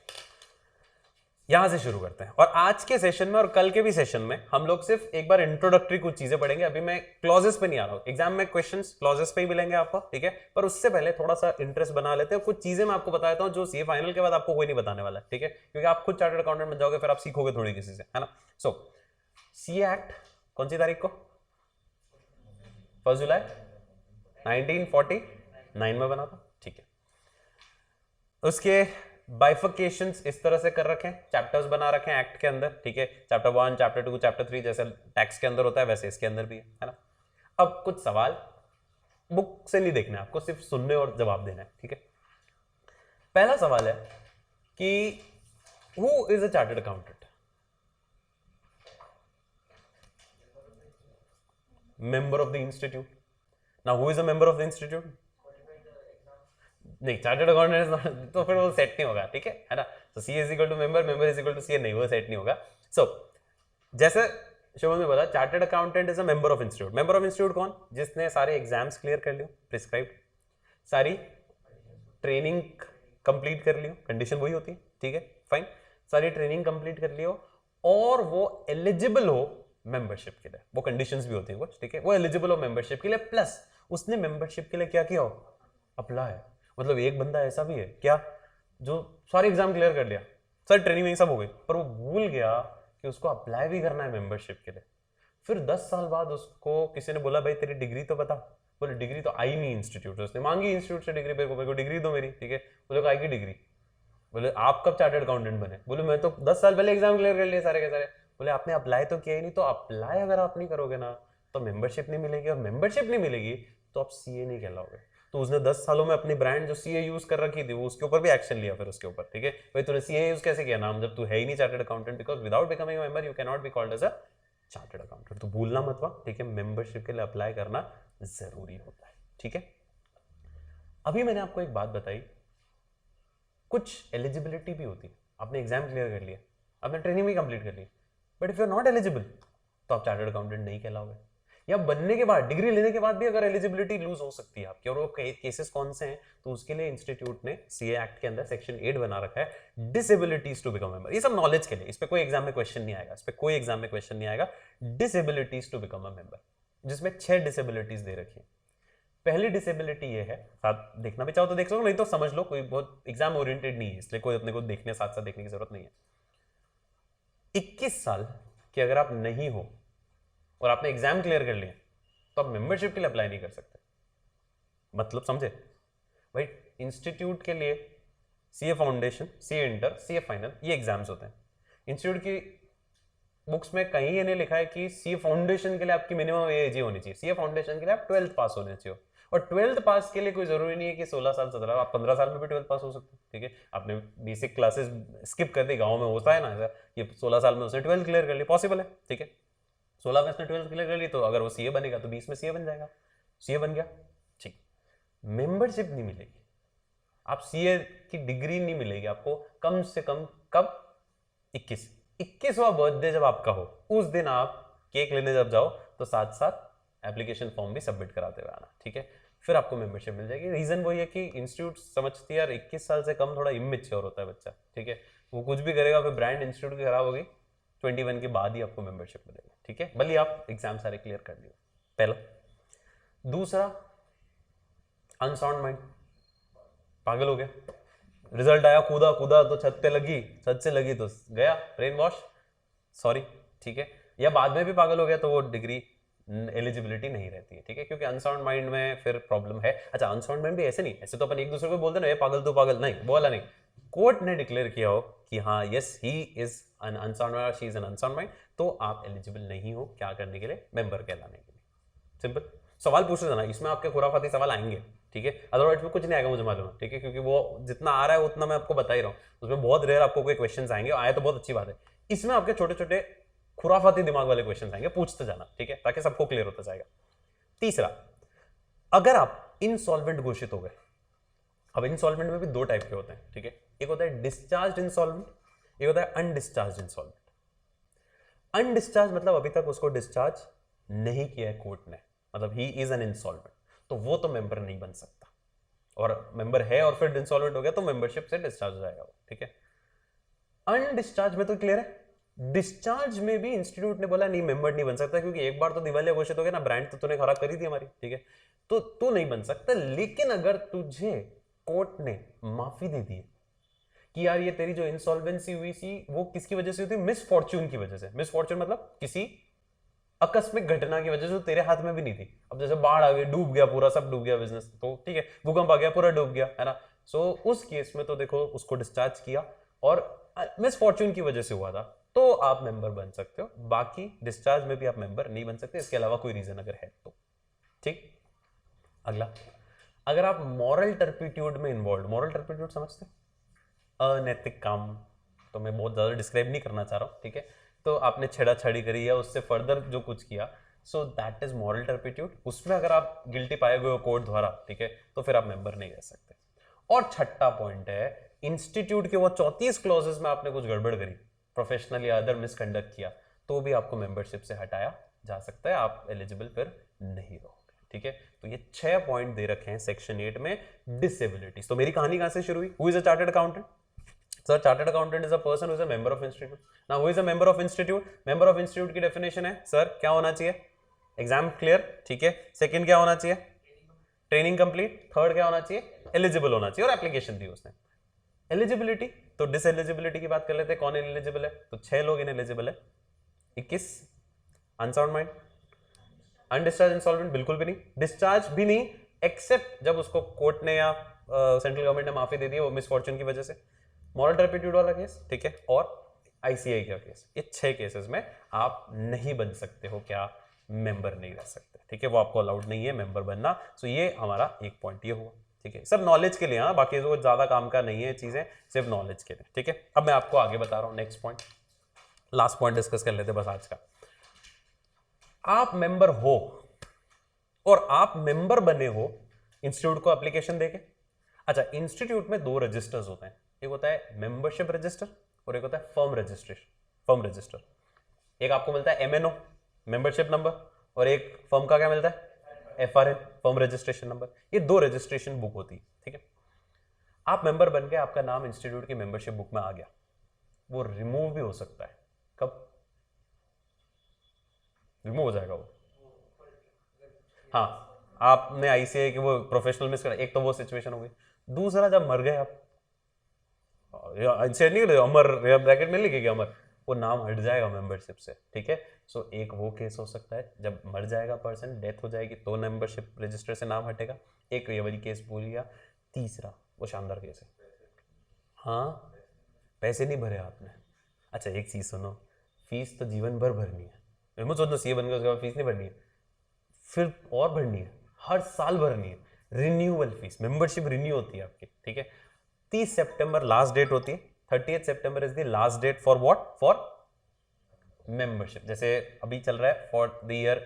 यहां से शुरू करते हैं, और आज के सेशन में और कल के भी सेशन में हम लोग सिर्फ एक बार इंट्रोडक्टरी कुछ चीजें पढ़ेंगे। अभी मैं क्लॉजेस पे नहीं आ रहा हूं, एग्जाम में क्वेश्चंस क्लॉजेस पे ही मिलेंगे आपको, ठीक है। पर उससे पहले थोड़ा सा इंटरेस्ट बना लेते हैं, कुछ चीजें मैं आपको बता देता हूं जो सीए फाइनल के बाद आपको कोई नहीं बताने वाला है, ठीक है, क्योंकि आप खुद चार्टर्ड अकाउंटेंट बन जाओगे, फिर आप सीखोगे थोड़ी किसी से, है ना। सो सीए एक्ट कौन सी तारीख को, 1 जुलाई 1949 में बना था, ठीक है। उसके बाइफिकेशंस इस तरह से कर रखे हैं, चैप्टर्स बना रखे हैं एक्ट के अंदर, ठीक है, चैप्टर 1, चैप्टर 2, चैप्टर 3 जैसे टैक्स के अंदर होता है वैसे इसके अंदर भी है ना। अब कुछ सवाल बुक से नहीं देखना है आपको, सिर्फ सुनने और जवाब देना है, ठीक है। पहला सवाल है कि who is a chartered accountant? Member of the institute. Now who is a member of the institute? नहीं, चार्टर्ड अकाउंटेंट तो फिर वो सेट नहीं होगा, ठीक है ना। तो C is equal to member, member is equal to C, नहीं वो सेट नहीं होगा। सो जैसे शुभम ने बोला, chartered accountant is a member of institute. Member of institute कौन? जिसने सारे एग्जाम्स क्लियर कर लियो प्रिस्क्राइब्ड, सारी ट्रेनिंग कंप्लीट कर लियो, कंडीशन वही होती है, ठीक है, फाइन, सारी ट्रेनिंग कंप्लीट कर लियो और वो एलिजिबल हो मेंबरशिप के लिए, वो कंडीशंस भी होती हैं कुछ, ठीक है, वो एलिजिबल हो मेंबरशिप के लिए, प्लस उसने मेंबरशिप के लिए क्या किया हो? अप्लाई। मतलब एक बंदा ऐसा भी है क्या जो सारे एग्जाम क्लियर कर लिया, सारी ट्रेनिंग में सब हो गई, पर वो भूल गया कि उसको अप्लाई भी करना है मेंबरशिप के लिए। फिर 10 साल बाद उसको किसी ने बोला भाई तेरी डिग्री तो बता, बोले डिग्री तो आई नहीं इंस्टीट्यूट से, उसने मांगी इंस्टीट्यूट से डिग्री, मेरे को डिग्री दो मेरी, ठीक है, बोले आई की डिग्री, बोले आप कब चार्टर्ड अकाउंटेंट बने? बोले मैं तो 10 साल पहले एग्जाम क्लियर कर लिए सारे के सारे। बोले आपने अप्लाई तो किया ही नहीं, तो अप्लाई अगर आप नहीं करोगे ना तो मेंबरशिप नहीं मिलेगी, और मेंबरशिप नहीं मिलेगी तो आप सीए नहीं कहलाओगे। तो उसने 10 सालों में अपनी ब्रांड जो सीए यूज कर रखी थी वो उसके ऊपर भी एक्शन लिया फिर उसके ऊपर, ठीक है, भाई तूने सीए यूज कैसे किया नाम, जब तू है ही नहीं chartered accountant, because without becoming a member you can not be called as a chartered accountant. तो भूलना मत हुआ, ठीक है, मेंबरशिप के लिए अप्लाई करना जरूरी होता है, ठीक है। अभी मैंने आपको एक बात बताई, कुछ एलिजिबिलिटी भी होती है, आपने एग्जाम क्लियर कर लिया, आपने ट्रेनिंग भी कंप्लीट कर ली, but if you are not eligible तो आप चार्टर्ड अकाउंटेंट नहीं कहलाओगे। या बनने के बाद, डिग्री लेने के बाद भी अगर एलिजिबिलिटी लूज हो सकती है आपकी, और वो केसेस कौन से हैं, तो उसके लिए इंस्टीट्यूट ने सीए एक्ट के अंदर सेक्शन 8 बना रखा है, डिसेबिलिटीज टू बिकम मेंबर। ये सब नॉलेज के लिए, इस पे कोई एग्जाम में क्वेश्चन नहीं आएगा, इस पे कोई एग्जाम में क्वेश्चन नहीं आएगा। Disabilities to become a member, जिसमें 6 डिसेबिलिटीज दे रखी है। पहली डिसेबिलिटी ये है, साथ देखना भी चाहो तो देख सकते हो, नहीं तो समझ लो, कोई बहुत एग्जाम ओरिएंटेड नहीं है, इसलिए कोई अपने को देखने साथ साथ देखने की जरूरत नहीं है। 21 साल के अगर आप नहीं हो और आपने एग्जाम क्लियर कर लिया तो आप मेंबरशिप के लिए अप्लाई नहीं कर सकते। मतलब समझे भाई, इंस्टीट्यूट के लिए CA foundation, CA inter, CA final, ये एग्जाम्स होते हैं। इंस्टीट्यूट की बुक्स में कहीं ये नहीं लिखा है कि सीए फाउंडेशन के लिए आपकी मिनिमम एज होनी चाहिए, सीए फाउंडेशन के लिए आप 12th पास होने चाहिए, और 12th पास के लिए कोई जरूरी नहीं है कि 16 साल 17, आप 15 साल में भी 12th पास हो सकते हैं, ठीक है। आपने बेसिक क्लासेस स्किप कर दी, गाँव में होता है ना ऐसा, ये 16 साल में उसने 12th क्लियर कर ली, पॉसिबल है, ठीक है। 16 में उसने 12th क्लियर कर ली, तो अगर वो सीए बनेगा तो 20 में सीए बन जाएगा, सीए बन गया, ठीक। मेंबरशिप नहीं मिलेगी, आप सीए की डिग्री नहीं मिलेगी आपको कम से कम कब? 21वां बर्थडे जब आपका हो उस दिन आप केक लेने जब जाओ तो साथ साथ एप्लीकेशन फॉर्म भी सबमिट कराते हुए आना, ठीक है, फिर आपको मेंबरशिप मिल जाएगी। रीजन वही है कि इंस्टीट्यूट समझती है यार 21 साल से कम थोड़ा इमेच्योर होता है बच्चा, ठीक है, वो कुछ भी करेगा, फिर ब्रांड इंस्टीट्यूट की खराब होगी, 21 के बाद ही आपको मेंबरशिप मिलेगी, ठीक है, भले आप एग्जाम सारे क्लियर कर लिए। पहला। दूसरा, अनसाउंड माइंड, पागल हो गया, रिजल्ट आया, कूदा कूदा तो छत पे लगी, छत से लगी तो गया, ब्रेन वॉश, सॉरी, ठीक है, या बाद में भी पागल हो गया तो वो डिग्री एलिजिबिलिटी नहीं रहती है, ठीक है, क्योंकि अनसाउंड माइंड में फिर प्रॉब्लम है। अच्छा, अनसाउंड माइंड भी ऐसे नहीं, ऐसे तो अपन एक दूसरे को बोलते ना, ये पागल तो पागल, नहीं, वो वाला नहीं, कोर्ट ने डिक्लेयर किया हो कि हाँ yes he is an unsound mind, she is an unsound mind, तो आप एलिजिबल नहीं हो क्या करने के लिए? मेंबर कहलाने के लिए। सिंपल सवाल पूछते जाना, इसमें आपके खुराफाती सवाल आएंगे, ठीक है, अदरवाइज में कुछ नहीं आएगा, मुझे मालूम है, ठीक है, क्योंकि वो जितना आ रहा है उतना मैं आपको बता ही रहा हूँ, उसमें बहुत रेयर आपको कोई क्वेश्चंस आएंगे, आए तो बहुत अच्छी बात है, इसमें आपके छोटे छोटे खुराफाती दिमाग वाले क्वेश्चंस आएंगे, पूछते जाना, ठीक है, ताकि सबको क्लियर होता जाएगा। तीसरा, अगर आप इनसॉल्वेंट घोषित हो गए, अब इनसॉल्वेंट में भी 2 टाइप के होते हैं, ठीक है, एक होता है डिस्चार्ज इंसॉल्वेंट, एक होता है अनडिस्चार्ज इंसॉल्वेंट। अनडिस्चार्ज मतलब अभी तक उसको डिस्चार्ज नहीं किया है कोर्ट ने, मतलब ही इज एन इंसॉल्वेंट, तो वो तो मेंबर नहीं बन सकता, और मेंबर है और फिर इंसॉल्वेंट हो गया तो मेंबरशिप से डिस्चार्ज हो जाएगा वो, ठीक है। अनडिस्चार्ज में तो क्लियर है, डिस्चार्ज में भी इंस्टीट्यूट ने बोला नहीं, मेंबर नहीं बन सकता, क्योंकि एक बार तो दिवालिया घोषित हो गया ना, ब्रांड तो तूने खराब करी थी हमारी, ठीक है, तो तू नहीं बन सकता। लेकिन अगर तुझे कोर्ट ने माफी दे दी कि यार ये तेरी जो इंसॉल्वेंसी हुई थी वो किसकी वजह से हुई थी? मिस फॉर्च्यून की वजह से। मिस फॉर्च्यून मतलब किसी आकस्मिक घटना की वजह से, तेरे हाथ में भी नहीं थी। अब जैसे बाढ़ आ गई, डूब गया पूरा, सब डूब गया बिजनेस, तो ठीक है, भूकंप आ गया, पूरा डूब गया, है ना, सो उस केस में तो देखो उसको डिस्चार्ज किया और मिस फॉर्च्यून की वजह से हुआ था, तो आप मेंबर बन सकते हो, बाकी डिस्चार्ज में भी आप मेंबर नहीं बन सकते, इसके अलावा कोई रीजन अगर है तो। ठीक, अगला, अगर आप मॉरल टर्पिट्यूड में इन्वॉल्व, मॉरल टर्पिट्यूड समझते, अनैतिक काम, तो मैं बहुत ज्यादा डिस्क्राइब नहीं करना चाह रहा हूं, ठीक है, तो आपने छेड़ाछाड़ी करी या उससे फर्दर जो कुछ किया, सो दैट इज मॉरल टर्पिट्यूड, उसमें अगर आप गिल्टी पाए गए हो कोर्ट द्वारा, ठीक है, तो फिर आप मेंबर नहीं रह सकते। और छठा पॉइंट है, इंस्टीट्यूट के वो 34 क्लॉजेस में आपने कुछ गड़बड़ करी, प्रोफेशनल या अदर मिसकंडक्ट किया, तो भी आपको मेंबरशिप से हटाया जा सकता है, आप एलिजिबल फिर नहीं रहोगे। ठीक है, तो ये 6 पॉइंट दे रखे हैं सेक्शन 8 में डिसेबिलिटीज। तो मेरी कहानी कहां से शुरू हुई? Who is a chartered accountant? Sir, chartered accountant is a person who is a member of institute. Now who is a member of institute? Member of institute की डेफिनेशन है सर क्या होना चाहिए? एग्जाम क्लियर, ठीक है। सेकंड क्या होना चाहिए? Training complete. थर्ड क्या होना चाहिए? एलिजिबल होना चाहिए, और एप्लीकेशन दी उसने। एलिजिबिलिटी, तो डिसएलिजिबिलिटी की बात कर लेते हैं, कौन इनएलिजिबल है? तो 6 लोग इनएलिजिबल है। 21 अनसाउंड माइंड, अनडिस्चार्ज इंसॉल्वेंट बिल्कुल भी नहीं, डिस्चार्ज भी नहीं, एक्सेप्ट जब उसको कोर्ट ने या सेंट्रल गवर्नमेंट ने माफी दे दी वो मिसफॉर्चून की वजह से, मॉरल टर्पिट्यूड वाला केस, ठीक है, और आईसीआई का केस, ये 6 केसेस में आप नहीं बन सकते हो, क्या मेंबर नहीं रह सकते, ठीक है, वो आपको अलाउड नहीं है मेंबर बनना। सो ये हमारा एक पॉइंट ये हुआ, ठीक है, सब नॉलेज के लिए, हाँ, बाकी तो ज्यादा काम का नहीं है चीजें, सिर्फ नॉलेज के लिए, ठीक है। अब मैं आपको आगे बता रहा हूँ next point, last point discuss कर लेते बस आज का। आप मेंबर हो और आप मेंबर बने हो इंस्टीट्यूट को एप्लीकेशन देके। अच्छा, इंस्टीट्यूट में 2 रजिस्टर्स होते हैं, एक होता है मेंबरशिप रजिस्टर और एक होता है फर्म रजिस्ट्रेशन, फर्म रजिस्टर। एक आपको मिलता है एमएनओ, मेंबरशिप नंबर, और एक फर्म का क्या मिलता है? एफआरएन, फर्म रजिस्ट्रेशन नंबर। ये 2 रजिस्ट्रेशन बुक होती है, ठीक है। आप मेंबर बन गए, आपका नाम इंस्टीट्यूट की मेंबरशिप बुक में आ गया, वो रिमूव भी हो सकता है। कब रिमूव हो जाएगा वो? हाँ, आपने आईसीआई के वो प्रोफेशनल मिस करा, एक तो वो सिचुएशन हो गई। दूसरा, जब मर गए आप, नहीं अमर ब्रैकेट में लिखेगी अमर, वो नाम हट जाएगा मेंबरशिप से, ठीक है। सो एक वो केस हो सकता है जब मर जाएगा पर्सन, डेथ हो जाएगी, तो मेंबरशिप रजिस्टर से नाम हटेगा। एक ये वाली केस बोल गया। तीसरा, वो शानदार केस है, हाँ, पैसे नहीं भरे आपने। अच्छा, एक चीज सुनो, फीस तो जीवन भर भरनी है, मैं सोचना सीए बन गया उसके बाद फीस नहीं भरनी है, फिर और भरनी है, हर साल भरनी है, रिन्यूअल फीस, मेंबरशिप रिन्यू होती है आपकी, ठीक है। 30 सितंबर लास्ट डेट होती है, 30 September is the last date for what? For membership. जैसे अभी चल रहा है फॉर द ईयर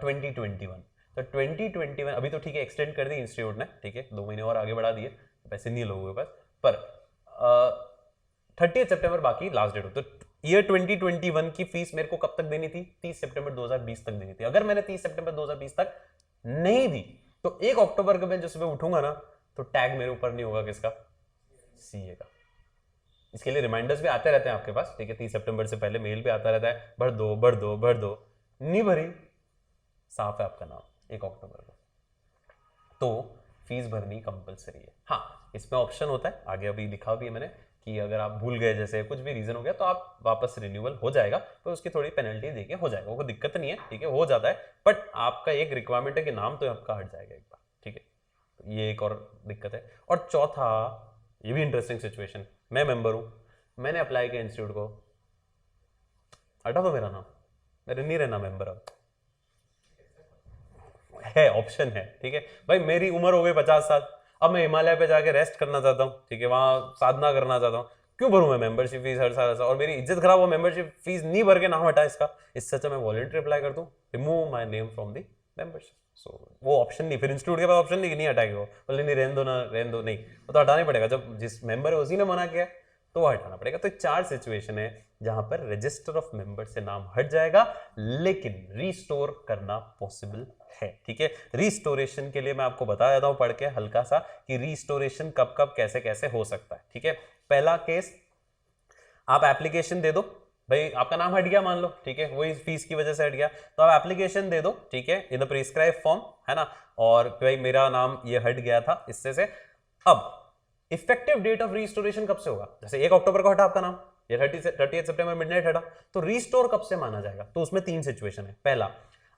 2021, तो 2021 अभी तो ठीक है, एक्सटेंड कर दी इंस्टीट्यूट ने, ठीक है, 2 महीने और आगे बढ़ा दिए, पैसे नहीं लोगों के पास, पर 30 सितंबर बाकी लास्ट डेट हो। तो ईयर 2021 की फीस मेरे को कब तक देनी थी? 30 सितंबर 2020 तक देनी थी। अगर मैंने 30 सितंबर 2020 तक नहीं दी, तो 1 अक्टूबर को मैं जो सुबह उठूंगा ना, तो टैग मेरे ऊपर नहीं होगा, किसका? सीए का। इसके लिए रिमाइंडर्स भी आते रहते हैं आपके पास, ठीक है, 30 सितंबर से पहले मेल भी आता रहता है, भर दो भर दो भर दो, नहीं भरी, साफ है आपका नाम 1 अक्टूबर को, तो फीस भरनी कंपलसरी है। हाँ, इसमें ऑप्शन होता है, आगे अभी लिखा भी है मैंने, कि अगर आप भूल गए, जैसे कुछ भी रीजन हो गया, तो आप वापस रिन्यूअल हो जाएगा, तो उसकी थोड़ी पेनल्टी देके हो जाएगा, कोई दिक्कत नहीं है, ठीक है, हो जाता है, बट आपका एक रिक्वायरमेंट है कि नाम तो आपका हट जाएगा एक बार, ठीक है, तो ये एक और दिक्कत है। और चौथा, ये भी इंटरेस्टिंग सिचुएशन, मैं मेंबर हूं, मैंने अप्लाई किया इंस्टीट्यूट को, हटा दो मेरा नाम, मेरे नहीं रहना मेंबर, अब है, ऑप्शन है, ठीक है भाई, मेरी उम्र हो गई 50 साल, अब मैं हिमालय पे जाके रेस्ट करना चाहता हूँ, ठीक है, वहां साधना करना चाहता हूँ, क्यों भरूं मैं मेंबरशिप फीस हर साल, और मेरी इज्जत खराब हो, मेंबरशिप फीस नहीं भर के नाम हटा इसका, इससे अच्छा मैं वॉलंटरी अप्लाई कर दूं, remove my name from the membership. So वो ऑप्शन नहीं, फिर इंस्टीट्यूट के पास ऑप्शन नहीं कि नहीं हटाएगा वो, बोले नहीं रहने दो ना, रहने दो, नहीं, वो तो हटाना ही पड़ेगा, जब जिस मेंबर है उसी ने मना किया तो हटाना पड़ेगा। तो 4 सिचुएशन है जहां पर रजिस्टर ऑफ मेंबर से नाम हट जाएगा, लेकिन रिस्टोर करना पॉसिबल है, ठीक है। रिस्टोरेशन के लिए मैं आपको बता देता हूं पढ़ के हल्का सा, कि रिस्टोरेशन कब कब कैसे कैसे हो सकता है, ठीक है। पहला केस, आप एप्लीकेशन दे दो, भाई आपका नाम हट गया मान लो, ठीक है, वही फीस की वजह से हट गया, तो आप एप्लीकेशन दे दो, ठीक है, इन द प्रिस्क्राइब फॉर्म, है ना, और भाई मेरा नाम ये हट गया था इससे से। अब इफेक्टिव डेट ऑफ रिस्टोरेशन कब से होगा? जैसे 1 अक्टूबर को हटा आपका नाम, ये 30 सितंबर मिडनाइट हटा, तो रिस्टोर कब से माना जाएगा? तो उसमें 3 सिचुएशन है। पहला,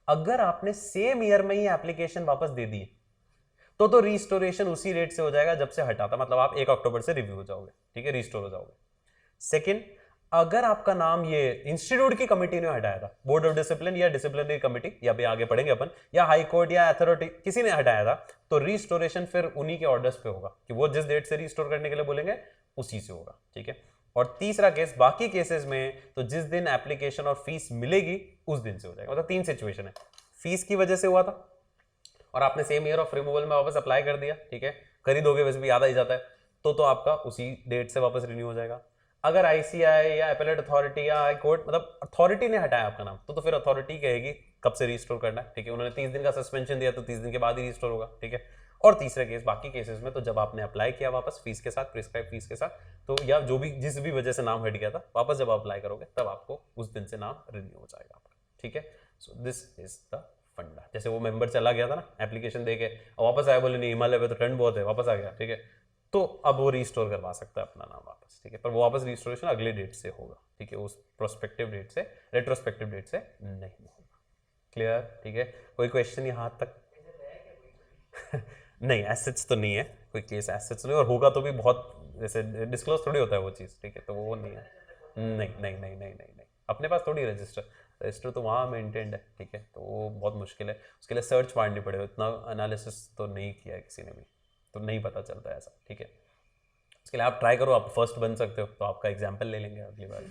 अगर आपने सेम ईयर में ही एप्लीकेशन वापस दे दी, तो रिस्टोरेशन उसी डेट से हो जाएगा जब से हटा था, मतलब आप 1 अक्टूबर से रिव्यू हो जाओगे, ठीक है, रिस्टोर हो जाओगे। सेकंड, अगर आपका नाम ये इंस्टीट्यूट की कमिटी ने हटाया था, बोर्ड ऑफ डिसिप्लिन या डिसिप्लिनरी कमिटी, या भी आगे पढ़ेंगे अपन, या हाई कोर्ट या अथॉरिटी किसी ने हटाया था, तो रिस्टोरेशन फिर उन्हीं के ऑर्डर्स पे होगा कि वो जिस डेट से रिस्टोर करने के लिए बोलेंगे उसी से होगा, ठीक है। और तीसरा केस, बाकी केसेस में तो जिस दिन एप्लीकेशन और फीस मिलेगी उस दिन से हो जाएगा। मतलब 3 सिचुएशन है, फीस की वजह से हुआ था और आपने सेम ईयर ऑफ रिमूवल में वापस अप्लाई कर दिया, ठीक है, कर ही दोगे, वैसे भी याद आ ही जाता है, तो आपका उसी डेट से वापस रिन्यू हो जाएगा। अगर आईसीआई या एपेलेट अथॉरिटी या हाई कोर्ट, मतलब अथॉरिटी ने हटाया आपका नाम, तो फिर अथॉरिटी कहेगी कब से रिस्टोर करना है, ठीक है। उन्होंने 30 दिन का सस्पेंशन दिया तो 30 दिन के बाद ही रिस्टोर होगा, ठीक है। और तीसरे केस, बाकी केसेस में तो जब आपने अप्लाई किया वापस फीस के साथ, प्रिस्क्राइब फीस के साथ, तो या जो भी जिस भी वजह से नाम हट गया था, वापस जब अप्लाई करोगे तब आपको उस दिन से नाम रिन्यू हो जाएगा आपका, ठीक है। सो दिस इज द फंडा। जैसे वो मेंबर चला गया था ना एप्लीकेशन देके और वापस आया, बोले नहीं हिमालय पे तो ठंड बहुत है, वापस आ गया, ठीक है, तो अब वो रिस्टोर करवा सकता है अपना नाम वापस, ठीक है। पर वो वापस रिस्टोरेशन अगले डेट से होगा, ठीक है, उस प्रोस्पेक्टिव डेट से, रेट्रोस्पेक्टिव डेट से नहीं होगा। क्लियर, ठीक है। कोई क्वेश्चन यहाँ तक? नहीं, एसेट्स तो नहीं है, कोई केस एसेट्स नहीं, और होगा तो भी बहुत जैसे डिस्क्लोज थोड़ी होता है वो चीज़, ठीक है, तो वो नहीं है। नहीं नहीं नहीं नहीं नहीं नहीं, अपने पास थोड़ी रजिस्टर तो वहाँ मेंटेन्ड है, ठीक है, तो वो बहुत मुश्किल है, उसके लिए सर्च मारनी पड़ेगा, इतना एनालिसिस तो नहीं किया है किसी ने भी, तो नहीं पता चलता है ऐसा, ठीक है। उसके लिए आप ट्राई करो, आप फर्स्ट बन सकते हो तो आपका एग्जाम्पल ले लेंगे अगली बार,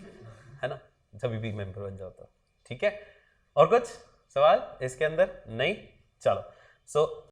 है ना, जब भी मेंबर बन जाओ तो, ठीक है। और कुछ सवाल इसके अंदर? नहीं, चलो। सो